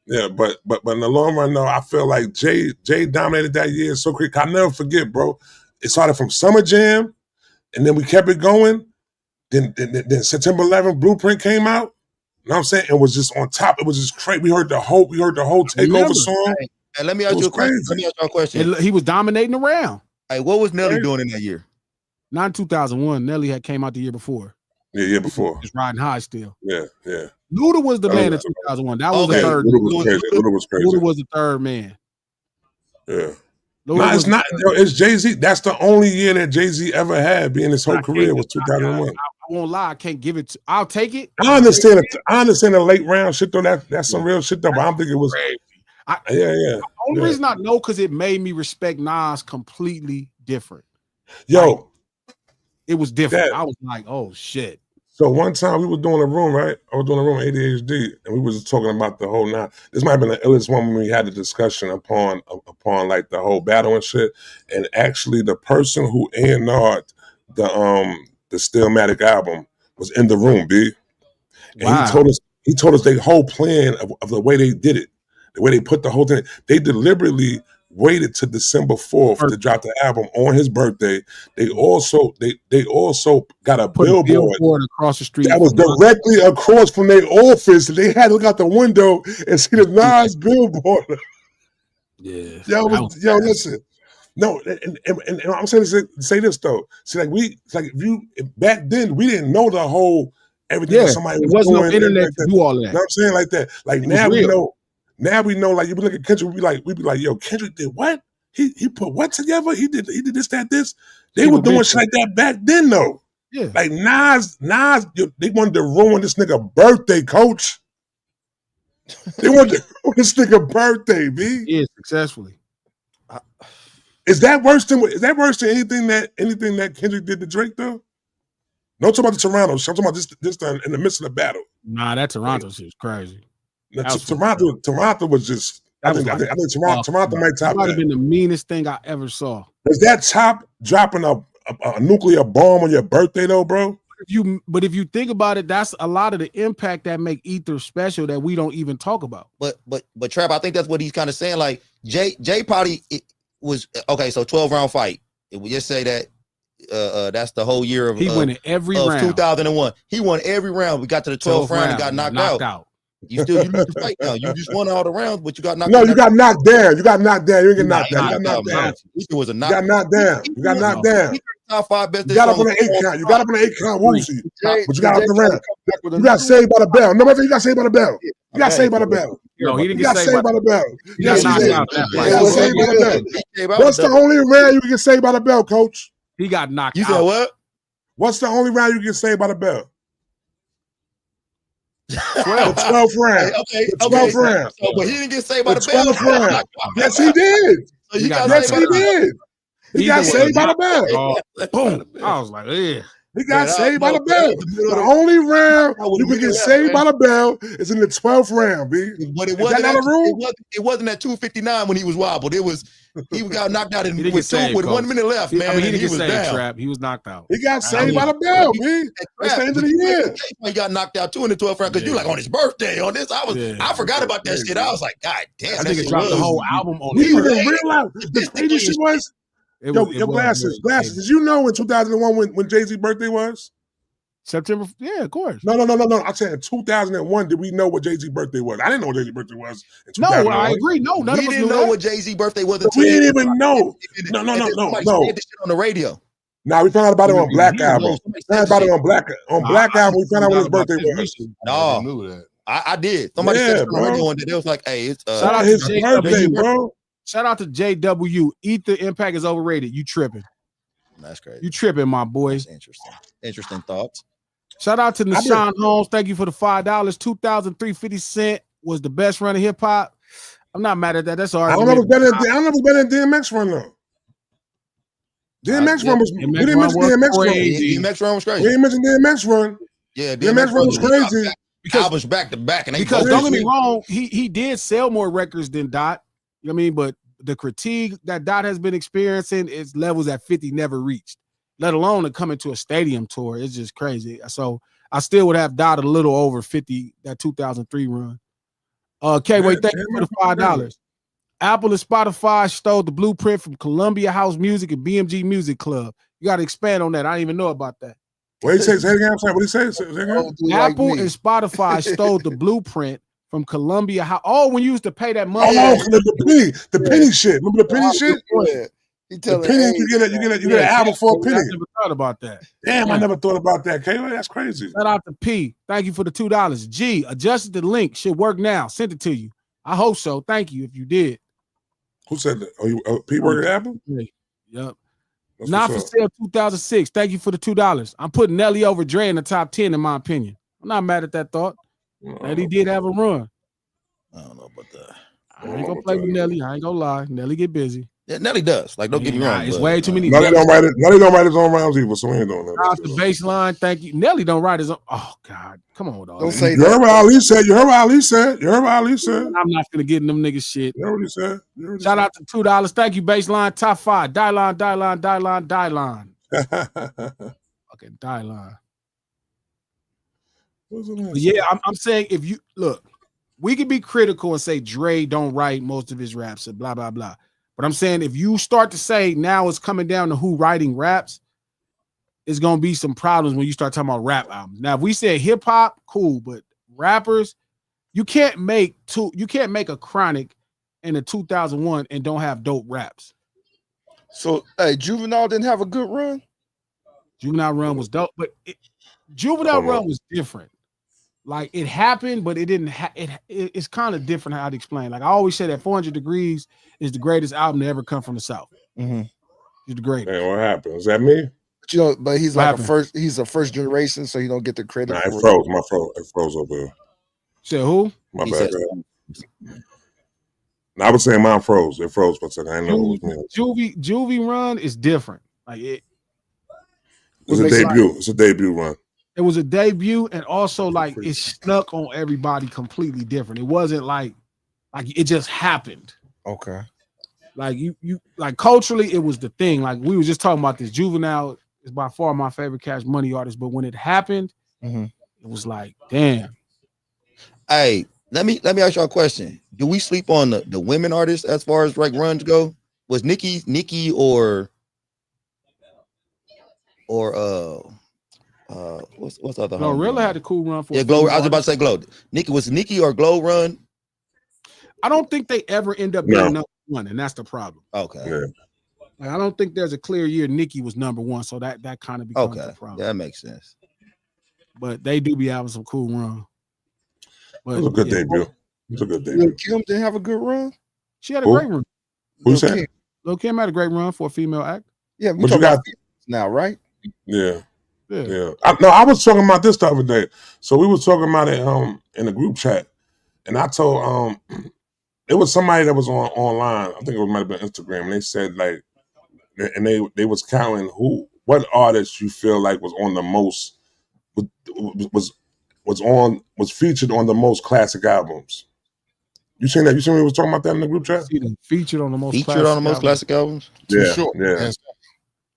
Yeah, but in the long run, no, I feel like Jay dominated that year so quick. I'll never forget, bro. It started from Summer Jam, and then we kept it going. Then September 11th, Blueprint came out. You know what I'm saying? It was just on top. It was just crazy. We heard the whole Takeover song. Hey, let me ask you a question. He was dominating around. Hey, what was Nelly doing in that year? Not in 2001. Nelly had came out the year before. Yeah, year before. Just riding high still. Yeah. Luda was the man in 2001. That was the third. Luda was crazy. Luda was the third man. Yeah. It's not. It's Jay-Z. That's the only year that Jay-Z ever had being his whole career was 2001. I won't lie. I can't give it. I'll take it. I understand the late round shit though. That's some real shit though. But I'm thinking it was yeah. The only reason I know because it made me respect Nas completely different. Yo, like, it was different. I was like, oh shit. So one time we were doing a room, right? I was doing a room at ADHD, and we was talking about the whole now. This might have been the illest one when we had the discussion upon like the whole battle and shit. And actually, the person who A&R'd the Stillmatic album was in the room, B. And he told us their whole plan of the way they did it, the way they put the whole thing. They deliberately waited to December 4th to drop the album on his birthday. They also got a billboard across the street that was directly across from their office. They had to look out the window and see the Nas billboard. Yeah. Yo, listen. No, and I'm saying to say this though. See, back then we didn't know the whole everything somebody was wasn't doing. No internet to do all that. You know what I'm saying? Like that. Like now we know. Now we know, like, you look at Kendrick, we'd be like, yo, Kendrick did what? He put what together? He did this, that, this. They were doing shit like that back then, though. Yeah. Like Nas, they wanted to ruin this nigga birthday, coach. They wanted to ruin this nigga birthday, B. Yeah, successfully. Is that worse than anything that Kendrick did to Drake, though? No, I'm talking about the Toronto. I'm talking about this time in the midst of the battle. Nah, that Toronto shit is crazy. Toronto was just. I think Toronto might top. That might have been the meanest thing I ever saw. Is that top dropping a nuclear bomb on your birthday though, bro? But if you think about it, that's a lot of the impact that make Ether special that we don't even talk about. But Trap, I think that's what he's kind of saying. Like Jay Potty was okay. So 12-round fight. If we just say that. That's the whole year of he won in every round. 2001. He won every round. We got to the 12th round and got knocked out. You lose the fight now. You just won all the rounds, but you got knocked down. No, you got knocked down. You got knocked down. You didn't get knocked down. You got knocked down. It was a knock. You got knocked down. You got knocked down. Top 5 best. You got up on the 8 count. You got up on the 8 count. Woozy. But you got up the round. You got saved by the bell. No matter you got saved by the bell. You got saved by the bell. No, he didn't get saved by the bell. You got saved by the bell. What's the only round you can get saved by the bell, coach? He got knocked out. You said what? What's the only round you can get saved by the bell? 12th round. Okay. 12th round. So, but he didn't get saved by the bell. 12th round. Yes, he did. So yes, he did. He got saved by the bell. Boom. I was like, yeah. He got saved by the bell. The only round you can get saved by the bell is in the 12th round, B. But it wasn't at 2:59 when he was wobbled. He got knocked out with 1 minute left, man. He didn't get saved, Trap. He was knocked out. He got saved by the bell, B. That's the end of the year. He got knocked out too in the 12th round because you like on his birthday on this. I forgot about that shit. I was like, God damn. I think it dropped the whole album on it. We didn't realize the crazy shit was. Yo, glasses. Did you know in 2001 when Jay-Z's birthday was? September, yeah, of course. No. I said in 2001, did we know what Jay-Z's birthday was? I didn't know what Jay-Z's birthday was in 2001. No, I agree. No, none of us didn't know what Jay-Z's birthday was. We didn't even know. No. Said this shit on the radio. Nah, we found out about it on Black Album. We found out about it on Black Album. We found out when his birthday was. No, knew that. I did. Somebody said it on the radio and it was like, hey, it's shout out his birthday, bro. Shout out to JW. Ether Impact is overrated. You tripping. That's crazy. You tripping, my boy. That's interesting thoughts. Shout out to Nashawn Holmes. Thank you for the $5. 2003 was the best run of hip hop. I'm not mad at that. That's all right. I don't know what's better than DMX run though. DMX run was. We didn't mention DMX run. DMX run was crazy. We didn't mention DMX run. Yeah, DMX run was crazy. Because albums back to back, and because don't get me wrong, he did sell more records than Dot. You know what I mean? But the critique that Dot has been experiencing is levels that 50 never reached, let alone to come into a stadium tour. It's just crazy. So I still would have Dot a little over 50, that 2003 run. K-Way, thank you for the $5. Apple and Spotify stole the blueprint from Columbia House Music and BMG Music Club. You got to expand on that. I didn't even know about that. What did he say? What did he say? Apple and Spotify stole the blueprint from Columbia. When you used to pay that money. The penny shit. Remember the penny shit? The penny, you get an album for a penny. I never thought about that. Damn, I never thought about that. K, that's crazy. Shout out to P. Thank you for the $2. G, adjusted the link. Should work now. Sent it to you. I hope so. Thank you if you did. Who said that? P worked at Apple? Yep. That's Not for what's up. sale 2006. Thank you for the $2. I'm putting Nelly over Dre in the top 10, in my opinion. I'm not mad at that thought. Nelly did have a run. I don't know about that. I ain't gonna play with Nelly. I ain't gonna lie. Nelly get busy. Yeah, Nelly does. Like, don't get me wrong. It's but, way too many. Nelly don't write his own rhymes either, so we ain't doing that. Out the baseline, thank you. Nelly don't write his own. Oh God, come on, dog. Don't say You heard what Ali said. You heard what Ali said. You heard what Ali said. I'm not gonna get in them niggas shit. You heard what he said. Shout out to $2. Thank you, baseline. Top 5. Die-line. Okay, die-line. But yeah, I'm saying if you look, we can be critical and say Dre don't write most of his raps and blah blah blah. But I'm saying if you start to say now it's coming down to who writing raps, it's gonna be some problems when you start talking about rap albums. Now, if we say hip hop, cool, but rappers, you can't make a Chronic in a 2001 and don't have dope raps. So, hey, Juvenile didn't have a good run. Juvenile run was dope, but Juvenile run was different. Like it happened, but it didn't. It's kind of different how to explain. Like I always say that 400 Degrees is the greatest album to ever come from the South. Mm-hmm. He's the greatest. Man, what happened? Is that me? But, you know, but he's What like happened? he's a first generation, so you don't get the credit. Nah, for it froze. It froze over here. Said who? My He bad. said- I was saying mine froze. It froze for a second. I didn't know it was me. Juvie run is different. Like it It's a debut. It's a debut run. It was a debut, and also like it snuck on everybody completely different. It wasn't like it just happened. Okay. Like you like culturally, it was the thing. Like we was just talking about this. Juvenile is by far my favorite Cash Money artist, but when it happened, it was like, damn. Hey, let me ask y'all a question. Do we sleep on the women artists as far as like runs go? Was Nikki or what's the other? Glorilla had a cool run for. Yeah, Glow. I was about to say Glow. Nikki or Glow run? I don't think they ever end up being number one, and that's the problem. Okay. Yeah. Like, I don't think there's a clear year Nikki was number one, so that kind of becomes the problem. Yeah, that makes sense. But they do be having some cool run. But, It was a good debut. It was a good debut. Lil' Kim didn't have a good run. She had a great run. Who said? Lil' Kim had a great run for a female act. Yeah, we talking about now, right? Yeah. I was talking about this the other day. So we was talking about it in the group chat, and I told it was somebody that was online. I think it might have been Instagram, and they said like, and they was counting what artists you feel like was on the most was featured on the most classic albums. You seen that? You seen we was talking about that in the group chat? Featured on the most classic albums. Yeah, Too Short. yeah.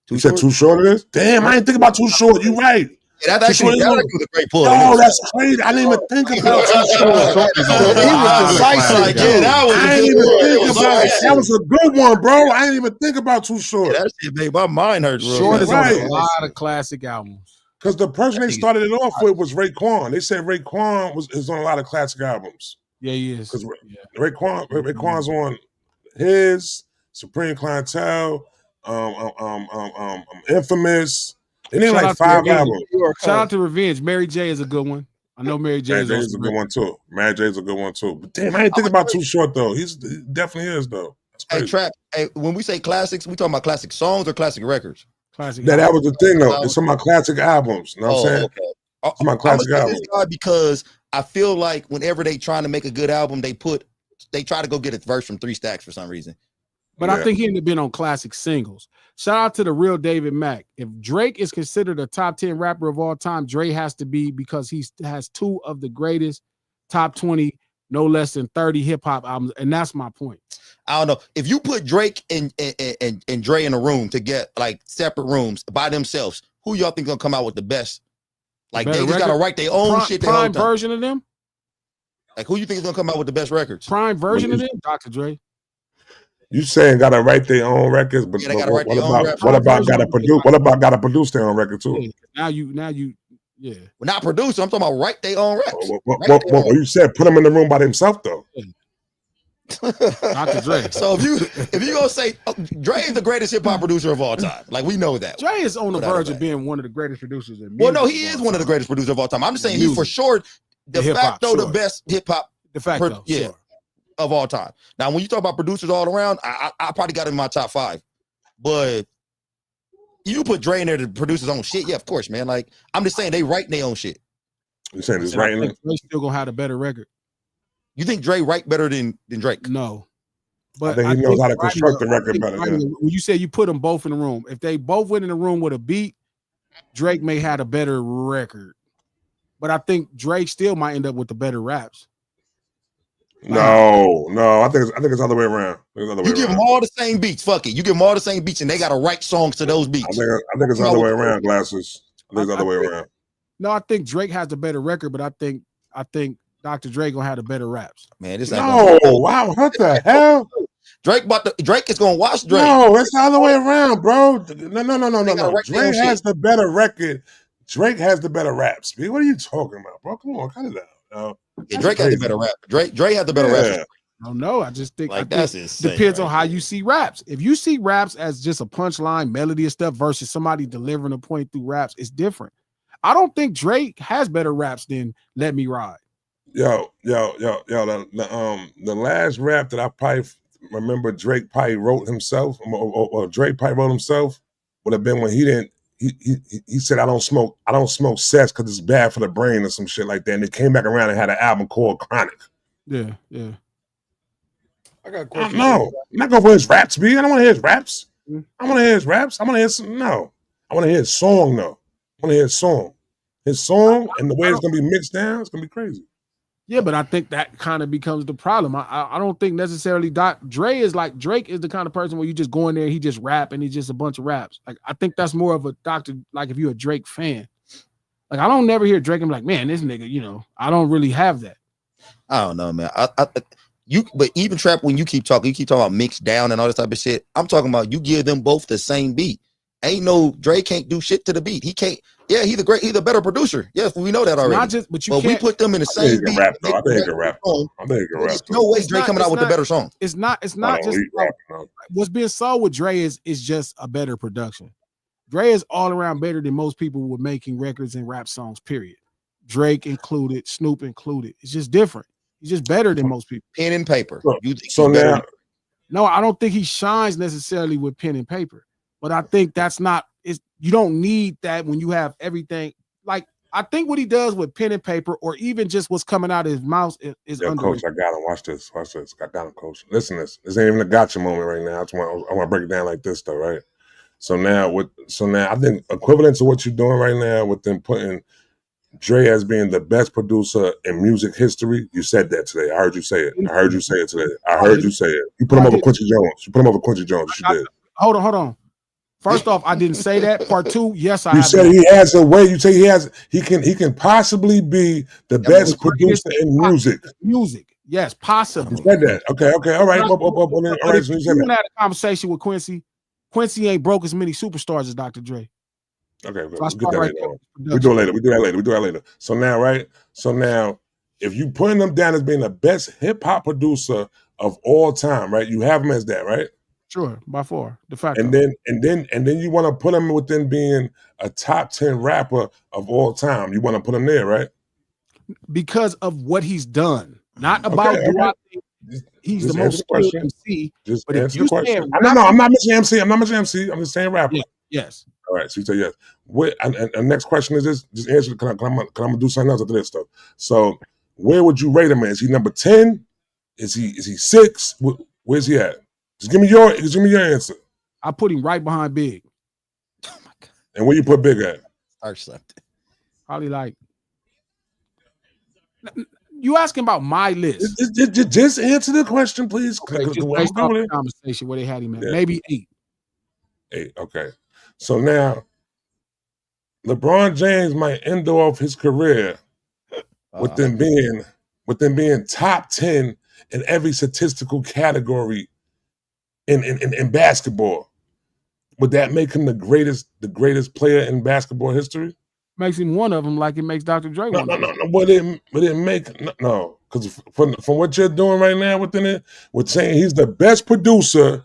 Too said Too Short it is? Damn, I didn't think about Too Short. You right. Yeah, that actually was a great pull. Oh, that's crazy. I didn't even think about Too Short. He was decisive. I didn't even think about it. That was a good one, bro. I didn't even think about Too Short. Yeah, that shit made my mind hurt. Short is on a lot of classic albums. Because the person they started it off with was Raekwon. They said Raekwon is on a lot of classic albums. Yeah, he is. Because Raekwon's on his Supreme Clientele, Infamous. They named like 5 albums. Shout out to Revenge. Mary J is a good one. I know Mary J is a good one too. Mary J's a good one too. But damn, I didn't think about Too Short though. He definitely is though. Hey, Trap. Hey, when we say classics, we talking about classic songs or classic records? Classic. That was the thing though. It's some of my classic albums. You know what I'm saying? Okay. Some of my classic albums. This guy because I feel like whenever they trying to make a good album, they try to go get a verse from 3 Stacks for some reason. But I think he ended up being on classic singles. Shout out to the real David Mack. If Drake is considered a top 10 rapper of all time, Drake has to be because he has 2 of the greatest top 20, no less than 30 hip hop albums, and that's my point. I don't know if you put Drake and Dre in a room to get like separate rooms by themselves. Who y'all think gonna come out with the best? Like they just gotta write their own shit. Prime version of them. Like who you think is gonna come out with the best records? Prime version of them, Dr. Dre. You saying gotta write their own records, but what about gotta produce their own record too? Yeah. Now you, yeah. Well, not producer. I'm talking about write their own records. What you said? Put them in the room by themselves though. Dr. Dre. So if you gonna say Dre is the greatest hip hop producer of all time, like we know that Dre is on the verge of being one of the greatest producers in music. Well, no, he is one of the greatest producers of all time. I'm just saying he's for sure de facto the best hip hop of all time. Now, when you talk about producers all around, I probably got him in my top 5, but You put Dre in there to produce his own shit. Yeah, of course, man. Like, I'm just saying they write their own shit. You saying this I right? think Dre still gonna have a better record. You think Dre write better than Drake? No. I But think he knows how to construct the record better. Yeah. When you say you put them both in the room, if they both went in the room with a beat, Drake may have a better record. But I think Drake still might end up with the better raps. No. I think it's the other way around. You give them all the same beats. Fuck it. You give them all the same beats, and they got to write songs to those beats. I think it's the other way around. Glasses. I think it's the other way around. No, I think Drake has the better record, but I think Dr. Dre gonna have the better raps. Man, this no. Wow, what the hell? Drake is gonna watch Drake. No, it's the other way around, bro. No. Drake has the better record. Drake has the better raps. What are you talking about, bro? Come on, cut it out. Yeah, Drake has the better rap. Drake has the better rap. I don't know. I just think like that's insane. Depends on how you see raps. If you see raps as just a punchline, melody and stuff versus somebody delivering a point through raps, it's different. I don't think Drake has better raps than Let Me Ride. Yo. The last rap that I probably remember Drake probably wrote himself, or Drake probably wrote himself, would have been when he said, I don't smoke cess because it's bad for the brain or some shit like that. And they came back around and had an album called Chronic. Yeah. I got a question. No, I'm not going for his raps, B. I don't want to hear his raps. I want to hear his raps. I want to hear some. No, I want to hear his song, though. I want to hear his song. His song and the way it's going to be mixed down, it's going to be crazy. Yeah, but I think that kind of becomes the problem. I don't think necessarily Drake is the kind of person where you just go in there, he just rap and he's just a bunch of raps. Like, I think that's more of a like if you're a Drake fan. Like, I don't never hear Drake and be like, man, this nigga, I don't really have that. I don't know, man. But even trap, when you keep talking about mixed down and all this type of shit. I'm talking about you give them both the same beat. Ain't no Drake can't do shit to the beat. He can't. Yeah, he's the better producer. Yes, we know that already. But we put them in the same beat. I think he can rap. There's no way Drake coming out with a better song. It's not just what's being sold with Dre is just a better production. Dre is all around better than most people were making records and rap songs, period. Drake included, Snoop included. It's just different. He's just better than most people. Pen and paper. So now, no, I don't think he shines necessarily with pen and paper. But I think you don't need that when you have everything. Like, I think what he does with pen and paper, or even just what's coming out of his mouth, is underrated. Coach, I got him. Watch this. I got him, Coach. Listen to this. This ain't even a gotcha moment right now. I want to break it down like this, though, right? So now I think equivalent to what you're doing right now with them putting Dre as being the best producer in music history. You said that today. I heard you say it. I heard you say it today. I heard you say it. You put him over Quincy Jones. You did. Hold on. First off, I didn't say that. Part two, yes, You said he has a way. You say he can possibly be the best producer in music. Music, yes, possibly. You said that. Okay, all right. All right. So you said that. Had a conversation with Quincy. Quincy ain't broke as many superstars as Dr. Dre. Okay, we'll get that later. We do that later. So now, right? So now, if you putting them down as being the best hip hop producer of all time, right? You have him as that, right? Sure, by far, de facto. And then you want to put him within being a top 10 rapper of all time. You want to put him there, right? Because of what he's done, not about I think he's the most skilled MC. Just answer the question. I'm not mentioning MC. I'm just saying rapper. Yeah, yes. All right, so you say yes. And next question is this. Just answer it, because I'm going to do something else after this stuff. So where would you rate him at? Is he number 10? Is he 6? Where's he at? Just give me your answer. I put him right behind Big. Oh my God. And where you put Big at? Start something. Probably like. You asking about my list? Just answer the question, please. Okay, just based off the conversation where they had him at, maybe 8. 8. Okay. So now, LeBron James might end off his career with them being top 10 in every statistical category in basketball. Would that make him the greatest player in basketball history? Makes him one of them, like it makes Dr. Dre one. No. But it make no, because from what you're doing right now within it, with saying he's the best producer,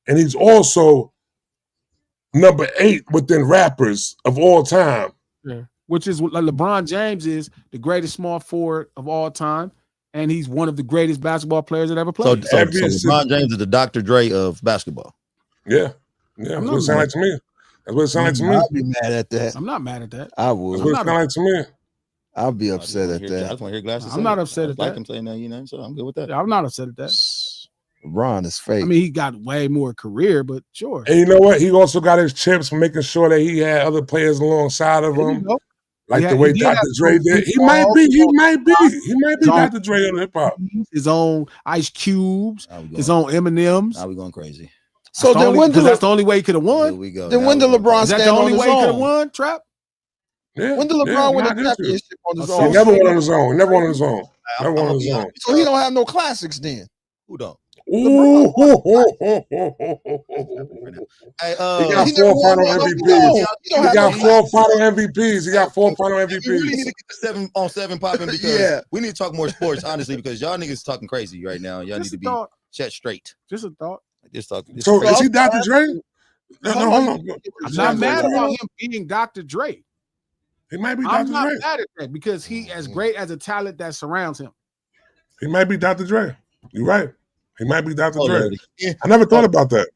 and he's also number 8 within rappers of all time. Yeah, which is what LeBron James is the greatest small forward of all time. And he's one of the greatest basketball players that ever played. So LeBron James is the Dr. Dre of basketball. Yeah. That's what it sounds like to me. That's what it sounds like to me. I'd be mad at that. I'm not mad at that. I That's would. what it sounds like to me. I'll be I upset at just that. want to hear Glasses. I'm not upset at like that. him saying that, you know, so I'm good with that. I'm not upset at that. LeBron is fake. I mean, he got way more career, but sure. And you know what? He also got his chips for making sure that he had other players alongside of There you him. go. Like Yeah, the way he did Dr. have Dre some did. He football. might be His own- Dr. Dre on hip hop. His own Ice Cubes, Now we his going, own M&Ms. now we going crazy. So then when that's did the only way he could have Here won. we go. then Now when we did going LeBron Is that the stand on only his way he could have own? won, Trap? Yeah, When did LeBron win yeah, the I guess so. championship on his So He own? never won on his own. Never won on his own. I'm Never won on gonna his be own. honest. So he don't have no classics then. Who don't? Ooh, Hey, he got he never four won final one on his MVPs. own. He He don't have got no four final MVPs. He got four final we really need MVPs. to get the 7-on-7 popping because Yeah. we need to talk more sports, honestly, because y'all niggas talking crazy right now. Y'all need Just to a be thought. set straight. Just a thought. Just talk. So Just is he Dr. Dre? No, How hold much on. I'm not mad Hold about on. him being Dr. Dre. He might be I'm Dr. not Dre. mad at that because he as great as a talent that surrounds him. He might be Dr. Dre. You're right. He might be Dr. Oh, Dre. Lordy. I never thought about that.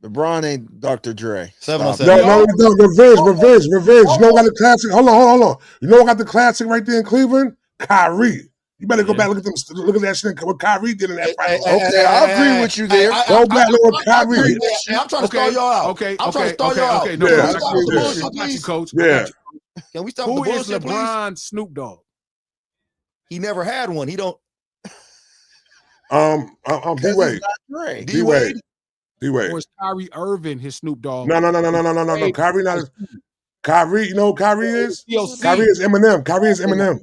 LeBron ain't Dr. Dre. 7-on-7. No, revenge. You know what got the classic? Hold on. You know what got the classic right there in Cleveland? Kyrie. You better go back look at that shit. What Kyrie did in that final. Okay, I agree with you there. Go back look what Kyrie. I'm trying to stall y'all out. Okay, I'm trying to stall okay, y'all okay. out. No, Yeah. I got Stop you, the Yeah. bullshit, I got you, please. coach. I Yeah. got you. Can we stop Who the is bullshit, please? LeBron Snoop Dogg? He never had one. He don't. I'm Because D-Wade. it's not Dre. D-Wade. Or D-Wade. is Kyrie Irving his Snoop Dogg? No. Kyrie not. Kyrie. You know who Kyrie is? TLC. Kyrie is Eminem. Kyrie is Eminem.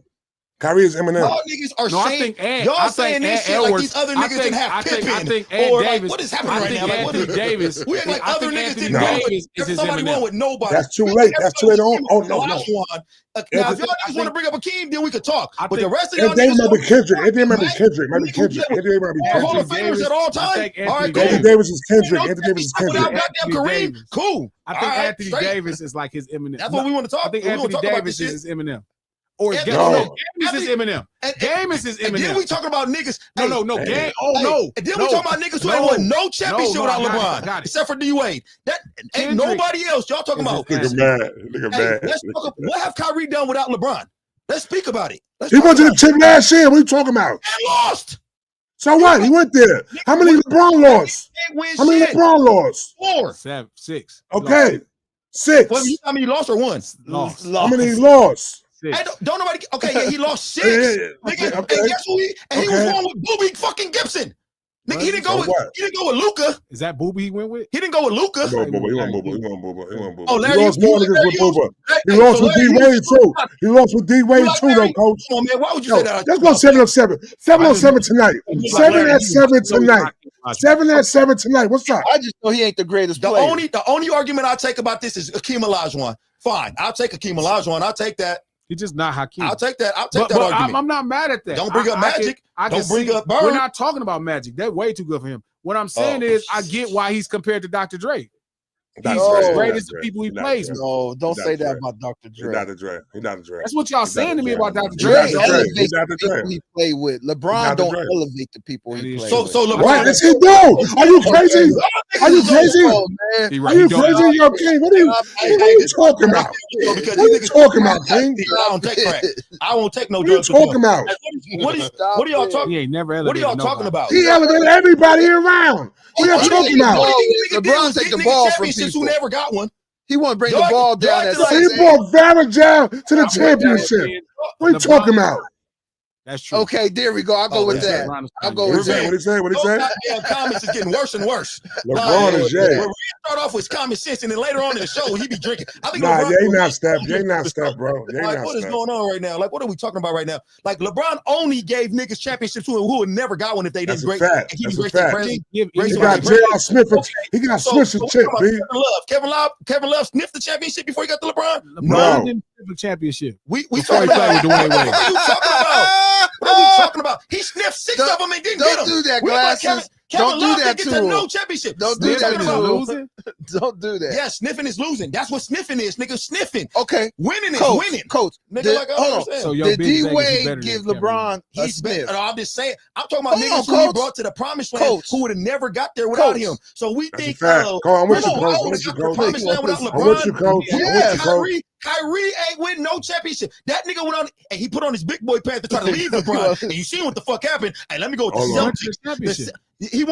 Y'all niggas are No, I saying think Ed, y'all I saying think this Ed shit like Edwards, these other I niggas think- didn't have I think Pippen. Ed Or Davis. like, what is happening I right think now? Like, what Anthony is Davis. We act like I other think niggas Anthony didn't know Davis it. is his Somebody won Eminem. with nobody. That's too late. That's too late on. Oh no. Now, if y'all I niggas think- want to bring up Akeem, then we could talk. I But the think- rest of y'all And they niggas might be Kendrick. And they might be Kendrick. Might be Who- Kendrick. And they might be are Hall Kendrick. of Famers at all I time. think All right, Anthony cool. Anthony Davis is Kendrick. Anthony Davis is Without Kendrick. goddamn Anthony Kareem, Davis. cool. I think All right, Anthony straight. Davis is like his Eminem. That's what we want to talk. I think we want Anthony to talk about Davis this is shit. his Eminem. Or Anthony- Game, no, no, Game is his Anthony- Eminem. And- Game is his And then Eminem. we talking about niggas. No, Hey. Game. Oh Hey, no. And then no, we talking about niggas who ain't no, won no championship no, without I got it, LeBron, I got it. except for D Wade. That ain't Kendrick nobody else. Y'all talking is about. his Look at mad. Look at Hey, mad. let's talk about what have Kyrie done without LeBron. Let's speak about it. Let's He talk went to the about it. chip last year. What are you talking about? And lost. So what? He went there. How many LeBron lost? Can't win How many shit. LeBron lost? 4. 7, 6. Okay. 6. Well, you know how many he lost or won? Lost. How many he lost? 6. Hey, don't nobody. Okay, yeah, he lost 6. Yeah, Nigga, okay. and guess who he? And he was Okay. wrong with Booby fucking Gibson. Nigga, he didn't go So with. what? He didn't go with Luca. Is that Booby he went with? He didn't go with Luca. He won Booba. He won Booba. Oh, He Larry, lost more niggas with Booba. He Hey, lost so with Larry, D-Wade too. He lost with D-Wade like too, though, Larry? coach. Come on, man. Why would you Yo, say that? let's go 7-on-7. 7-on-7 tonight. 7 at 7 tonight. 7 at 7 tonight. What's up? I just know he ain't the greatest The player. only argument I take about this is Akeem Olajuwon. Fine, I'll take Akeem Olajuwon. I'll take that. He's just not Hakeem. I'll take that. I'll take that but argument. I'm not mad at that. Don't bring up Magic. Don't bring up Bird. We're not talking about Magic. They're way too good for him. What I'm saying is, I get why he's compared to Dr. Dre. He's as great as the people he plays with. No, don't He's say not that Dre. about Dr. He's Dre. Dr. Dre. He's Dr. Dre. That's what y'all He's saying to me Dre. about Dr. He's Dre. Dr. Dre. elevates He's the Dr. people Dre. he play with. LeBron Dr. don't Dre. elevate the people he plays with. So What? LeBron. Yes, he do. Are you crazy? Are you crazy? Oh, man. He Are right. you He don't. crazy? Yo, King, what are you talking about? Because What are you talking about, King? I don't take crack. I won't take no What are you drugs. with talking him. about? What are y'all talking? He ain't never What are elevated y'all talking nobody. about? He elevated everybody around. What are you talking about? LeBron take the ball from Who people. never got one. He want to bring Y'all the ball y'all down acting that like- He brought Varejao to the championship. What are you talking about? That's true. Okay, there we go. I'll go with that. I'll go What with he say? that. What he say? What he Those say? goddamn comments is getting worse and worse. LeBron is Where Jay. we start off with common sense, and then later on in the show, he be drinking. I think Nah, LeBron, you ain't not Steph. You ain't not Steph, bro. You ain't like, not what is Steph. going on right now? Like, what are we talking about right now? Like, LeBron only gave niggas championships who would never got one if they That's didn't a great. fact. And he That's a graced their fact. presence. Give He He anybody- got J.R. Smith. He got Smith and chip, B. Kevin Love sniffed the championship before he got to LeBron. LeBron No. didn't win the championship. We Before talking he played about with Dwayne Wade. What are you talking about? What are we talking about? He sniffed 6 of them and didn't get Don't them. do that, We act like Glasses. Don't Kevin do Love that didn't get to to him. no championship. Don't do Sniffing that is to him. losing. Don't do that. Yeah, sniffing is losing. That's what sniffing is, nigga. Sniffing. Okay. Winning is Coach, winning. Coach, Nigga, like I hold on. understand. So yo, Did Big D Vegas, he Wade better give than Kevin Love. LeBron a He's better. sniff? I'm just saying. I'm talking about Hold niggas on, who he Coach. brought to the promised land Coach. who would have never got there without Coach. him. So we That's a think, fact. oh, Come on, I'm with you, I Coach. I'm would with have you, got to the Coach. promised land without I'm I'm with LeBron. you, Coach. Yes. I'm with you, Coach. Kyrie ain't win no championship. That nigga went on and he put on his big boy pants to try to leave LeBron. And you seen what the fuck happened. Hey, let me go with the Hold on. He went to Celtics. the championship. He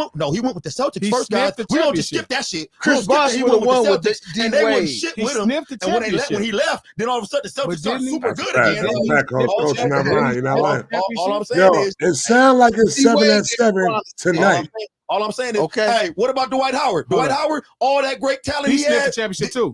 went with the Celtics He first, guys. sniffed the We don't just championship. skip that shit. Chris We don't skip Bosh that. He would have went won with the Celtics, and they D-Wade. wouldn't shit He with him. sniffed the And when championship. he left, then all of a sudden the But Celtics started didn't he- super That's a good fact. again. That's a fact, Coach. Coach, you're not lying. You're not lying. All I'm saying Yo, is, it sounds like it's D-Wade 7-7 tonight. all I'm saying is, Okay. hey, what about Dwight Howard? Hold Dwight on. Howard, all that great talent He he sniffed the had. championship too.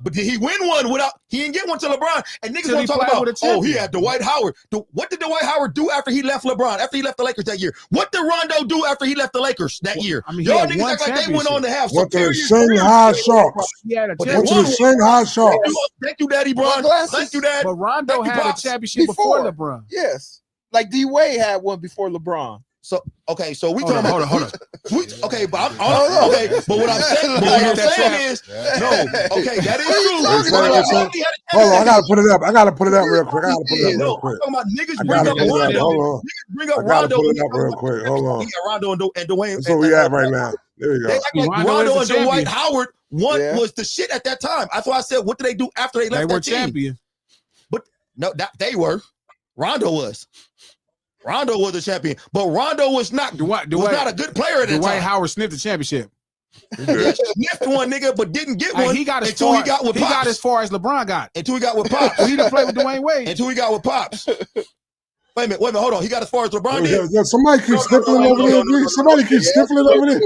But did he win one without? He didn't get one to LeBron. And niggas Till want he to talk played about, with a oh, he champion. had Dwight Howard. What did Dwight Howard do after he left LeBron? After he left the Lakers that year? What did Rondo do after he left the Lakers that year? I mean, he Y'all had niggas one act like they went on to have Went to the superior Shanghai careers. Sharks. He had a But they Went to championship. the won one. Shanghai Sharks. Thank you, Daddy Bron. glasses? Thank you, Dad. But Rondo Thank you, had a Pops. championship before Before. LeBron. Yes. Like D Wade had one before LeBron. So okay, so we Hold talking on, about hold on. okay, but Hold on. okay, but what I'm saying, is no, okay, that is What are you true. talking But about? he had a Hold on, I championship. gotta put it up. I gotta put it up real quick. I gotta put it up No, real I'm quick. talking about niggas I bring gotta up put it up. Rondo. Hold on. Niggas bring up I gotta Rondo. put it up real quick. Hold on. He got Rondo and Dwayne. That's where we at right now. There we They go. act like Rondo Rondo is and the Dwight champion. Howard Yeah. was the shit at that time. That's why I said, what did they do after they They left were that team? champions. No, they were. Rondo was. Rondo was the champion, but Rondo was not. Dwight was not a good player at that Dwight time. Howard sniffed the championship. Yeah, sniffed one nigga, but didn't get Hey, one he got as until far, he got with he got Pops. as far as LeBron got. Until he got with Pops. He done played with Dwayne Wade. Until he got with Pops. Wait a minute, hold on. He got as far as LeBron did. Yo, somebody keeps sniffling over there. D. Somebody keeps sniffling over there.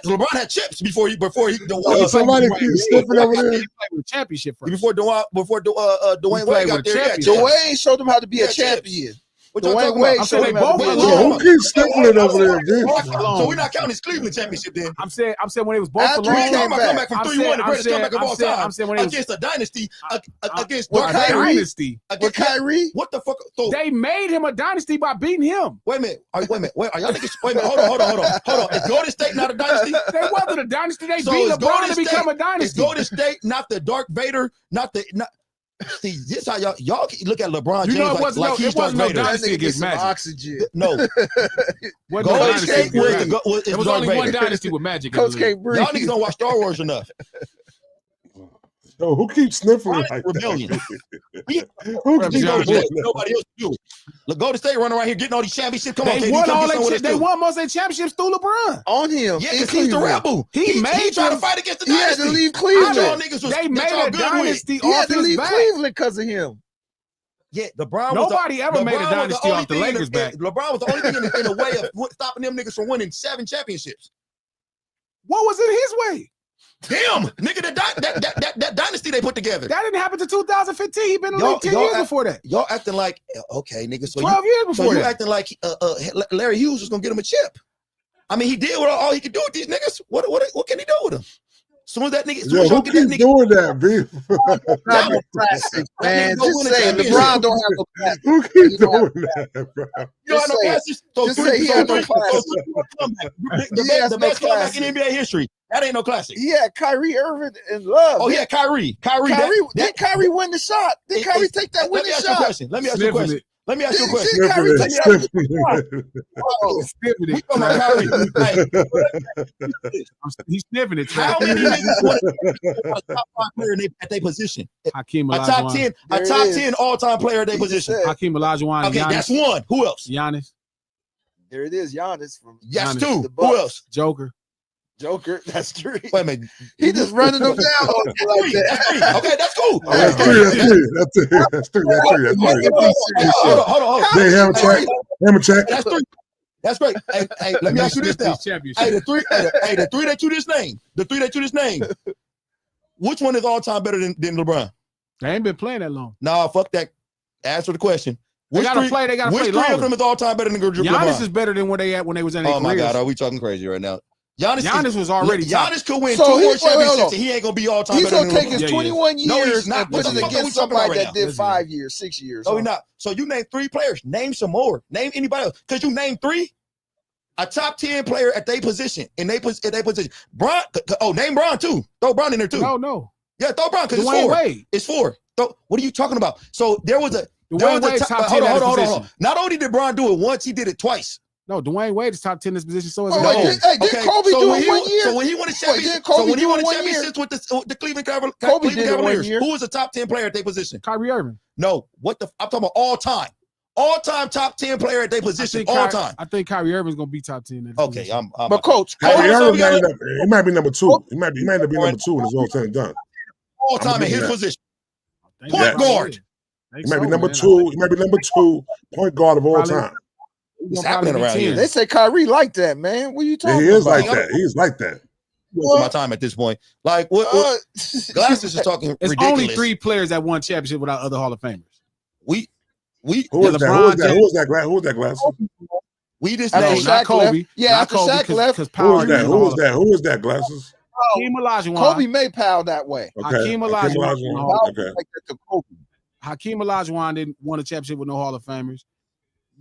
LeBron had chips before he Somebody keeps sniffling over there. He played with a championship first. before Dwayne Wade got there. championship. Yeah, Dwayne showed him how to be a Yeah, champion. what y'all Dwayne talking Wade about? I'm saying they showed him how to both be a alone. Yo, champion. who keeps sniffling over there, D? So we're not counting his Cleveland championship then. I'm saying when it was both After We alone. ain't talking about back. comeback from I'm 3-1, saying- the greatest I'm comeback of all saying- time. I'm saying when it was- Against a dynasty, against With Dark A Kyrie? dynasty. With Kyrie? What the fuck? So, They made him a dynasty by beating him. wait a minute. Are y'all niggas? Wait a minute. Hold on. Is Golden State not a dynasty? They wasn't a dynasty. They So beat is LeBron Golden to become a Is dynasty. Golden State not the Dark Vader? See, this how y'all look at LeBron You James know, it like wasn't no- he's it Darth wasn't no Vader. dynasty. That nigga get against some Magic. oxygen. No, Wasn't no Golden dynasty State against was Magic. is There was Darth only Vader. one dynasty with Magic. Coach can't breathe. Y'all niggas don't watch Star Wars enough. Yo, who keeps sniffling Ronnie's like rebellion. that? Who Rep keeps John doing Jay. that? Nobody else do. Look, Golden State running around here getting all these championships. Come on, They KD, won come all get some with they us they too. won most of their championships through LeBron. On him. Yeah, in because he's the Cleveland. rebel. He made tried to them- fight against the He had dynasty. to leave Y'all Cleveland. niggas was They that made y'all a good with. dynasty He had off to his leave back. Cleveland because of him. Yeah, LeBron. Nobody ever made a LeBron was dynasty only off the thing in Lakers back. LeBron was the only thing in the way of stopping them niggas from winning 7 championships. What was in his way? Damn, nigga, that dynasty they put together. That didn't happen to 2015. He been in the Y'all- league 10 y'all years act- before that. Y'all acting like okay, nigga. So 12 years so before you that. acting like Larry Hughes was gonna get him a chip. I mean, he did what all he could do with these niggas. What can he do with them? Soon as that nigga, Yo, who keeps doing that, B? Not no classics, man. That nigga go Just win a say championship. LeBron don't have no classics. Who keeps doing that, bro? You don't have no Just say it. classes. So Just three, say he so had no three, so classes. three comeback. He has The no best comeback in classes. NBA history. That ain't no classic. He had Kyrie Irving and Love. Oh yeah, Kyrie. Did Kyrie win the shot? Did Kyrie take that Let winning me ask you a shot? question. Let me ask you a Sniffing question. it. Let me ask you a Did- question. did Kyrie Sniffing take it, sniffing it. Oh, Sniffing We it. talking about Kyrie. Hey, He's sniffing it. how many niggas want a top 5 player at their position? Hakeem A top Olajuwon. 10, There a it top is. 10 all-time player at their He just position. said- Hakeem Olajuwon. Okay, Giannis. that's one. Who else? Giannis. There it is, Giannis from That's Giannis. 2. The Who Bucks. else? Joker. Joker. That's 3. Wait a minute. He just running them down on you like 3. that. That's 3. Okay, that's cool. Oh, that's three. That's three. Hold on. Hey, hammer check. Hammer check. That's 3. That's great. Hey, let me ask you this now. Hey, the three that you just named. Which one is all time better than LeBron? They ain't been playing that long. Nah, fuck that. Answer the question. They gotta play. They gotta Which play 3 of longer. them is all time better than LeBron? Giannis is better than where they at when they was in their Oh my careers. God, are we talking crazy right now? Giannis was already top. Giannis could win So 2 more wait, hold championships, on. and he ain't gonna be all time He's better gonna than take LeBron. his Yeah, he 21 No, he's years not. and What put the it fuck are we against talking about somebody right that now? did 5 years, 6 years. No, we're not. So you name 3 players. Name some more. Name anybody else. Because you named 3. A top 10 player at their position. At their position. Bron. Oh, name Bron too. Throw Bron in there too. No. Yeah, throw Bron because it's Dwayne 4. Wade. It's 4. What are you talking about? So there was a Dwayne Wade's top 10 at his position. Not only did Bron do it once, he did it twice. No, Dwayne Wade is top 10 in his position. So is Oh, no. did Kobe do it 1 year? So when he won a championship, championships with the Cleveland Cavaliers, who was a top 10 player at their position? Kyrie Irving. No, I'm talking about all time. All-time top 10 player at their position. All time. I think Kyrie Irving's gonna be top 10. Okay, but coach, Kyrie Irving he might be number 2. He might be number 2 when it's all said and done. All time in his position. Point Point guard. He might be number 2. He might be number 2 point guard of all time. What's happening around here? They say Kyrie like that, man. What are you talking about? He is like that. He is like that. My time at this point. Like what Glasses is talking it's ridiculous. only 3 players that won championship without other Hall of Famers. Who is that? Glasses? We just After named Shaq Kobe. left. Yeah, Not after Kobe, Shaq left. Who is that? Glasses? Hakeem Olajuwon. Kobe made Powell that way. Okay. Hakeem Olajuwon. Okay. Like that to Kobe. Hakeem Olajuwon didn't won a championship with no Hall of Famers.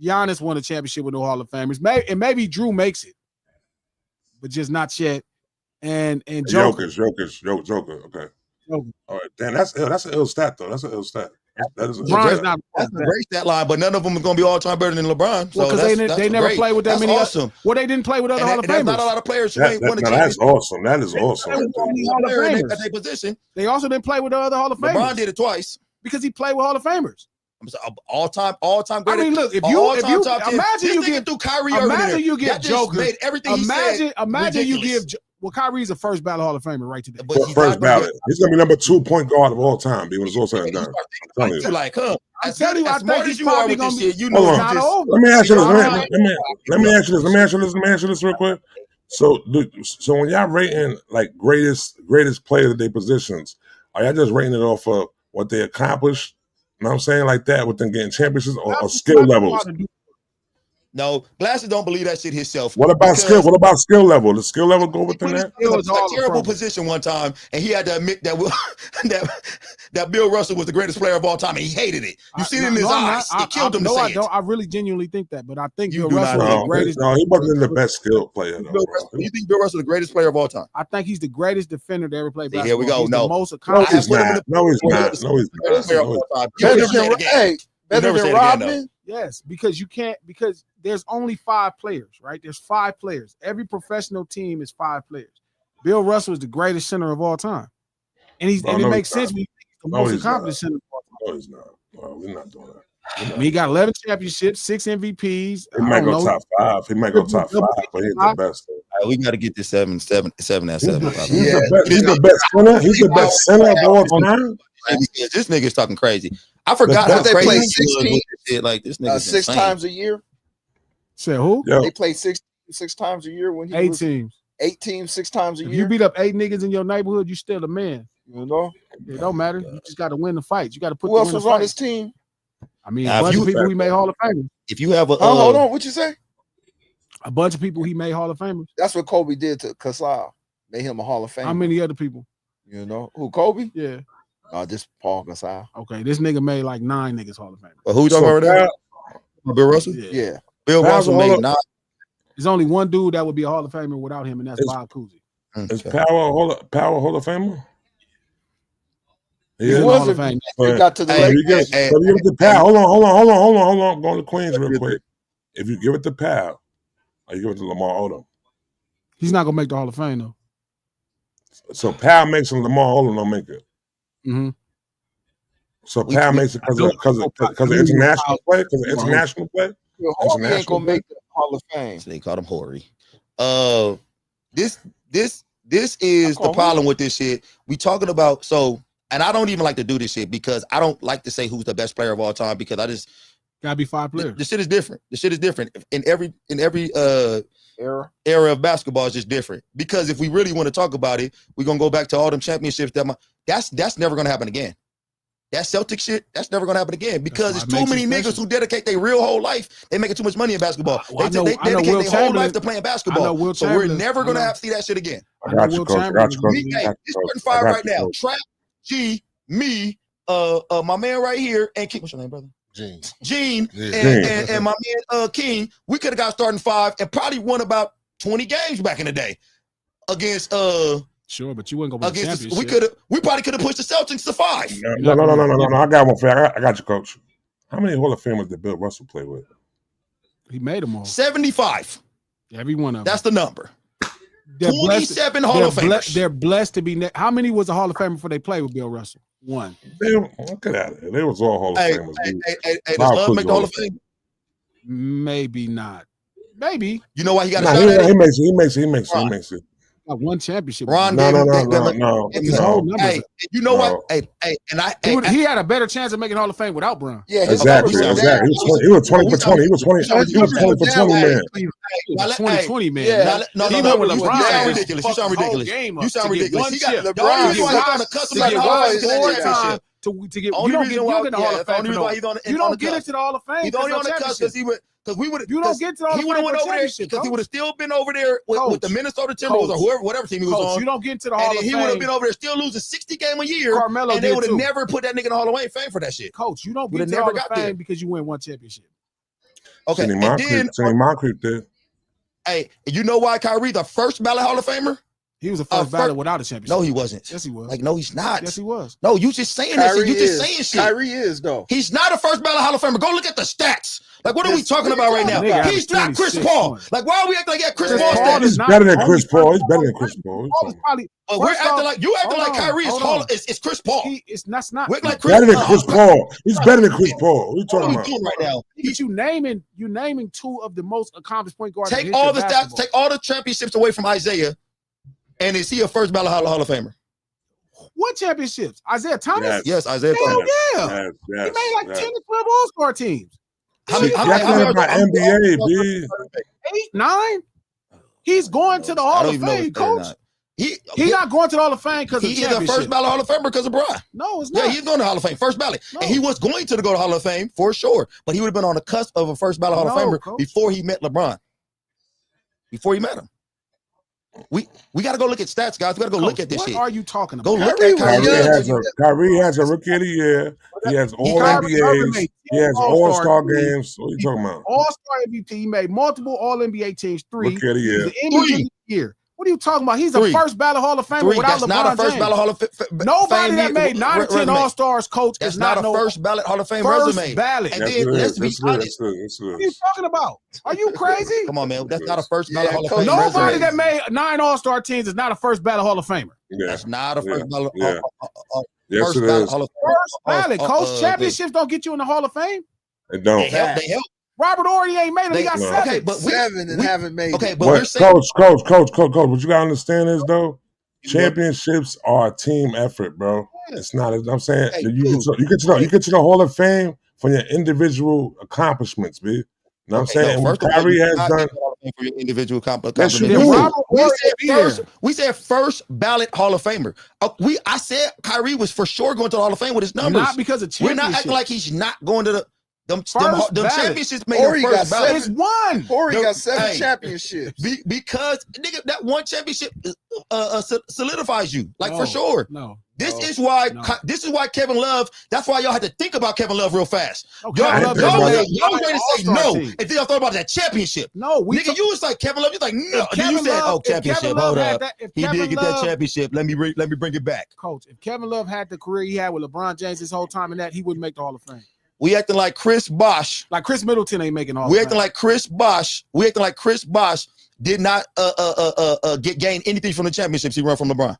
Giannis won a championship with no Hall of Famers. Maybe Drew makes it, but just not yet. And Joker. Joker. Okay. All right. Damn, that's an ill stat though. That's an ill stat. That is LeBron's not. That's a great stat line, but none of them are going to be all time better than LeBron. So because they never played with that that's many. Awesome. Well, they didn't play with other Hall of Famers. There's not a lot of players who ain't won a That's awesome. That is awesome. At their position. They also didn't play with the other Hall of Famers. LeBron did it twice because he played with Hall of Famers. All time great. I mean, look, if you imagine you get through Kyrie Irving, imagine you get Joker. Made everything Imagine you give. Well, Kyrie's a first ballot Hall of Famer right today. First ballot. He's gonna be number 2 point guard of all time. When it's all said and done. You like, huh? I'm telling you, I think he's probably gonna be. You know, let me ask you this. Let me ask you this real quick. So when y'all rating like greatest players at their positions, are y'all just rating it off of what they accomplished? You know what I'm saying, like that, with them getting championships or skill levels? No, Glasses don't believe that shit himself. What about skill? What about skill level? Does skill level go within that? It was a terrible position one time, and he had to admit that that Bill Russell was the greatest player of all time, and he hated it. You see it in his eyes. It killed him to say it. I really genuinely think that, but I think You Bill do Russell not is know. the greatest. No, he wasn't the best skilled player. You think Bill Russell the greatest player of all time? I think he's the greatest defender to ever play basketball. Here we go. He's No, the most No, accomplished. he's not. No, he's not. No, he's not. Better than Rodman. Yes, because because there's only 5 players, right? There's 5 players. Every professional team is 5 players. Bill Russell is the greatest center of all time. And it makes sense when you think he's the most accomplished center of all time. No, he's not. Well, we're not doing that. I mean, he got 11 championships, 6 MVPs. He might go top 5. He might go top 5, but he's the best. We got to get this 7 at 7. He's the best center. He's the best center of all time. This nigga's talking crazy. I forgot how they crazy play he was 16 with this shit. Like this nigga 6 times a year. Say who? Yo. They play 6 times a year when he 8 was teams. 8 teams 6 times a If year. you beat up 8 niggas in your neighborhood, you still a man. You know, It don't matter. You just got to win the fight. You got to put. who else was on his team? I mean, Now, a if bunch you- of people he made Hall of Famers. If you have a Hold on, what you say? A bunch of people he made Hall of Famers. That's what Kobe did to Gasol. Made him a Hall of Fame. How many other people? You know who? Kobe? Yeah. Just Paul Gasol. Okay, this nigga made like 9 niggas Hall of Famers. who you talking about right now? Bill Russell. Yeah. Bill Russell made 9. There's only one dude that would be a Hall of Famer without him, and that's Bob Cousy. Is Power Hall of Famer? He He's in the was Hall of Fame. He got to the Hey, Lakers. So you give it to Power. Hold on. Going to Queens real quick. If you give it to Power, or you give it to Lamar Odom. He's not gonna make the Hall of Fame though. So Power makes it, Lamar Odom don't make it. Mm-hmm. So Power makes it because of international play. Because of international play. He ain't gonna make the Hall of Fame. So they called him Horry. This is the problem with this shit. We talking about and I don't even like to do this shit because I don't like to say who's the best player of all time because I just gotta be 5 players. The shit is different. The shit is different in every era of basketball is just different. Because if we really want to talk about it, we're gonna go back to all them championships. That's never gonna happen again. That Celtic shit, that's never gonna happen again because it's too many niggas who dedicate their real whole life. They making too much money in basketball. They dedicate their whole life to playing basketball. So we're never gonna see that shit again. I got you, coach. It's 5 right now. Trap, G, me, my man right here, and what's your name, brother? Gene. and my man King, we could have got starting 5 and probably won about 20 games back in the day against Sure, but you wouldn't go win the against championship. we probably could have pushed the Celtics to 5. No. I got one for you. I got you, coach. How many Hall of Famers did Bill Russell play with? He made them all. 75. Every one of them. That's the number. They're 27 Hall of Famers. They're blessed to be. How many was a Hall of Famer before they played with Bill Russell? 1. Look at that. They was all Hall of Famers. Hey, does Love make the Hall of Fame? Maybe not. Maybe. You know why he got a Nah, shot at it? He makes it. Got 1 championship. Ron No. Hey, you know what? Hey, and He had a better chance of making Hall of Fame without Bron. Yeah, his Exactly. numbers are down. He was 20 for 20. He was 20 for 20, man. He was 2020, man. Yeah. No, He went with you LeBron. sound ridiculous. You sound ridiculous. You sound ridiculous. He got LeBron. the only reason why he's LeBron. on the cusp of To making get the Hall of one Fame more is the championship. to get. Only You don't reason get why- into the Hall yeah, of the Fame. only reason why he's on the- You on don't the get cusp. into the Hall of Fame. He's only on the cusp because championship. we would. You don't get to the Hall of He would have Fame went for over there championship, because he Coach. would have still been over there with the Minnesota Timberwolves or Coach. whatever team he was Coach, on. you don't get into the Hall And of then he would have Fame. been over there still losing 60 games a year. Carmelo and they did would have too. never put that nigga in the Hall of Fame for that shit. Coach, you don't Would get have to the never Hall got of there. Fame because you win 1 championship. Okay, Sidney and then Moncrief did. hey, you know why Kyrie the first ballot Hall of Famer? He was the first ballot without a championship. No, he wasn't. Yes, he was. Like, no, he's not. Yes, he was. No, you just saying that shit. Kyrie You just is. saying shit. Kyrie is though. He's not a first ballot Hall of Famer. Go look at the stats. Like, what are we Yes, talking what about are right you now? talking about? He's not Chris 26 Paul. points. Like, why are we acting like Chris Chris Paul Paul stats? is He's not better than only Chris Paul. He's first better than ballot. Chris Paul. Paul is probably. But we're first acting off- like you acting hold like on, Kyrie is hold Hall. on. It's Chris Paul. That's not. We're like He's better Chris than Chris Paul. He's better than Chris Paul. What are you What talking are we about? doing right now? But you naming 2 of the most accomplished point guards. in Take history all of the stats, basketball. take all the championships away from Isaiah, and is he a first ballot Hall of Famer? What championships? Isaiah Thomas. Yes. Yes, Isaiah Hell Thomas. yeah. Yes, He made like 10 to 12 All-Star teams. How many? Definitely my NBA, B. 8, 9. He's going to the Hall of Fame, Coach. He's not going to the Hall of Fame because of He is a championship. first ballot Hall of Famer because of Brian. No, it's not. Yeah, he's going to Hall of Fame, first ballot. No. And he was going to go to Hall of Fame for sure, but he would have been on the cusp of a first ballot Hall of No, Famer Coach. before he met LeBron. Before he met him. We got to go look at stats, guys. We got to go Coach, look at this what shit. are you talking Go about? look Kyrie at Kyrie. Kyrie has a rookie of the year. He has all Kyrie Irving NBAs. made He has 10 all-star teams. games. What are you talking about? All-Star MVP. He made multiple All-NBA teams. 3. Rookie of the He's year. the MVP of the year. What are you talking about? He's a 3. first ballot Hall of Famer 3. without That's not a LeBron first James. ballot Hall of Fame. Nobody that made 9 or 10 resume. All-Stars, Coach, That's is not a no first ballot Hall of Fame first resume. ballot. And What then let's be honest. are you talking about? Are you crazy? Come on, man. That's not a first ballot Hall of Fame Nobody resume. that made 9 All-Star teams is not a first ballot Hall of Famer. Yeah. That's not a first Yeah. ballot. Yeah. Yes, First it ballot is. Hall of First ballot, Coach. thing. Championships don't get you in the Hall of Fame. It don't. They help. They help. Robert Ory ain't made it. He They- got no. 7. Okay, but 7 and haven't made okay, it. but we're But saying coach, what you gotta understand is though, championships are a team effort, bro. It's not. I'm saying Hey, you dude. get to the Hall of Fame for your individual accomplishments, B. You know what I'm saying? What Kyrie has done. for your individual Yes, you accomplishment. do. Robert Ory We said first ballot Hall of Famer. I said Kyrie was for sure going to the Hall of Fame with his numbers. Not because of We're championship. not acting like he's not going to them First ballot. championships made Ori him got first ballot. It's one. Corey No, got 7 hey. championships. Because nigga, that one championship solidifies you, like No, for sure. No. This No. is why No. this is why Kevin Love. That's why y'all had to think about Kevin Love real fast. No, Y'all, Kevin Love y'all, is was- y'all was ready to say All-Star no, team. and then y'all thought about that championship. No, Nigga, you was like Kevin Love. You like no. Then you said, "Oh, championship. Hold up. He did get that championship. Let me bring it back." Coach, if Kevin Love had the career he had with LeBron James this whole time and that, he wouldn't make the Hall of Fame. We acting like Chris Bosh. Like Chris Middleton ain't making Hall We of acting Fame. like Chris Bosh. We acting like Chris Bosh did not gain anything from the championships he won from LeBron.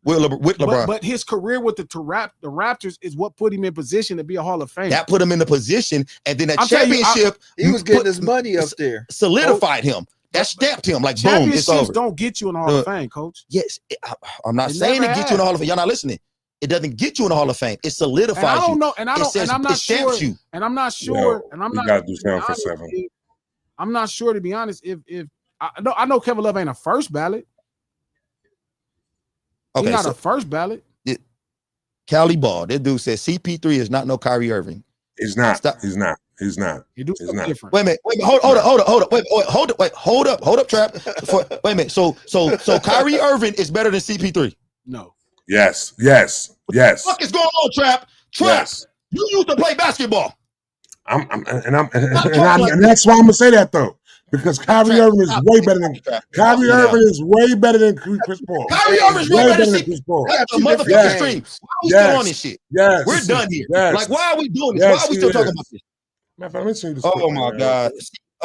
With LeBron. But his career with the Raptors is what put him in position to be a Hall of Fame. That put him in the position, and then that I'm telling you, championship He was getting his money up there. solidified him. That stamped him like boom, it's Championships over. don't get you in the Hall of Fame, Coach. Yes, I'm not It saying it never gets you in the has. Hall of Fame. Y'all not listening. It doesn't get you in the Hall of Fame. It solidifies And I don't you. know, and I don't, and I'm it not sure, stamps you. and I'm not sure, Yo, and I'm we not. gotta do to be 7 for honest, 7. I'm not sure, to be honest. If I know Kevin Love ain't a first ballot. Okay, He's not so a first ballot. Cali Ball. That dude says CP3 is not no Kyrie Irving. He's not. Stop. He's not. He's not. You do He's something not. different. Wait a minute. Hold up, Trap. Wait a minute. So Kyrie Irving is better than CP3. No. Yes. What the fuck is going on, Trap? Trap. Yes. You used to play basketball. And that's why I'm gonna say that though, because Kyrie Irving is way better than Kyrie Irving is way better than Chris Paul. Kyrie Irving's way better than Chris Paul. That's a motherfucking stream. Why are we still on this shit? Yes. We're done here. Yes. Like, why are we doing this? Why are we still talking about this? Oh my God.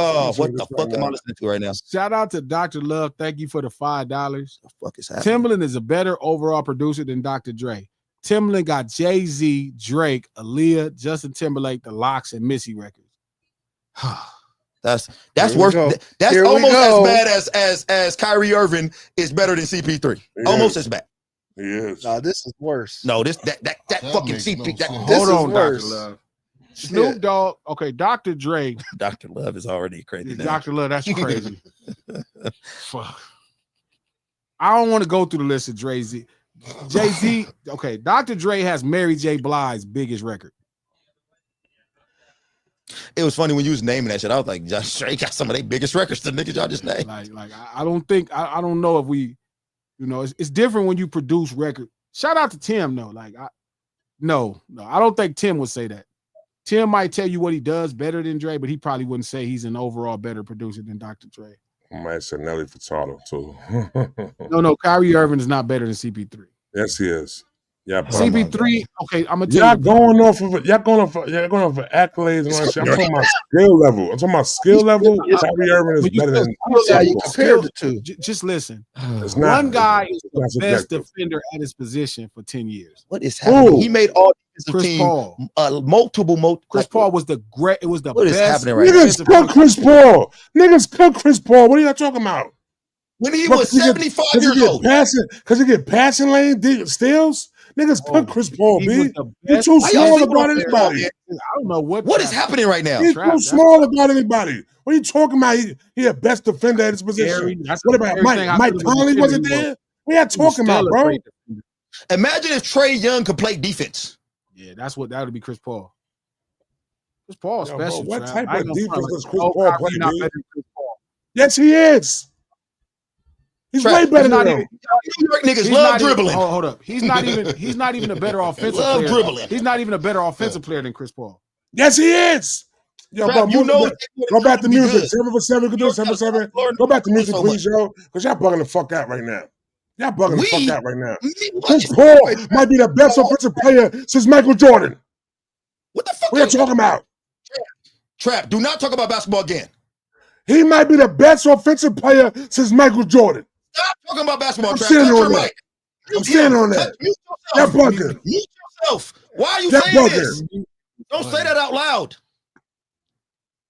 Oh, what the fuck am I listening to right now? Shout out to Dr. Love. Thank you for the $5. The fuck is happening? Timbaland is a better overall producer than Dr. Dre. Timbaland got Jay-Z, Drake, Aaliyah, Justin Timberlake, The Lox, and Missy records. That's worse. That's almost as bad as Kyrie Irving is better than CP3. Almost as bad. He is. No, this is worse. No, that fucking CP. Hold on, worse. Dr. Love. Snoop Dogg. Okay, Dr. Dre. Dr. Love is already crazy. Dr. Love, that's crazy. Fuck. I don't want to go through the list of Jay-Z. Jay-Z. Okay, Dr. Dre has Mary J. Blige's biggest record. It was funny when you was naming that shit. I was like, Josh Drake got some of their biggest records. The niggas y'all just named. Like I don't think I don't know if we, it's different when you produce record. Shout out to Tim though. Like no, I don't think Tim would say that. Tim might tell you what he does better than Dre, but he probably wouldn't say he's an overall better producer than Dr. Dre. I might say Nelly Furtado too. No, Kyrie Irving is not better than CP3. Yes, he is. Yeah, CP3. Okay, I'm gonna tell y'all going off of accolades and all that shit. I'm talking about skill level. I'm talking about skill level. Kyrie Irving is better than. Yeah, you compare the two. Just listen. One guy is the best defender at his position for 10 years. What is happening? He made all Chris team, Paul. multiple. Chris Paul was the great. It was the what best. Is happening right Niggas cook Chris Paul. Niggas cook Chris Paul. What are y'all talking about? When he was 75 years old. Because he get passing lane steals. Niggas cookRis Paul, B. He's too small about anybody. I don't know what is happening right now. He's too small about anybody. What are you talking about? He a best defender at his position. What about Mike Conley wasn't there? What are you talking about, bro? Imagine if Trae Young could play defense. Yeah, that would be Chris Paul. Chris Paul special. Bro, what type of defense does Chris Paul play, B? Yes, he is. He's way better than him. New York niggas love dribbling. Hold up. He's not even a better offensive player. Dribbling. He's not even a better offensive player than Chris Paul. Yes, he is. Yo, bro, go back to music. 7 for 7. Go 7 for 7. Go back to music, please, yo. Because y'all bugging the fuck out right now. Y'all bugging the fuck out right now. Chris Paul might be the best offensive player since Michael Jordan. What the fuck? What are you talking about? Trap, do not talk about basketball again. He might be the best offensive player since Michael Jordan. Stop talking about basketball, Trap. I'm standing on that. You're bugging. Mute yourself. Why are you saying this? Don't say that out loud.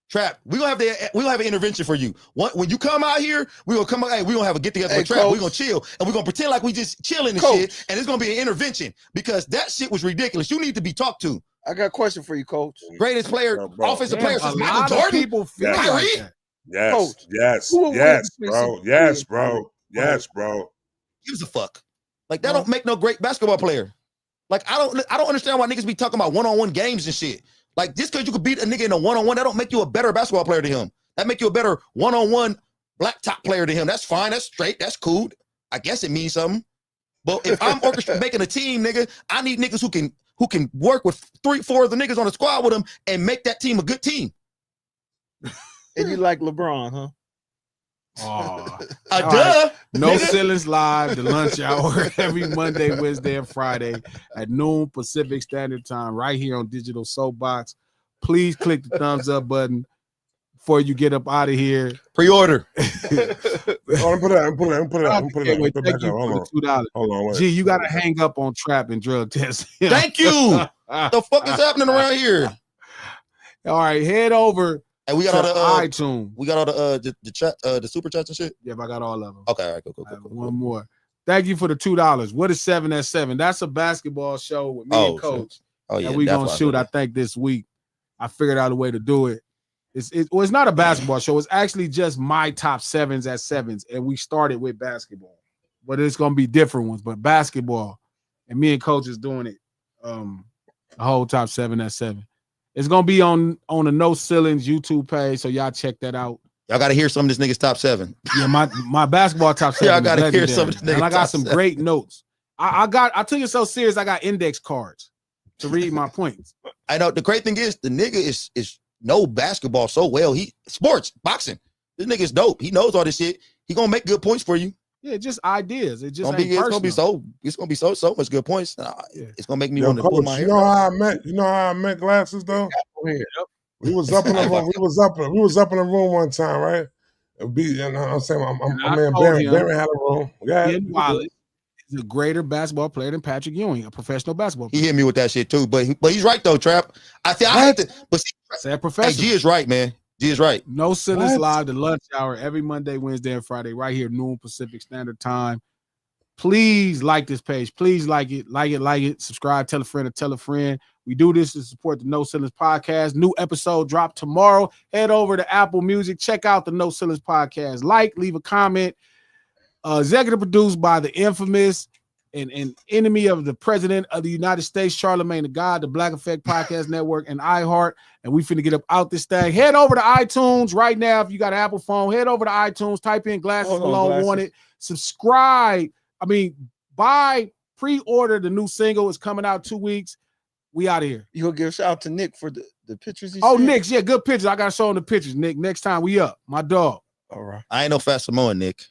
Trap, we're gonna have an intervention for you. When you come out here, we're gonna come out, we're gonna have a get together with Trap, we're gonna chill, and we're gonna pretend like we just chilling and shit, and it's gonna be an intervention because that shit was ridiculous. You need to be talked to. I got a question for you, Coach. Greatest player, offensive player since Michael Jordan. People feel Kyrie. like that. Yes, Coach, yes, bro. Gives a fuck. Like that don't make no great basketball player. Like I don't understand why niggas be talking about one-on-one games and shit. Like just because you could beat a nigga in a one-on-one, that don't make you a better basketball player than him. That make you a better one-on-one black top player than him. That's fine. That's straight. That's cool. I guess it means something. But if I'm making a team, nigga, I need niggas who can work with 3-4 of the niggas on the squad with them and make that team a good team. And you like LeBron, huh? Oh, duh. No Ceilings Live, the lunch hour, every Monday, Wednesday, and Friday at noon Pacific Standard Time, right here on Digital Soapbox. Please click the thumbs up button before you get up out of here. Pre-order. Put it back up. Hold on. Gee, you gotta hang up on trap and drug testing. Thank you. The fuck is happening around here? All right, head over. And we got all the iTunes. We got all the chat, the super chats and shit. Yeah, I got all of them. Okay, all right, cool. One more. Thank you for the $2. What is 7 at 7? That's a basketball show with me and Coach. Oh yeah, and we gonna shoot. I think this week. I figured out a way to do it. It's not a basketball show. It's actually just my top 7s at 7s, and we started with basketball, but it's gonna be different ones. But basketball, and me and Coach is doing it. The whole top 7 at 7. It's gonna be on the No Ceilings YouTube page, so y'all check that out. Y'all gotta hear some of this nigga's top 7. Yeah, my basketball top 7. Y'all gotta hear some of this nigga's and I got top some 7. great notes. I took it so serious. I got index cards. to read my points. I know the great thing is the nigga is know basketball so well. He sports, boxing. This nigga is dope. He knows all this shit. He gonna make good points for you. Yeah, just ideas. It just It's gonna be so much good points. Yeah. It's gonna make me Yo, want to pull coach, my you hair. know how I met Glasses though? We was up in the room. We was up in the room one time, right? I'm saying, my man Barry had a room. Ben Wallace is a greater basketball player than Patrick Ewing, a professional basketball player. He hit me with that shit too, but he's right though, Trap. I hate to, but see, Say hey, professional. G is right, man. G is right. No Ceilings Live, the lunch hour, every Monday, Wednesday, and Friday, right here, noon Pacific Standard Time. Please like this page. Please like it. Subscribe, tell a friend, or tell a friend. We do this to support the No Ceilings Podcast. New episode drop tomorrow. Head over to Apple Music. Check out the No Ceilings Podcast. Leave a comment. Executive produced by the infamous and enemy of the President of the United States, Charlemagne the God, the Black Effect Podcast Network, and iHeart. And we finna get up out this thing. Head over to iTunes right now. If you got an Apple phone, head over to iTunes. Type in Glasses Malone Wanted. Subscribe. Pre-order the new single. It's coming out 2 weeks. We out of here. You gonna give a shout out to Nick for the pictures he sent? Nick, yeah, good pictures. I gotta show him the pictures, Nick. Next time we up. My dog. All right. I ain't no Fat Samoan, Nick.